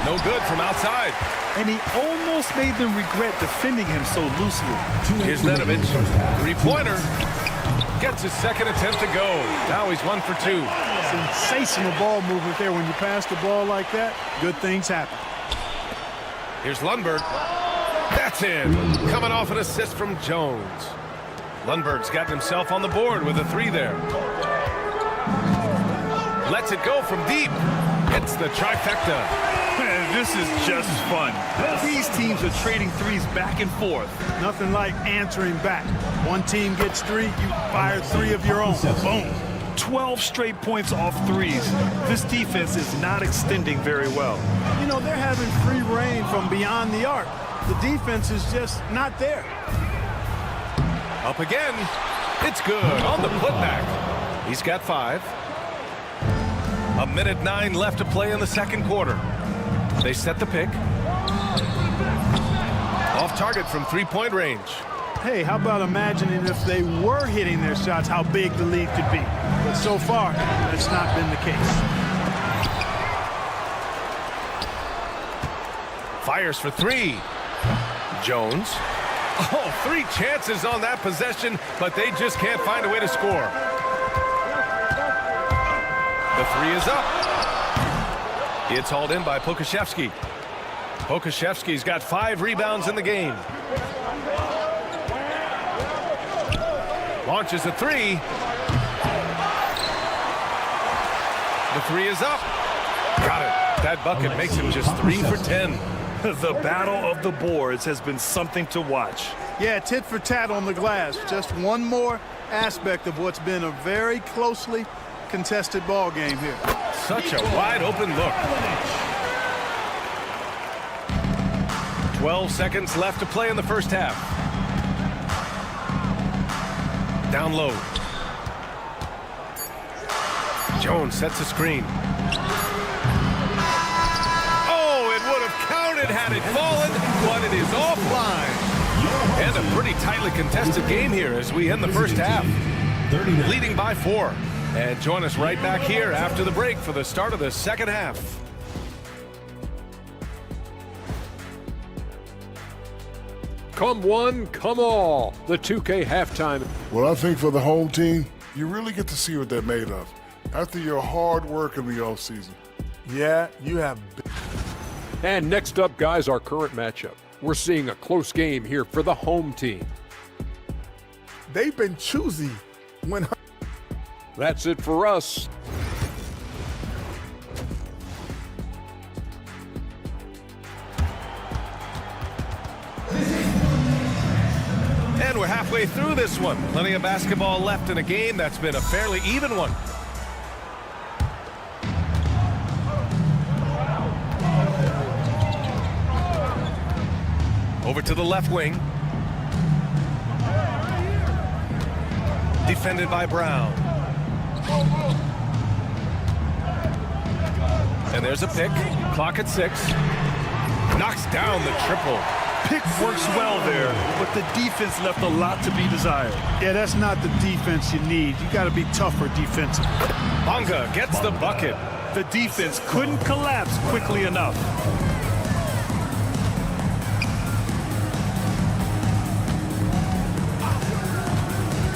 No good from outside. And he almost made them regret defending him so loosely. Here's Nedovic. 3-pointer. Gets his second attempt to go. Now he's 1 for 2. Sensational ball movement there. When you pass the ball like that, good things happen. Here's Lundberg. That's in. Coming off an assist from Jones. Lundberg's gotten himself on the board with a 3 there. Lets it go from deep. It's the trifecta. Man, this is just fun. These teams are trading threes back and forth. Nothing like answering back. One team gets 3, you fire 3 of your own. Boom. 12 straight points off threes. This defense is not extending very well. You know, they're having free reign from beyond the arc. The defense is just not there. Up again. It's good on the putback. He's got 5. 1:09 left to play in the second quarter. They set the pick. Off target from 3-point range. Hey, how about imagining if they were hitting their shots, how big the lead could be. But so far, that's not been the case. Fires for 3. Jones. Oh, 3 chances on that possession, but they just can't find a way to score. The 3 is up. It's hauled in by Pokashevsky. Pokashevsky's got 5 rebounds in the game. Launches a 3. The 3 is up. Got it. That bucket makes him just 3 for 10. The battle of the boards has been something to watch. Yeah, tit for tat on the glass. Just one more aspect of what's been a very closely contested ball game here. Such a wide open look. 12 seconds left to play in the first half. Down low. Jones sets a screen. Oh, it would have counted had it fallen, but it is offline. And a pretty tightly contested game here as we end the first half. Leading by 4. And join us right back here after the break for the start of the second half. Come one, come all. The 2K halftime. Well, I think for the home team, you really get to see what they're made of after your hard work in the offseason. Yeah, you have. And next up, guys, our current matchup. We're seeing a close game here for the home team. They've been choosy when. That's it for us. And we're halfway through this one. Plenty of basketball left in a game that's been a fairly even one. Over to the left wing. Defended by Brown. And there's a pick. Clock at 6. Knocks down the triple. Pick works well there, but the defense left a lot to be desired. Yeah, that's not the defense you need. You got to be tougher defensively. Bonga gets the bucket. The defense couldn't collapse quickly enough.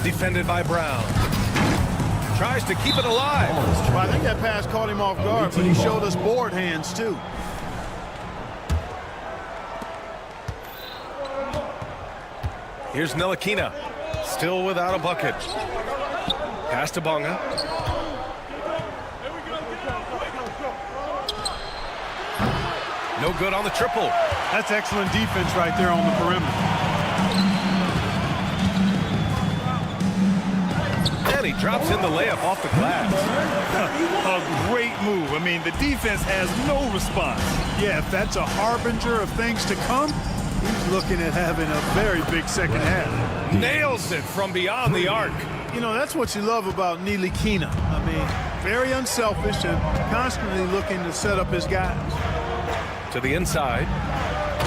Defended by Brown. Tries to keep it alive. Well, I think that pass caught him off guard, but he showed us board hands too. Here's Ntilikina, still without a bucket. Pass to Bonga. No good on the triple. That's excellent defense right there on the perimeter. And he drops in the layup off the glass. A great move. I mean, the defense has no response. Yeah, if that's a harbinger of things to come, he's looking at having a very big second half. Nails it from beyond the arc. You know, that's what you love about Ntilikina. I mean, very unselfish and constantly looking to set up his guys. To the inside.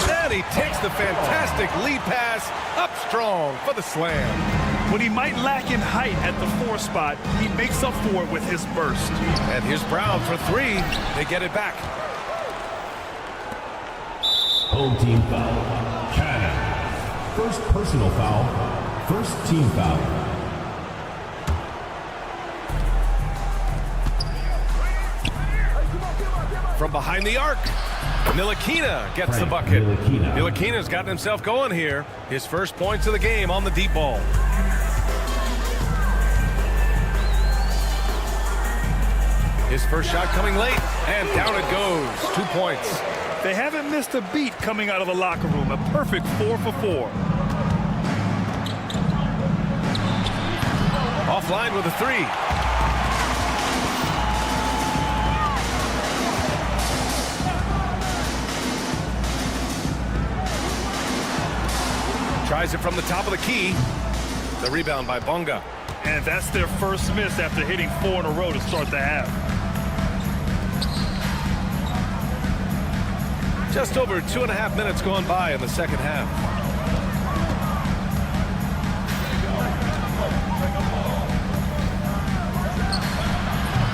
And he takes the fantastic lead pass up strong for the slam. When he might lack in height at the 4 spot, he makes up for it with his burst. And here's Brown for 3. They get it back. Home team foul. Canada. First personal foul. First team foul. From behind the arc, Ntilikina gets the bucket. Ntilikina's gotten himself going here. His first points of the game on the deep ball. His first shot coming late, and down it goes. 2 points. They haven't missed a beat coming out of the locker room. A perfect 4 for 4. Offline with a 3. Tries it from the top of the key. The rebound by Bonga. And that's their first miss after hitting 4 in a row to start the half. Just over 2.5 minutes gone by in the second half.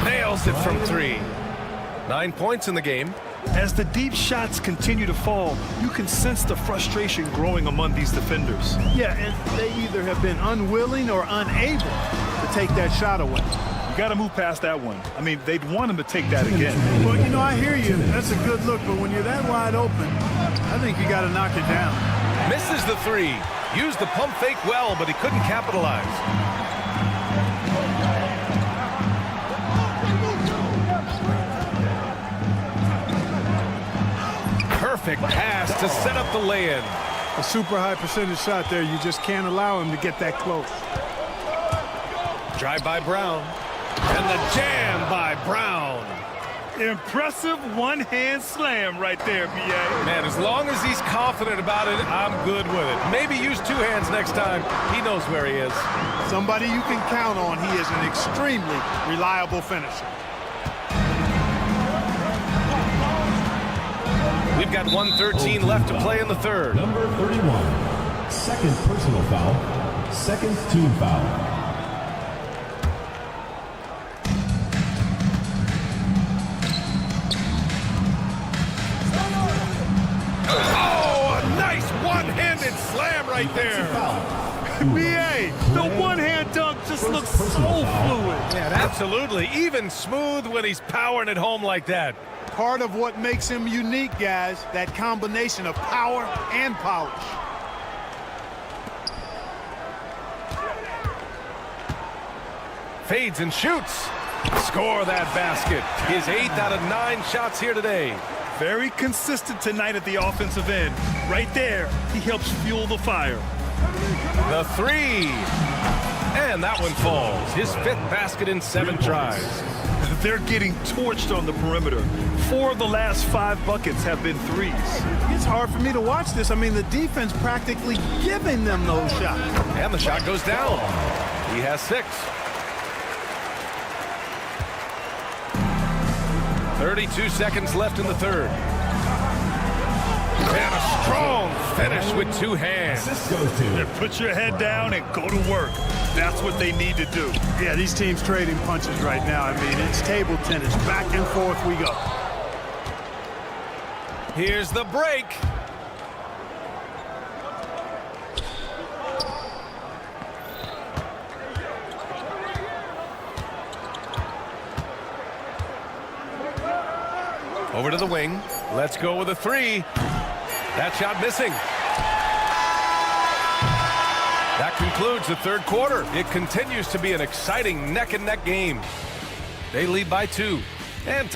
Nails it from 3. 9 points in the game. As the deep shots continue to fall, you can sense the frustration growing among these defenders. Yeah, and they either have been unwilling or unable to take that shot away. You got to move past that one. I mean, they'd want him to take that again. Well, you know, I hear you. That's a good look, but when you're that wide open, I think you got to knock it down. Misses the 3. Used the pump fake well, but he couldn't capitalize. Perfect pass to set up the lay-in. A super high percentage shot there. You just can't allow him to get that close. Drive by Brown. And the jam by Brown. Impressive one-hand slam right there, B.A. Man, as long as he's confident about it, I'm good with it. Maybe use 2 hands next time. He knows where he is. Somebody you can count on. He is an extremely reliable finisher. We've got 1:13 left to play in the third. Number 31, second personal foul, second team foul. Oh, a nice one-handed slam right there. B.A., the one-hand dunk just looks so fluid. Yeah, absolutely. Even smooth when he's powering it home like that. Part of what makes him unique, guys, that combination of power and polish. Fades and shoots. Score that basket. His 8th out of 9 shots here today. Very consistent tonight at the offensive end. Right there, he helps fuel the fire. The 3. And that one falls. His 5th basket in 7 tries. They're getting torched on the perimeter. 4 of the last 5 buckets have been threes. It's hard for me to watch this. I mean, the defense practically giving them those shots. And the shot goes down. He has 6. 32 seconds left in the third. And a strong finish with 2 hands. Put your head down and go to work. That's what they need to do. Yeah, these teams trading punches right now. I mean, it's table tennis. Back and forth we go. Here's the break. Over to the wing. Let's go with a 3. That shot missing. That concludes the third quarter. It continues to be an exciting neck-and-neck game. They lead by 2. And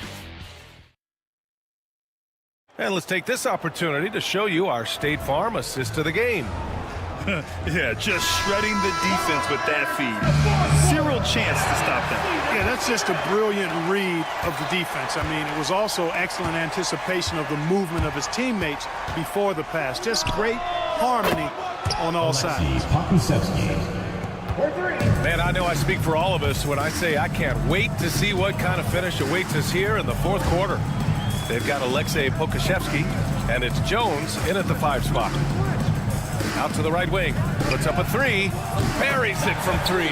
let's take this opportunity to show you our State Farm assist to the game. Yeah, just shredding the defense with that feed. 0 chance to stop them. Yeah, that's just a brilliant read of the defense. I mean, it was also excellent anticipation of the movement of his teammates before the pass. Just great harmony on all sides. Man, I know I speak for all of us when I say I can't wait to see what kind of finish awaits us here in the fourth quarter. They've got Alexei Pokashevsky, and it's Jones in at the 5 spot. Out to the right wing, puts up a 3, buries it from 3.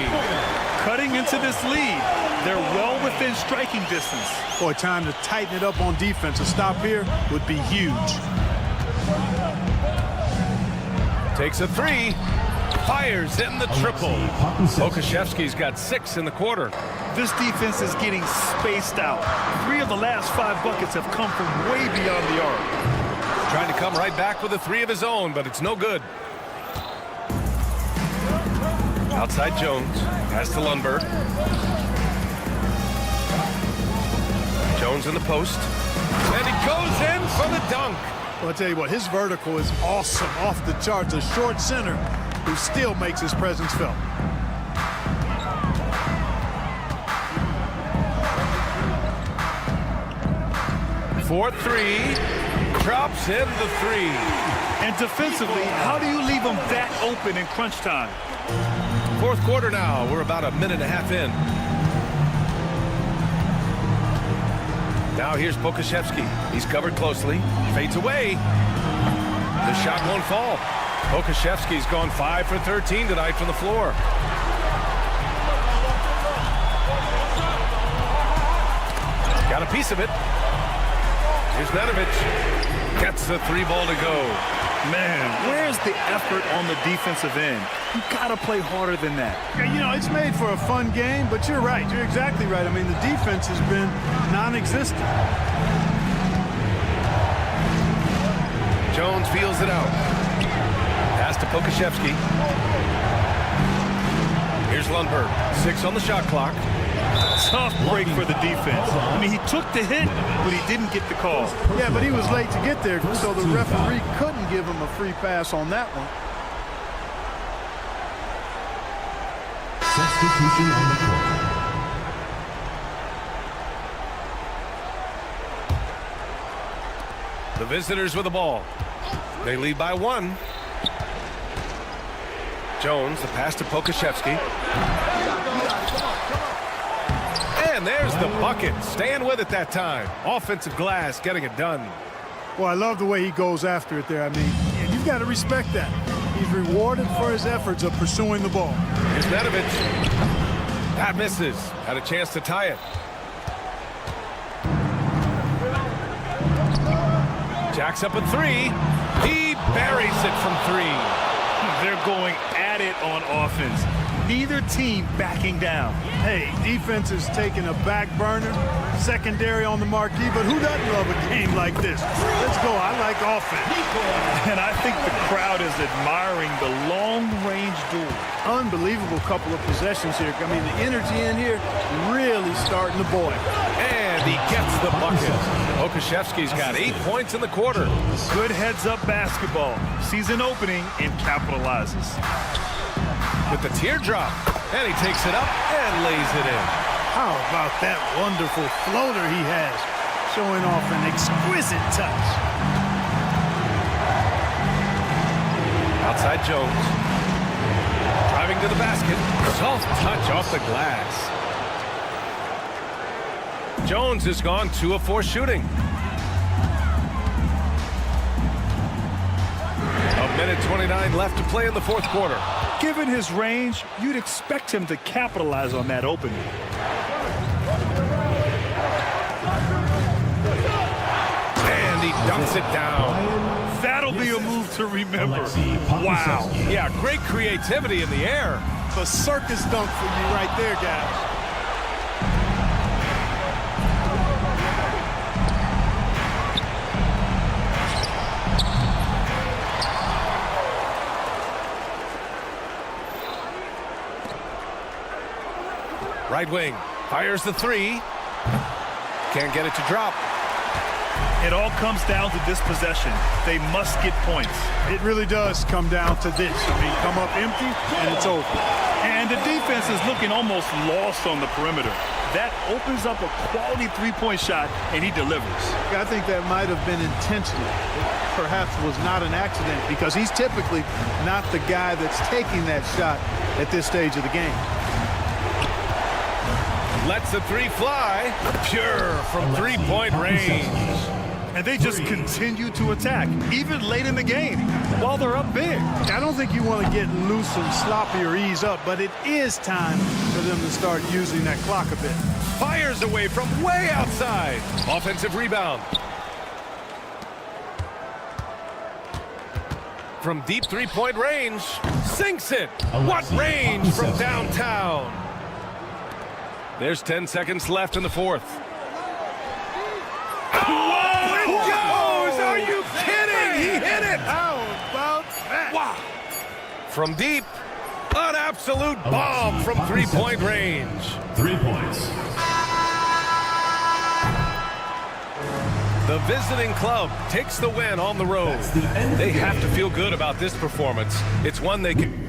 Cutting into this lead, they're well within striking distance. Boy, time to tighten it up on defense. A stop here would be huge. Takes a 3, fires in the triple. Pokashevsky's got 6 in the quarter. This defense is getting spaced out. 3 of the last 5 buckets have come from way beyond the arc. Trying to come right back with a 3 of his own, but it's no good. Outside Jones, pass to Lundberg. Jones in the post. And he goes in for the dunk. Well, I'll tell you what, his vertical is awesome, off the charts. A short center who still makes his presence felt. For three, drops in the three. And defensively, how do you leave them that open in crunch time? Fourth quarter now. We're about a minute and a half in. Now here's Pokashevsky. He's covered closely. Fades away. The shot won't fall. Pokashevsky's gone 5 for 13 tonight from the floor. Got a piece of it. Here's Nedovic. Gets the three ball to go. Man, where's the effort on the defensive end? You got to play harder than that. Yeah, you know, it's made for a fun game, but you're right. You're exactly right. I mean, the defense has been non-existent. Jones feels it out. Pass to Pokashevsky. Here's Lundberg. 6 on the shot clock. Tough break for the defense. I mean, he took the hit, but he didn't get the call. Yeah, but he was late to get there, so the referee couldn't give him a free pass on that one. Substitution on the court. The visitors with the ball. They lead by 1. Jones, the pass to Pokashevsky. And there's the bucket. Staying with it that time. Offensive glass, getting it done. Well, I love the way he goes after it there. I mean, you've got to respect that. He's rewarded for his efforts of pursuing the ball. Here's Nedovic. That misses. Had a chance to tie it. Jacks up a 3. He buries it from 3. They're going at it on offense. Neither team backing down. Hey, defense is taking a back burner, secondary on the marquee, but who doesn't love a game like this? Let's go. I like offense. And I think the crowd is admiring the long-range duel. Unbelievable couple of possessions here. I mean, the energy in here really starting to boil. And he gets the bucket. Pokashevsky's got 8 points in the quarter. Good heads-up basketball. Season opening and capitalizes. With the teardrop. And he takes it up and lays it in. How about that wonderful floater he has? Showing off an exquisite touch. Outside Jones. Driving to the basket. Soft touch off the glass. Jones has gone 2 of 4 shooting. A minute 29 left to play in the fourth quarter. Given his range, you'd expect him to capitalize on that opening. And he dunks it down. That'll be a move to remember. Wow. Yeah, great creativity in the air. A circus dunk for you right there, guys. Right wing, fires the 3. Can't get it to drop. It all comes down to this possession. They must get points. It really does come down to this. I mean, come up empty, and it's over. And the defense is looking almost lost on the perimeter. That opens up a quality three-point shot, and he delivers. I think that might have been intentional. It perhaps was not an accident because he's typically not the guy that's taking that shot at this stage of the game. Lets the 3 fly. Pure from three-point range. And they just continue to attack, even late in the game, while they're up big. I don't think you want to get loose and sloppy or ease up, but it is time for them to start using that clock a bit. Fires away from way outside. Offensive rebound. From deep three-point range. Sinks it. What range from downtown. There's 10 seconds left in the fourth. Oh, it goes! Are you kidding? He hit it! How about that? Wow. From deep, an absolute bomb from three-point range. 3 points. The visiting club takes the win on the road. They have to feel good about this performance. It's one they can...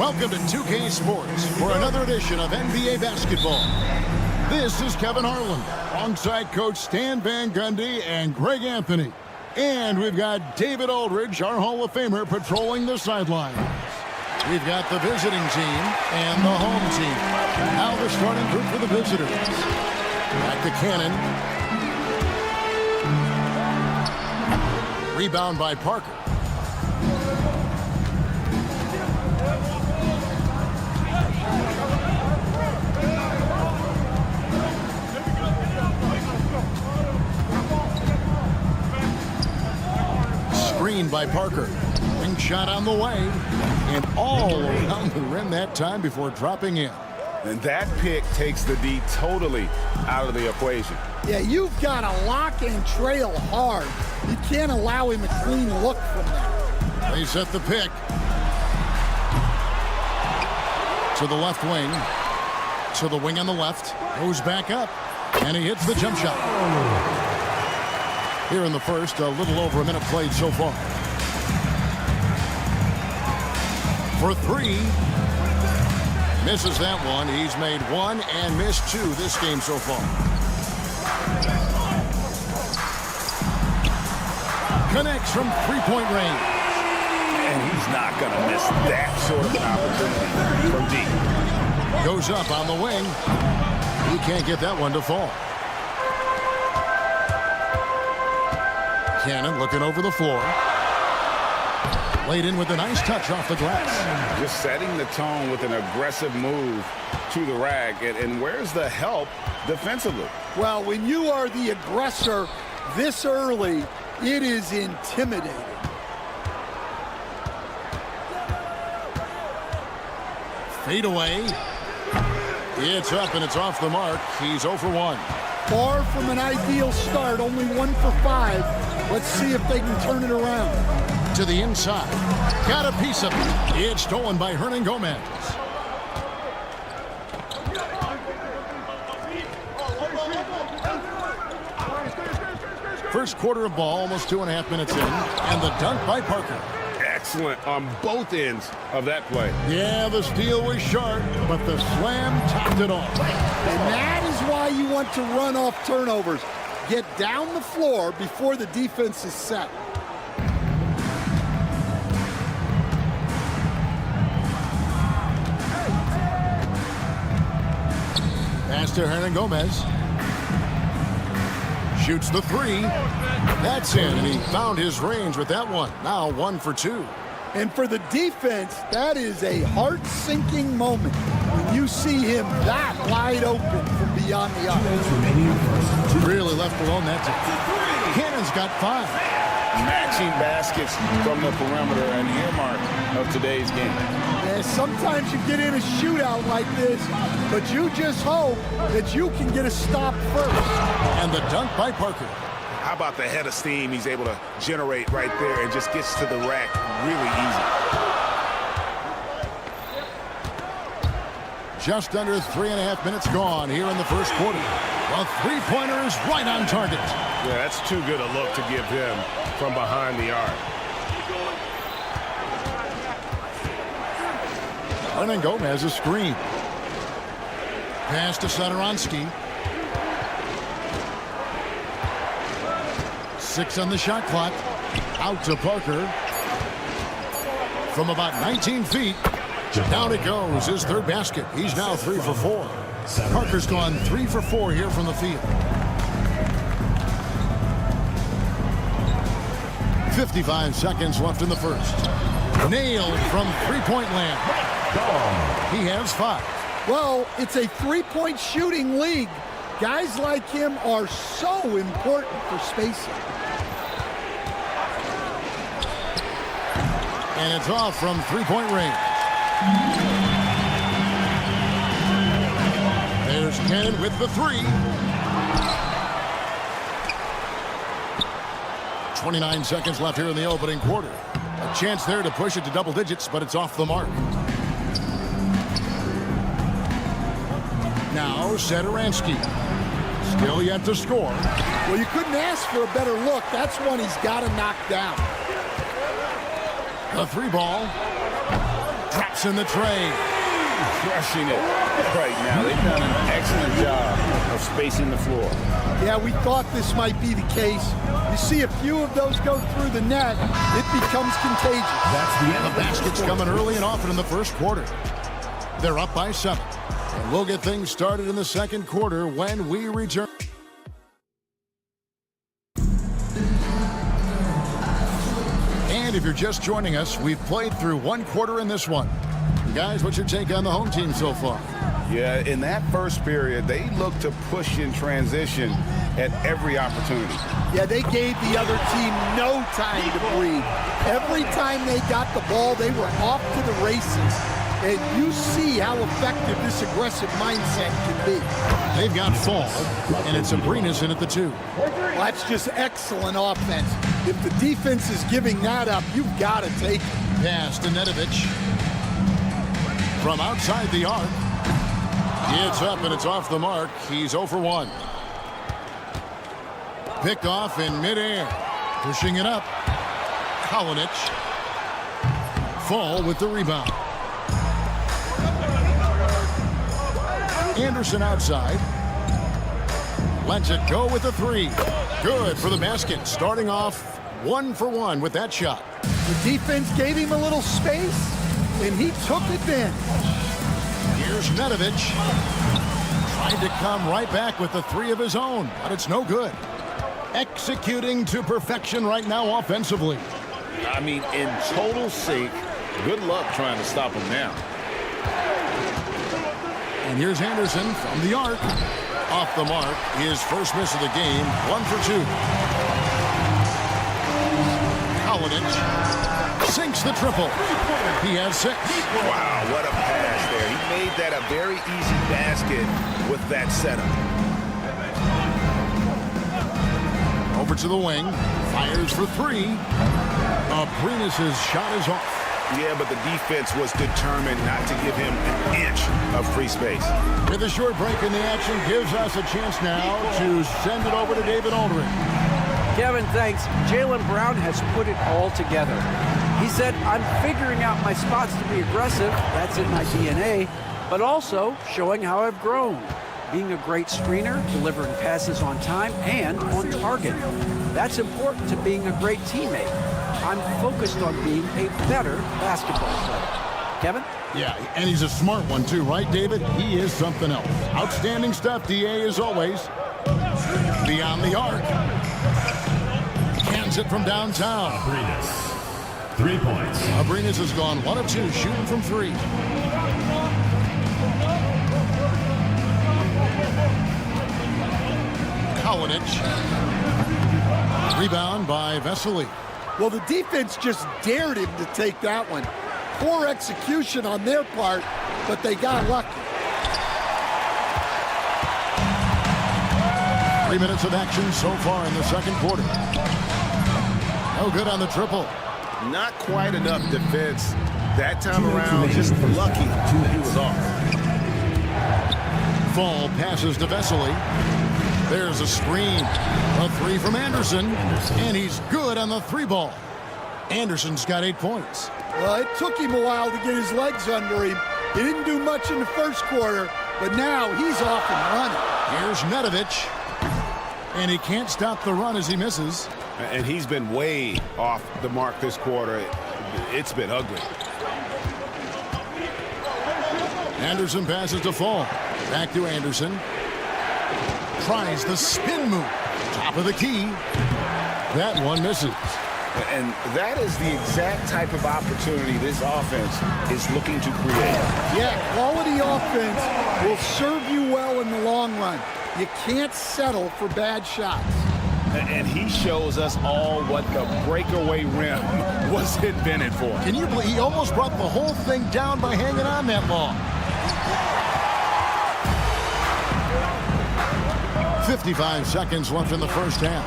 Welcome to 2K Sports for another edition of NBA basketball. This is Kevin Harlan, alongside Coach Stan Van Gundy and Greg Anthony. And we've got David Aldridge, our Hall of Famer, patrolling the sidelines. We've got the visiting team and the home team. Now the starting group for the visitors. Back to Cannon. Rebound by Parker. Screened by Parker. Wing shot on the way. And all around the rim that time before dropping in. And that pick takes the D totally out of the equation. Yeah, you've got to lock and trail hard. You can't allow him a clean look from that. They set the pick. To the left wing. To the wing on the left. Goes back up. And he hits the jump shot. Here in the first, a little over a minute played so far. For three. Misses that one. He's made one and missed two this game so far. Connects from three-point range. And he's not going to miss that sort of an opportunity from deep. Goes up on the wing. He can't get that one to fall. Cannon looking over the floor. Laid in with a nice touch off the glass. Just setting the tone with an aggressive move to the rack. And where's the help defensively? Well, when you are the aggressor this early, it is intimidating. Fade away. It's up and it's off the mark. He's 0 for 1. Far from an ideal start, only 1 for 5. Let's see if they can turn it around. To the inside. Got a piece of it. It's stolen by Hernan Gomez. First quarter of ball, almost 2.5 minutes in. And the dunk by Parker. Excellent on both ends of that play. Yeah, the steal was sharp, but the slam topped it off. And that is why you want to run off turnovers. Get down the floor before the defense is set. Pass to Hernan Gomez. Shoots the three. That's in, and he found his range with that one. Now 1 for 2. And for the defense, that is a heart-sinking moment when you see him that wide open from beyond the arc. Really left alone that time. Cannon's got 5. Matching baskets from the perimeter, an earmark of today's game. Yeah, sometimes you get in a shootout like this, but you just hope that you can get a stop first. And the dunk by Parker. How about the head of steam he's able to generate right there and just gets to the rack really easy. Just under 3.5 minutes gone here in the first quarter. A three-pointer is right on target. Yeah, that's too good a look to give him from behind the arc. Hernan Gomez a screen. Pass to Satoransky. 6 on the shot clock. Out to Parker. From about 19 feet. Down it goes. His third basket. He's now 3 for 4. Parker's gone 3 for 4 here from the field. 55 seconds left in the first. Nailed from three-point land. He has 5. Well, it's a three-point shooting league. Guys like him are so important for spacing. And it's off from three-point range. There's Cannon with the 3. 29 seconds left here in the opening quarter. A chance there to push it to double digits, but it's off the mark. Now Satoransky. Still yet to score. Well, you couldn't ask for a better look. That's one he's got to knock down. The 3 ball. Drops in the tray. Crushing it right now. They've done an excellent job of spacing the floor. Yeah, we thought this might be the case. You see a few of those go through the net, it becomes contagious. That's the end. The basket's coming early and often in the first quarter. They're up by 7. And we'll get things started in the second quarter when we return. And if you're just joining us, we've played through one quarter in this one. Guys, what's your take on the home team so far? Yeah, in that first period, they looked to push in transition at every opportunity. Yeah, they gave the other team no time to breathe. Every time they got the ball, they were off to the races. And you see how effective this aggressive mindset can be. They've got Fall, and it's Abrinas in at the 2. Well, that's just excellent offense. If the defense is giving that up, you've got to take it. Pass to Nedovic. From outside the arc. It's up and it's off the mark. He's 0 for 1. Picked off in midair. Pushing it up. Kalinic. Fall with the rebound. Anderson outside. Lets it go with the 3. Good for the basket. Starting off 1 for 1 with that shot. The defense gave him a little space, and he took advantage. Here's Nedovic. Tried to come right back with the 3 of his own, but it's no good. Executing to perfection right now offensively. I mean, in total sync. Good luck trying to stop him now. And here's Anderson from the arc. Off the mark. His first miss of the game. 1 for 2. Kalinic sinks the triple. He has 6. Wow, what a pass there. He made that a very easy basket with that setup. Over to the wing. Fires for 3. Abrinas' shot is off. Yeah, but the defense was determined not to give him an inch of free space. With a short break in the action gives us a chance now to send it over to David Aldridge. Kevin, thanks. Jaylen Brown has put it all together. He said, I'm figuring out my spots to be aggressive. That's in my DNA. But also showing how I've grown. Being a great screener, delivering passes on time and on target. That's important to being a great teammate. I'm focused on being a better basketball player. Kevin? Yeah, and he's a smart one too, right, David? He is something else. Outstanding stuff, DA, as always. Beyond the arc. Cans it from downtown. Abrinas. 3 points. Abrinas has gone 1 of 2, shooting from 3. Kalinic. Rebound by Vesely. Well, the defense just dared him to take that one. Poor execution on their part, but they got lucky. 3 minutes of action so far in the second quarter. No good on the triple. Not quite enough defense that time around. Just lucky he was off. Fall passes to Vesely. There's a screen. A 3 from Anderson. And he's good on the 3 ball. Anderson's got 8 points. Well, it took him a while to get his legs under him. He didn't do much in the first quarter, but now he's off and running. Here's Nedovic. And he can't stop the run as he misses. And he's been way off the mark this quarter. It's been ugly. Anderson passes to Fall. Back to Anderson. Tries the spin move. Top of the key. That one misses. And that is the exact type of opportunity this offense is looking to create. Yeah, quality offense will serve you well in the long run. You can't settle for bad shots. And he shows us all what the breakaway rim was invented for. Can you believe he almost brought the whole thing down by hanging on that long? 55 seconds left in the first half.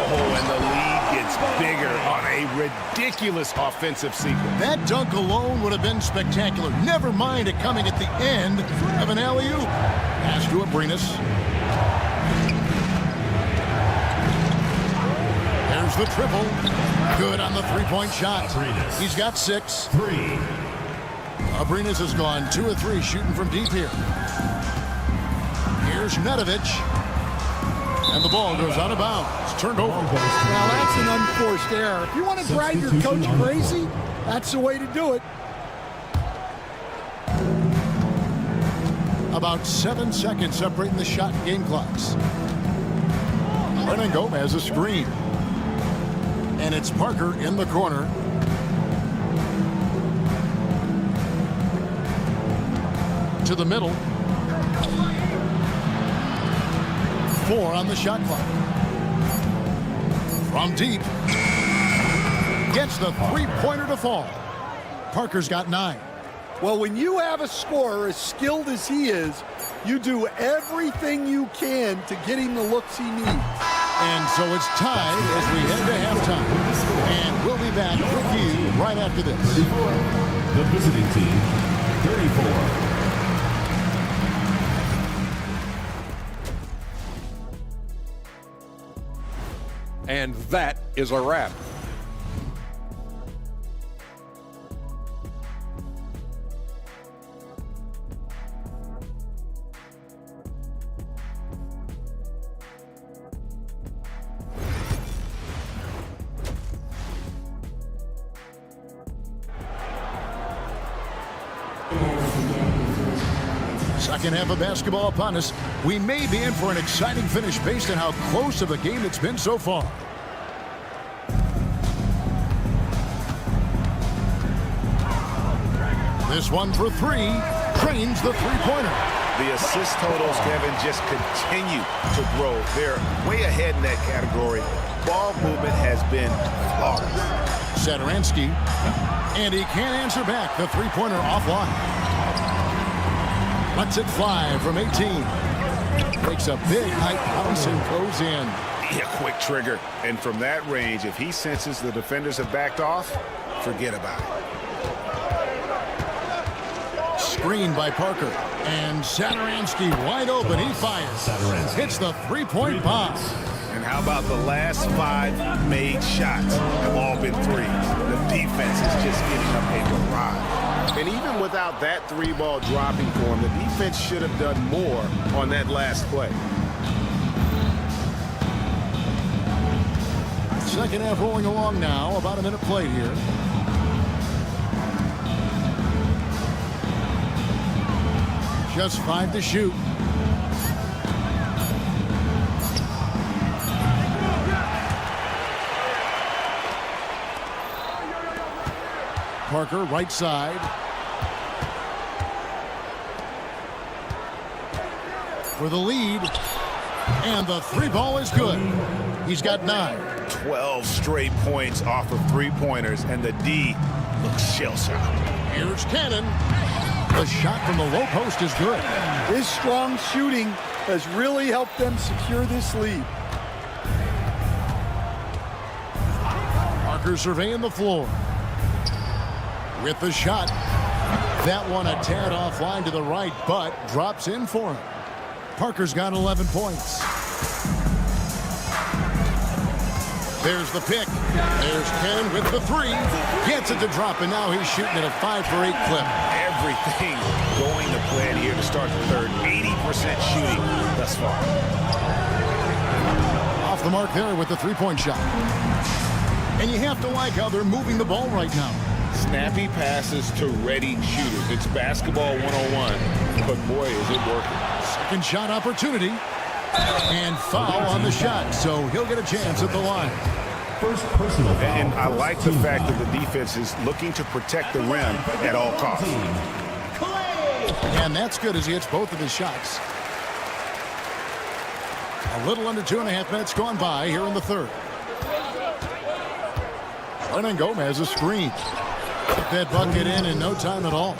Oh, and the lead gets bigger on a ridiculous offensive sequence. That dunk alone would have been spectacular. Never mind it coming at the end of an alley-oop. Pass to Abrinas. There's the triple. Good on the three-point shot. He's got 6. 3. Abrinas has gone 2 of 3 shooting from deep here. Here's Nedovic. And the ball goes out of bounds. Turned over. Now that's an unforced error. If you want to drive your coach crazy, that's the way to do it. About 7 seconds separating the shot and game clocks. Hernan Gomez a screen. And it's Parker in the corner. To the middle. 4 on the shot clock. From deep. Gets the three-pointer to fall. Parker's got 9. Well, when you have a scorer as skilled as he is, you do everything you can to get him the looks he needs. And so it's tied as we head to halftime. And we'll be back with you right after this. The visiting team, 34. And that is a wrap. Second half of basketball upon us. We may be in for an exciting finish based on how close of a game it's been so far. This one for 3. Drains the three-pointer. The assist totals, Kevin, just continue to grow. They're way ahead in that category. Ball movement has been flawless. Satoransky. And he can't answer back. The three-pointer offline. Lets it fly from 18. Takes a big height bounce and goes in. Yeah, quick trigger. And from that range, if he senses the defenders have backed off, forget about it. Screen by Parker. And Satoransky wide open. He fires. Hits the three-point bomb. And how about the last 5 made shots have all been threes? The defense is just getting up a barrage. And even without that 3-ball dropping for him, the defense should have done more on that last play. Second half rolling along now. About a minute played here. Just 5 to shoot. Parker, right side. For the lead. And the 3-ball is good. He's got 9. 12 straight points off of 3-pointers, and the D looks shell-shocked. Here's Cannon. The shot from the low post is good. His strong shooting has really helped them secure this lead. Parker surveying the floor. With the shot. That one a tad offline to the right, but drops in for him. Parker's got 11 points. There's the pick. There's Cannon with the 3. Gets it to drop, and now he's shooting at a 5 for 8 clip. Everything going to plan here to start the third. 80% shooting thus far. Off the mark there with the 3-point shot. And you have to like how they're moving the ball right now. Snappy passes to ready shooters. It's basketball 101, but boy, is it working. Second shot opportunity. And foul on the shot, so he'll get a chance at the line. First personal foul. And I like the fact that the defense is looking to protect the rim at all costs. And that's good as he hits both of his shots. A little under 2.5 minutes gone by here in the third. Hernan Gomez a screen. Put that bucket in no time at all.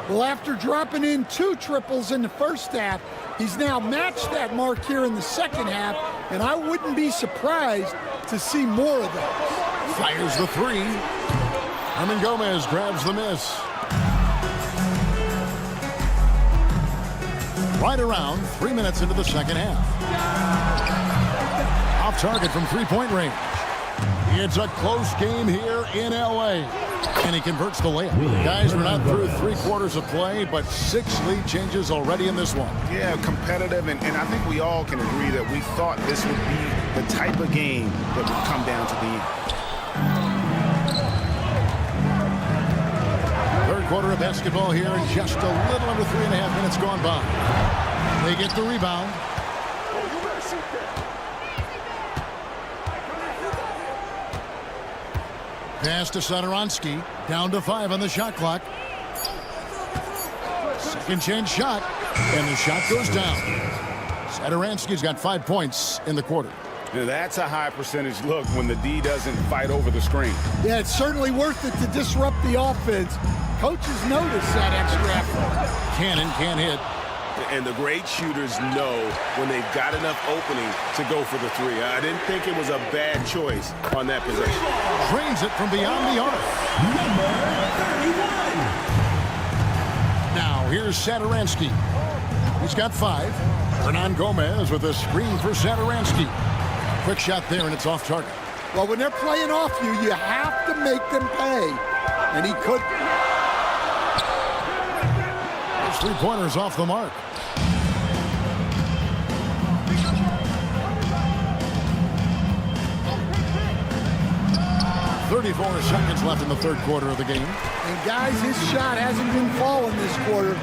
Well, after dropping in 2 triples in the first half, he's now matched that mark here in the second half, and I wouldn't be surprised to see more of those. Fires the 3. Hernan Gomez grabs the miss. Right around 3 minutes into the second half. Off target from 3-point range. It's a close game here in L.A. And he converts the layup. Guys, we're not through 3 quarters of play, but 6 lead changes already in this one. Yeah, competitive, and I think we all can agree that we thought this would be the type of game that would come down to the end. Third quarter of basketball here, and just a little under 3.5 minutes gone by. They get the rebound. Pass to Satoransky. Down to 5 on the shot clock. Second chance shot. And the shot goes down. Satoransky's got 5 points in the quarter. Now, that's a high percentage look when the D doesn't fight over the screen. Yeah, it's certainly worth it to disrupt the offense. Coaches notice that extra effort. Cannon can't hit. And the great shooters know when they've got enough opening to go for the 3. I didn't think it was a bad choice on that possession. Drains it from beyond the arc. Number 31. Now here's Satoransky. He's got 5. Hernan Gomez with a screen for Satoransky. Quick shot there, and it's off target. Well, when they're playing off you, you have to make them pay. And he could. His 3-pointers off the mark. 34 seconds left in the third quarter of the game. And guys, his shot hasn't been falling this quarter.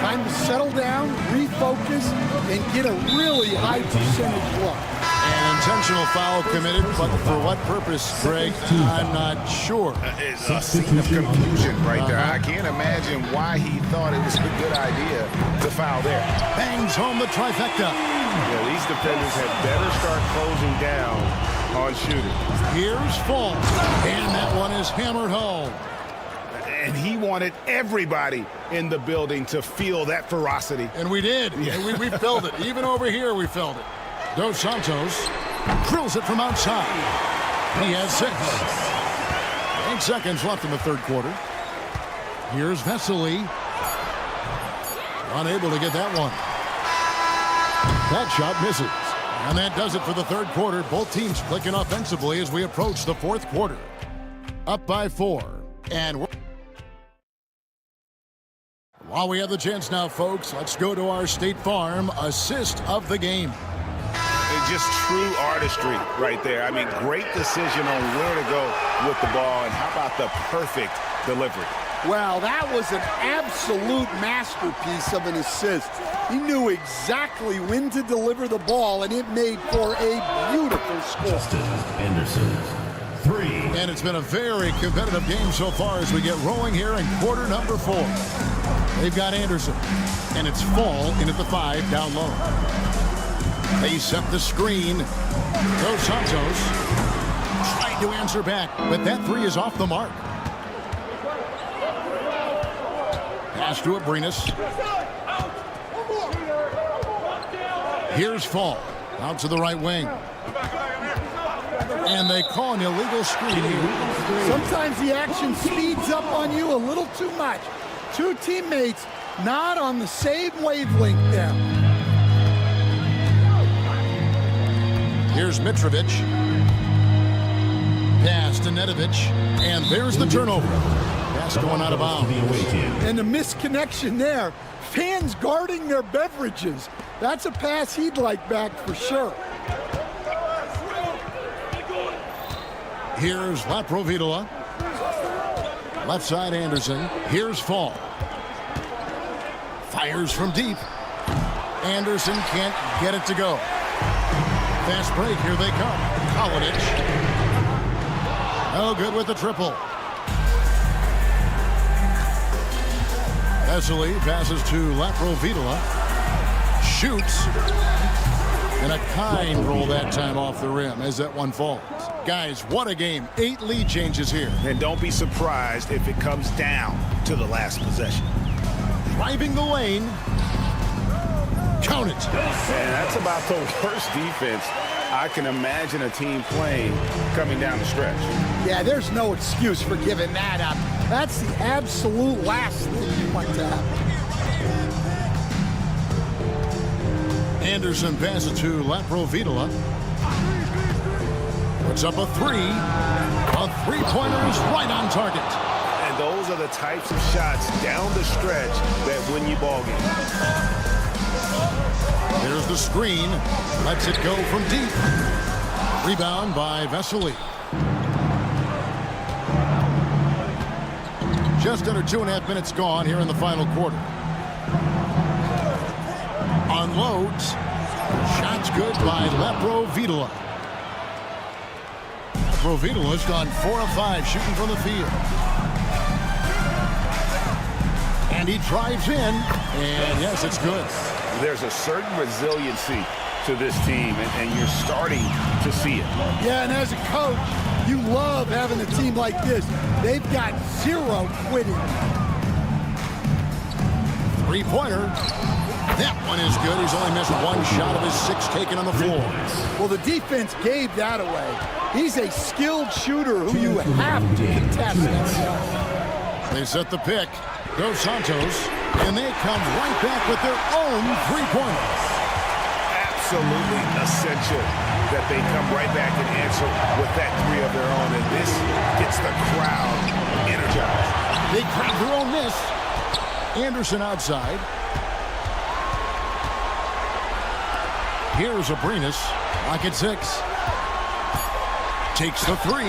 Time to settle down, refocus, and get a really high percentage look. An intentional foul committed, but for what purpose, Greg? I'm not sure. It's a scene of confusion right there. I can't imagine why he thought it was a good idea to foul there. Bangs home the trifecta. Yeah, these defenders had better start closing down on shooters. Here's Fall, and that one is hammered home. And he wanted everybody in the building to feel that ferocity. And we did. Yeah. And we felt it. Even over here, we felt it. Dos Santos drills it from outside. He has 6. 8 seconds left in the third quarter. Here's Vesely. Unable to get that one. That shot misses. And that does it for the third quarter. Both teams clicking offensively as we approach the fourth quarter. Up by 4. And we're... While we have the chance now, folks, let's go to our State Farm assist of the game. It's just true artistry right there. I mean, great decision on where to go with the ball, and how about the perfect delivery? Well, that was an absolute masterpiece of an assist. He knew exactly when to deliver the ball, and it made for a beautiful score. Justin Anderson, 3. And it's been a very competitive game so far as we get rolling here in quarter number 4. They've got Anderson, and it's Fall in at the 5 down low. They set the screen. Dos Santos tried to answer back, but that 3 is off the mark. Pass to Abrinas. Here's Fall out to the right wing. And they call an illegal screen here. Sometimes the action speeds up on you a little too much. 2 teammates not on the same wavelength there. Here's Mitrovic. Pass to Nedovic. And there's the turnover. Pass going out of bounds. And the misconnection there. Fans guarding their beverages. That's a pass he'd like back for sure. Here's Laprovitola. Left side Anderson. Here's Fall. Fires from deep. Anderson can't get it to go. Fast break, here they come. Kolinic. Oh, good with the triple. Vesely passes to Laprovitola. Shoots. And a kind roll that time off the rim as that one falls. Guys, what a game. 8 lead changes here. And don't be surprised if it comes down to the last possession. Driving the lane. Count it. And that's about the worst defense I can imagine a team playing coming down the stretch. Yeah, there's no excuse for giving that up. That's the absolute last thing you want to happen. Anderson passes to Laprovitola. Puts up a three. A three-pointer is right on target. And those are the types of shots down the stretch that win you ball games. There's the screen. Lets it go from deep. Rebound by Vesely. Just under 2.5 minutes gone here in the final quarter. Unloads. Shots good by Lepro-Vitola. Lepro-Vitola's gone 4 of 5 shooting from the field. And he drives in. And yes, it's good. There's a certain resiliency to this team, and you're starting to see it. Yeah, and as a coach, you love having a team like this. They've got zero quitting. Three-pointer. That one is good. He's only missed one shot of his 6 taken on the floor. Well, the defense gave that away. He's a skilled shooter who you have to contest. They set the pick. Dos Santos, and they come right back with their own three-pointers. Absolutely essential that they come right back and answer with that three of their own, and this gets the crowd energized. They grab their own miss. Anderson outside. Here's Abrinas. Rocket 6. Takes the three.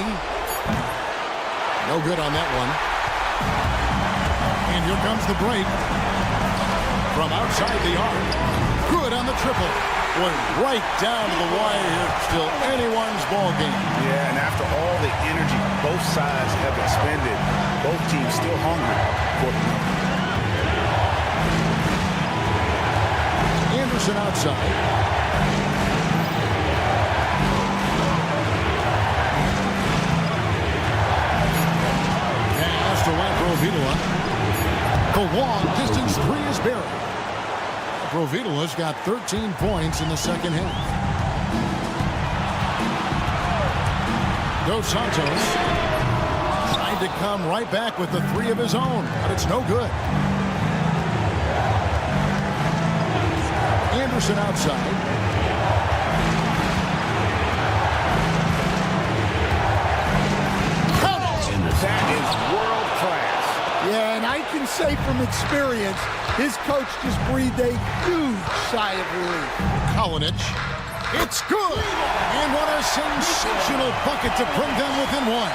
No good on that one. And here comes the break. From outside the arc. Good on the triple. Boy, right down to the wire here. Still anyone's ball game. Yeah, and after all the energy both sides have expended, both teams still hungry for the number. Anderson outside. Pass to Lepro-Vitola. The long distance three is buried. Lepro-Vitola's got 13 points in the second half. Dos Santos tried to come right back with the three of his own, but it's no good. Anderson outside. Count it! That is world class. Yeah, and I can say from experience, his coach just breathed a huge sigh of relief. Kalinic. It's good! And what a sensational bucket to bring them within one.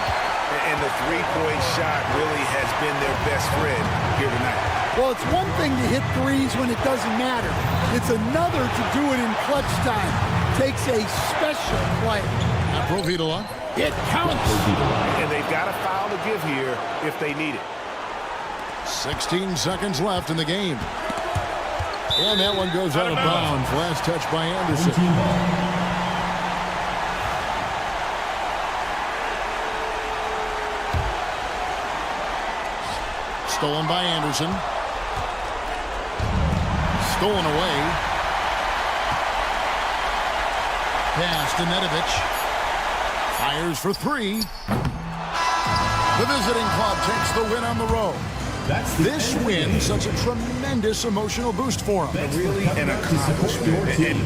And the three-point shot really has been their best friend here tonight. Well, it's one thing to hit threes when it doesn't matter. It's another to do it in clutch time. Takes a special play. Lepro-Vitola. It counts. And they've got a foul to give here if they need it. 16 seconds left in the game. And that one goes out of bounds. Last touch by Anderson. Stolen by Anderson. Stolen away. Pass to Nedovic. Fires for three. The visiting club takes the win on the road. This win, such a tremendous emotional boost for them. Really an accomplishment. And